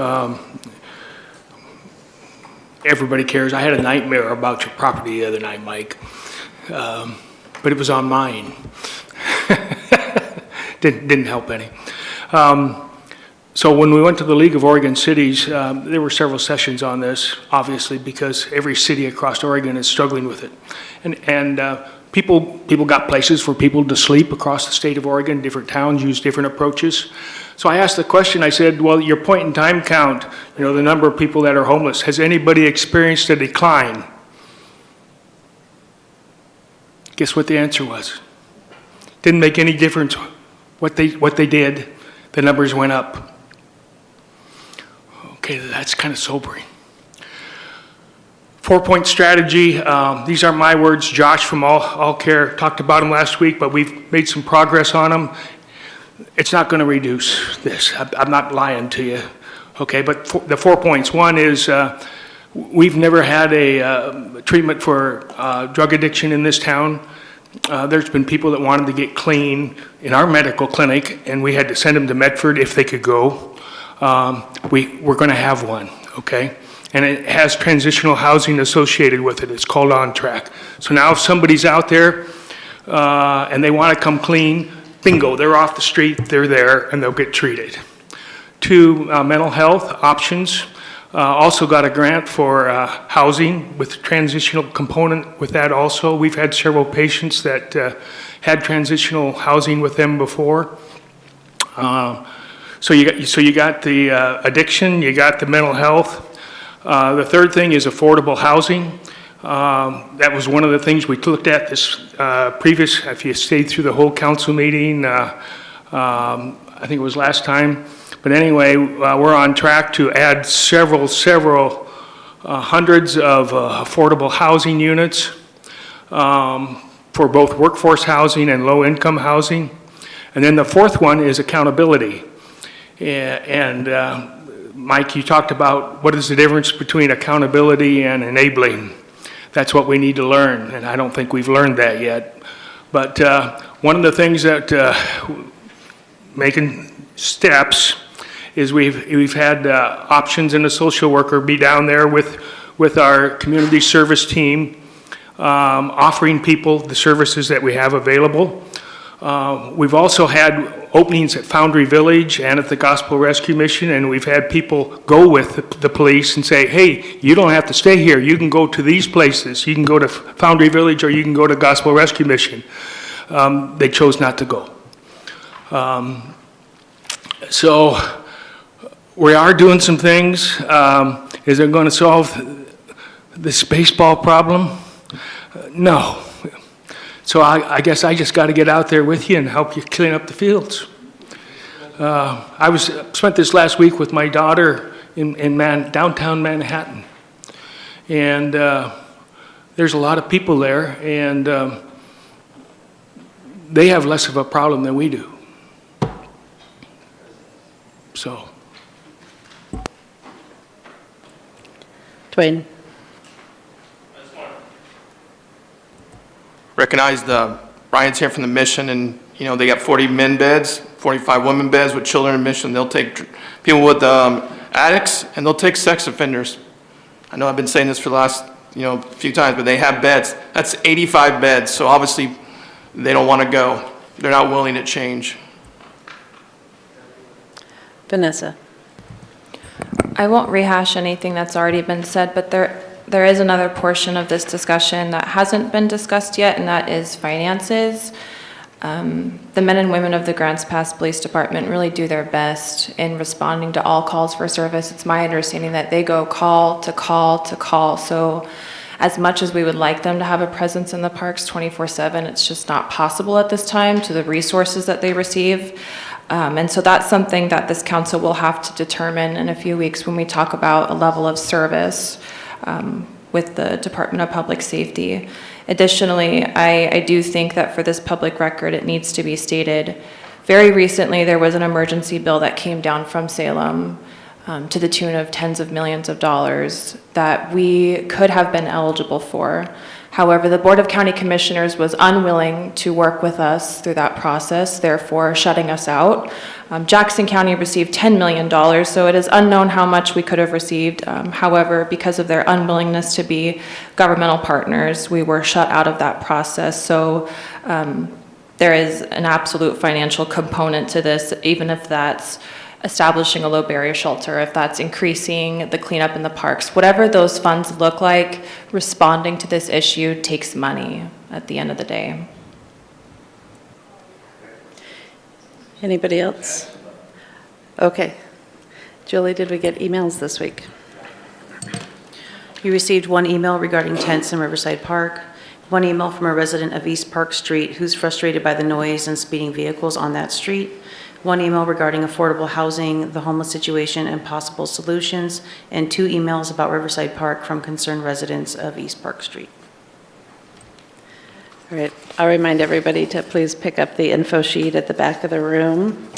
Speaker 6: Everybody cares. I had a nightmare about your property the other night, Mike, but it was on mine. Didn't help any. So when we went to the League of Oregon Cities, there were several sessions on this, obviously, because every city across Oregon is struggling with it. And people got places for people to sleep across the state of Oregon. Different towns use different approaches. So I asked the question, I said, well, your point in time count, the number of people that are homeless, has anybody experienced a decline? Guess what the answer was? Didn't make any difference what they did. The numbers went up. Okay, that's kind of sobering. 4-point strategy. These aren't my words. Josh from AllCare talked about them last week, but we've made some progress on them. It's not going to reduce this. I'm not lying to you. Okay, but the 4 points. One is we've never had a treatment for drug addiction in this town. There's been people that wanted to get clean in our medical clinic, and we had to send them to Medford if they could go. We're going to have one, okay? And it has transitional housing associated with it. It's called On Track. So now if somebody's out there and they want to come clean, bingo, they're off the street, they're there, and they'll get treated. 2, mental health options. Also got a grant for housing with transitional component with that also. We've had several patients that had transitional housing with them before. So you got the addiction, you got the mental health. The third thing is affordable housing. That was one of the things we looked at this previous, if you stayed through the whole council meeting, I think it was last time. But anyway, we're on track to add several hundreds of affordable housing units for both workforce housing and low-income housing. And then the fourth one is accountability. And Mike, you talked about what is the difference between accountability and enabling. That's what we need to learn, and I don't think we've learned that yet. But one of the things that making steps is we've had options and a social worker be down there with our community service team, offering people the services that we have available. We've also had openings at Foundry Village and at the Gospel Rescue Mission, and we've had people go with the police and say, hey, you don't have to stay here. You can go to these places. You can go to Foundry Village or you can go to Gospel Rescue Mission. They chose not to go. So we are doing some things. Is it going to solve this baseball problem? No. So I guess I just got to get out there with you and help you clean up the fields. I spent this last week with my daughter in downtown Manhattan. And there's a lot of people there, and they have less of a problem than we do. So.
Speaker 1: Dwayne.
Speaker 2: Recognize Brian's here from the mission, and they got 40 men beds, 45 women beds with children in mission. They'll take people with addicts, and they'll take sex offenders. I know I've been saying this for the last few times, but they have beds. That's 85 beds, so obviously they don't want to go. They're not willing to change.
Speaker 1: Vanessa.
Speaker 7: I won't rehash anything that's already been said, but there is another portion of this discussion that hasn't been discussed yet, and that is finances. The men and women of the Grants Pass Police Department really do their best in responding to all calls for service. It's my understanding that they go call to call to call. So as much as we would like them to have a presence in the parks 24/7, it's just not possible at this time to the resources that they receive. And so that's something that this council will have to determine in a few weeks when we talk about a level of service with the Department of Public Safety. Additionally, I do think that for this public record, it needs to be stated, very recently there was an emergency bill that came down from Salem to the tune of tens of millions of dollars that we could have been eligible for. However, the Board of County Commissioners was unwilling to work with us through that process, therefore shutting us out. Jackson County received $10 million, so it is unknown how much we could have received. However, because of their unwillingness to be governmental partners, we were shut out of that process. So there is an absolute financial component to this, even if that's establishing a low barrier shelter, if that's increasing the cleanup in the parks, whatever those funds look like, responding to this issue takes money at the end of the day.
Speaker 1: Anybody else? Okay. Julie, did we get emails this week?
Speaker 14: You received one email regarding tents in Riverside Park, one email from a resident of East Park Street who's frustrated by the noise and speeding vehicles on that street, one email regarding affordable housing, the homeless situation, and possible solutions, and 2 emails about Riverside Park from concerned residents of East Park Street.
Speaker 1: All right. I'll remind everybody to please pick up the info sheet at the back of the room.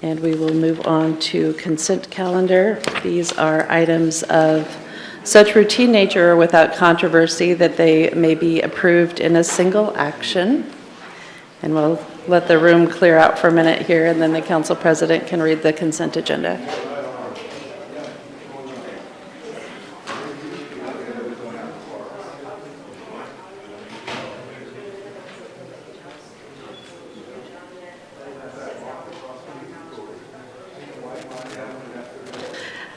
Speaker 1: And we will move on to consent calendar. These are items of such routine nature or without controversy that they may be approved in a single action. And we'll let the room clear out for a minute here, and then the council president can read the consent agenda.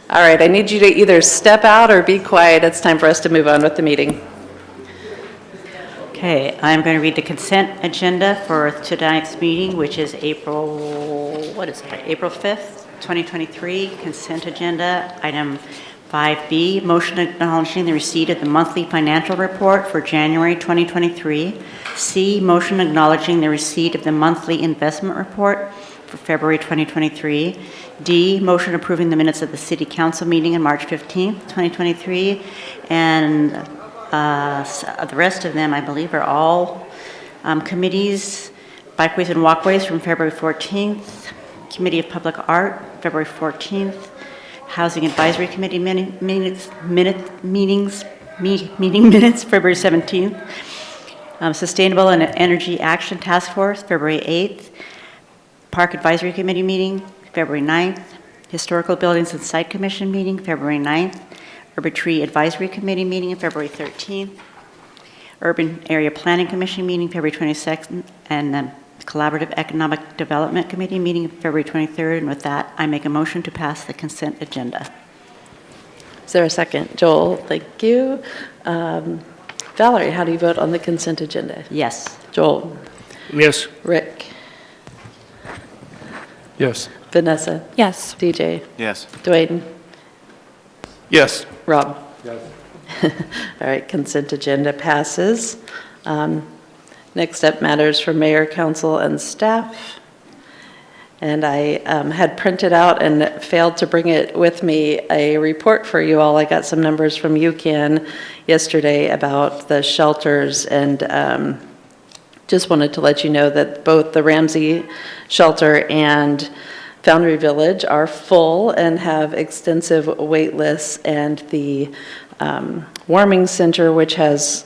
Speaker 1: All right, I need you to either step out or be quiet. It's time for us to move on with the meeting.
Speaker 14: Okay, I'm going to read the consent agenda for tonight's meeting, which is April 5th, 2023. Consent agenda, item 5B, motion acknowledging the receipt of the monthly financial report for January 2023. C, motion acknowledging the receipt of the monthly investment report for February 2023. D, motion approving the minutes of the City Council meeting on March 15th, 2023. And the rest of them, I believe, are all committees. Bikeways and Walkways from February 14th. Committee of Public Art, February 14th. Housing Advisory Committee meeting minutes, February 17th. Sustainable and Energy Action Task Force, February 8th. Park Advisory Committee meeting, February 9th. Historical Buildings and Site Commission meeting, February 9th. Urban Tree Advisory Committee meeting, February 13th. Urban Area Planning Commission meeting, February 22nd. And the Collaborative Economic Development Committee meeting February 23rd. And with that, I make a motion to pass the consent agenda.
Speaker 1: Is there a second? Joel, thank you. Valerie, how do you vote on the consent agenda?
Speaker 14: Yes.
Speaker 1: Joel?
Speaker 6: Yes.
Speaker 1: Rick?
Speaker 2: Yes.
Speaker 1: Vanessa?
Speaker 7: Yes.
Speaker 1: DJ?
Speaker 2: Yes.
Speaker 1: Dwayne?
Speaker 2: Yes.
Speaker 1: Rob? Yes. All right, consent agenda passes. Next up, matters for mayor, council, and staff. And I had printed out and failed to bring it with me, a report for you all. I got some numbers from UCAN yesterday about the shelters, and just wanted to let you know that both the Ramsey Shelter and Foundry Village are full and have extensive wait lists, and the Warming Center, which has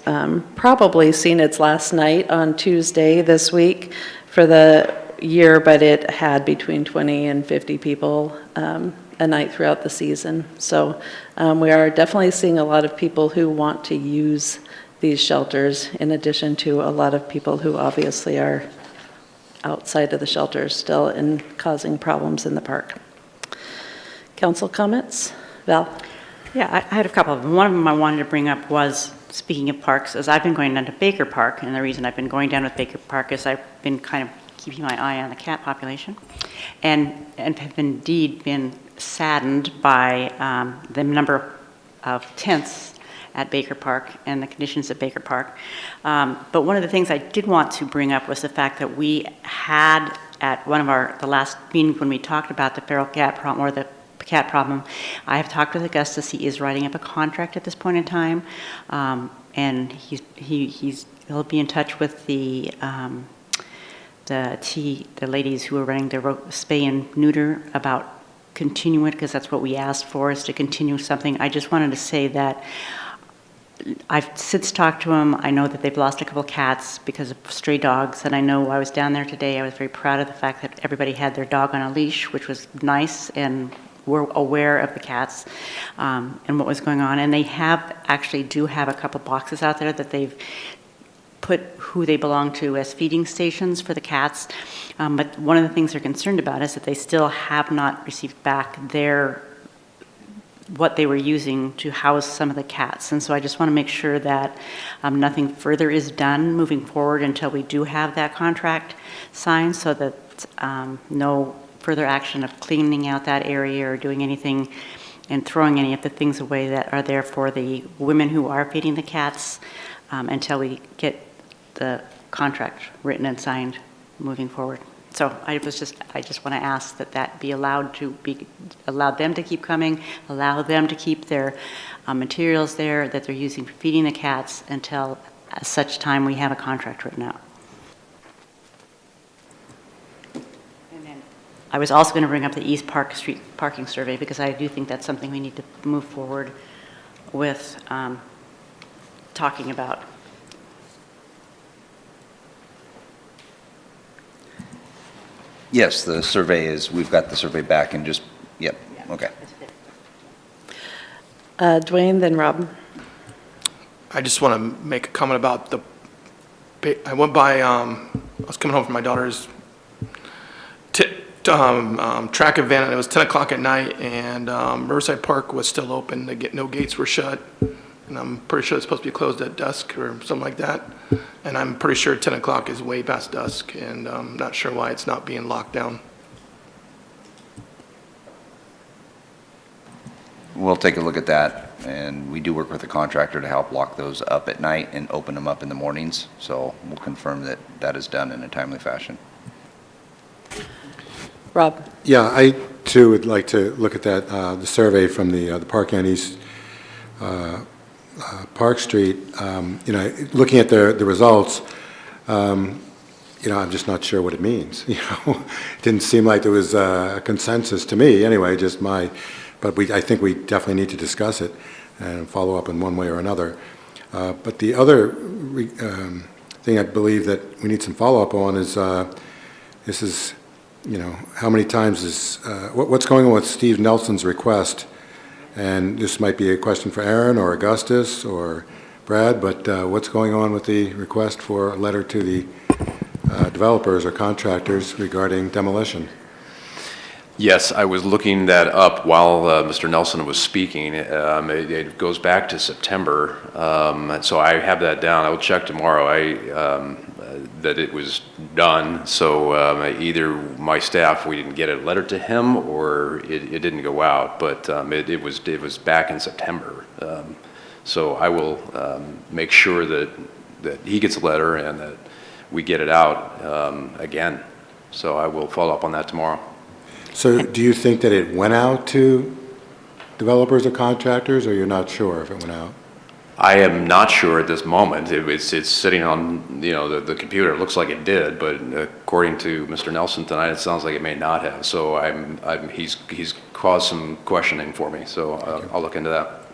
Speaker 1: probably seen its last night on Tuesday this week for the year, but it had between 20 and 50 people a night throughout the season. So we are definitely seeing a lot of people who want to use these shelters, in addition to a lot of people who obviously are outside of the shelters still and causing problems in the park. Council comments? Val?
Speaker 14: Yeah, I had a couple of them. One of them I wanted to bring up was, speaking of parks, is I've been going down to Baker Park, and the reason I've been going down with Baker Park is I've been kind of keeping my eye on the cat population, and have indeed been saddened by the number of tents at Baker Park and the conditions at Baker Park. But one of the things I did want to bring up was the fact that we had at one of the last meetings when we talked about the feral cat problem, or the cat problem, I have talked with Augustus. He is writing up a contract at this point in time, and he'll be in touch with the ladies who are running the spay and neuter about continuing, because that's what we asked for, is to continue something. I just wanted to say that I've since talked to them. I know that they've lost a couple cats because of stray dogs, and I know I was down there today. I was very proud of the fact that everybody had their dog on a leash, which was nice, and were aware of the cats and what was going on. And they do have a couple boxes out there that they've put who they belong to as feeding stations for the cats. But one of the things they're concerned about is that they still have not received back what they were using to house some of the cats. And so I just want to make sure that nothing further is done moving forward until we do have that contract signed, so that no further action of cleaning out that area or doing anything and throwing any of the things away that are there for the women who are feeding the cats until we get the contract written and signed moving forward. So I just want to ask that be allowed them to keep coming, allow them to keep their materials there that they're using for feeding the cats until such time we have a contract written out. And then I was also going to bring up the East Park Street parking survey, because I do think that's something we need to move forward with talking about.
Speaker 12: Yes, the survey we've got the survey back and just, yep, okay.
Speaker 1: Dwayne, then Rob.
Speaker 2: I just want to make a comment about I went by, I was coming home from my daughter's track event, and it was 10 o'clock at night, and Riverside Park was still open. No gates were shut, and I'm pretty sure it's supposed to be closed at dusk or something like that. And I'm pretty sure 10 o'clock is way past dusk, and I'm not sure why it's not being locked down.
Speaker 12: We'll take a look at that, and we do work with a contractor to help lock those up at night and open them up in the mornings, so we'll confirm that that is done in a timely fashion.
Speaker 1: Rob?
Speaker 16: Yeah, I too would like to look at that, the survey from the park on East Park Street. Looking at the results, I'm just not sure what it means. It didn't seem like there was a consensus to me anyway, but I think we definitely need to discuss it and follow up in one way or another. But the other thing I believe that we need some follow-up on is this is, how many times is, what's going on with Steve Nelson's request? And this might be a question for Aaron or Augustus or Brad, but what's going on with the request for a letter to the developers or contractors regarding demolition.
Speaker 17: Yes, I was looking that up while Mr. Nelson was speaking. It goes back to September, so I have that down. I will check tomorrow that it was done. So either my staff, we didn't get a letter to him, or it didn't go out. But it was back in September. So I will make sure that he gets a letter and that we get it out again. So I will follow up on that tomorrow.
Speaker 16: So do you think that it went out to developers or contractors, or you're not sure if it went out?
Speaker 17: I am not sure at this moment. It's sitting on, the computer. It looks like it did, but according to Mr. Nelson tonight, it sounds like it may not have. So he's caused some questioning for me, so I'll look into that.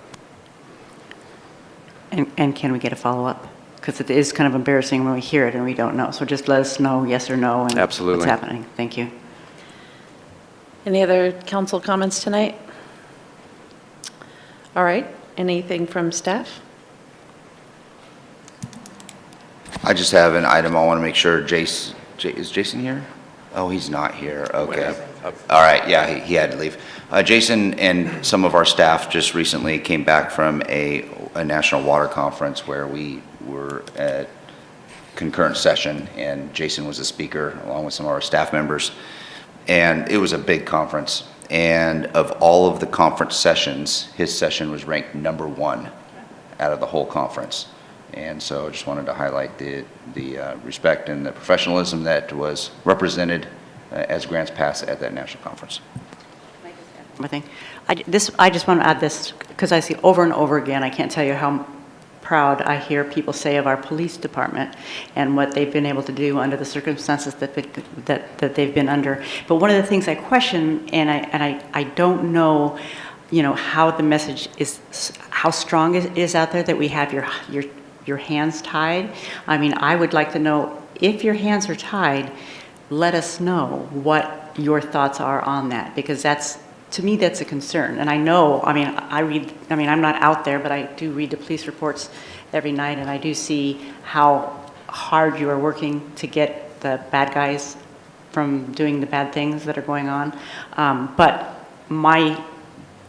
Speaker 14: And can we get a follow-up? Because it is kind of embarrassing when we hear it and we don't know. So just let us know yes or no and
Speaker 17: Absolutely.
Speaker 14: what's happening. Thank you.
Speaker 1: Any other council comments tonight? All right, anything from staff?
Speaker 12: I just have an item I want to make sure. Is Jason here? Oh, he's not here. Okay. All right, yeah, he had to leave. Jason and some of our staff just recently came back from a national water conference where we were at concurrent session, and Jason was a speaker along with some of our staff members. And it was a big conference. And of all of the conference sessions, his session was ranked #1 out of the whole conference. And so I just wanted to highlight the respect and the professionalism that was represented as Grants Pass at that national conference.
Speaker 14: One thing. I just want to add this because I see over and over again, I can't tell you how proud I hear people say of our police department and what they've been able to do under the circumstances that they've been under. But one of the things I question, and I don't know, how the message is, how strong it is out there that we have your hands tied. I mean, I would like to know if your hands are tied, let us know what your thoughts are on that, because to me, that's a concern. And I know, I'm not out there, but I do read the police reports every night, and I do see how hard you are working to get the bad guys from doing the bad things that are going on. But my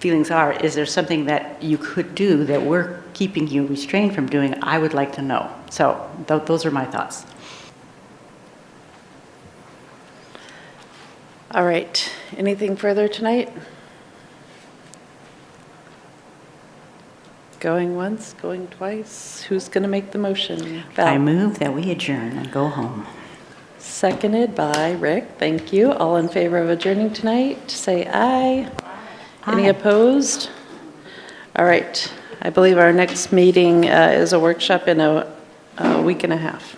Speaker 14: feelings are, is there something that you could do that we're keeping you restrained from doing? I would like to know. So those are my thoughts.
Speaker 1: All right, anything further tonight? Going once, going twice. Who's going to make the motion? Val?
Speaker 14: I move that we adjourn and go home.
Speaker 1: Seconded by Rick. Thank you. All in favor of adjourning tonight, say aye. Any
Speaker 14: Aye.
Speaker 1: opposed? All right. I believe our next meeting is a workshop in a week and a half.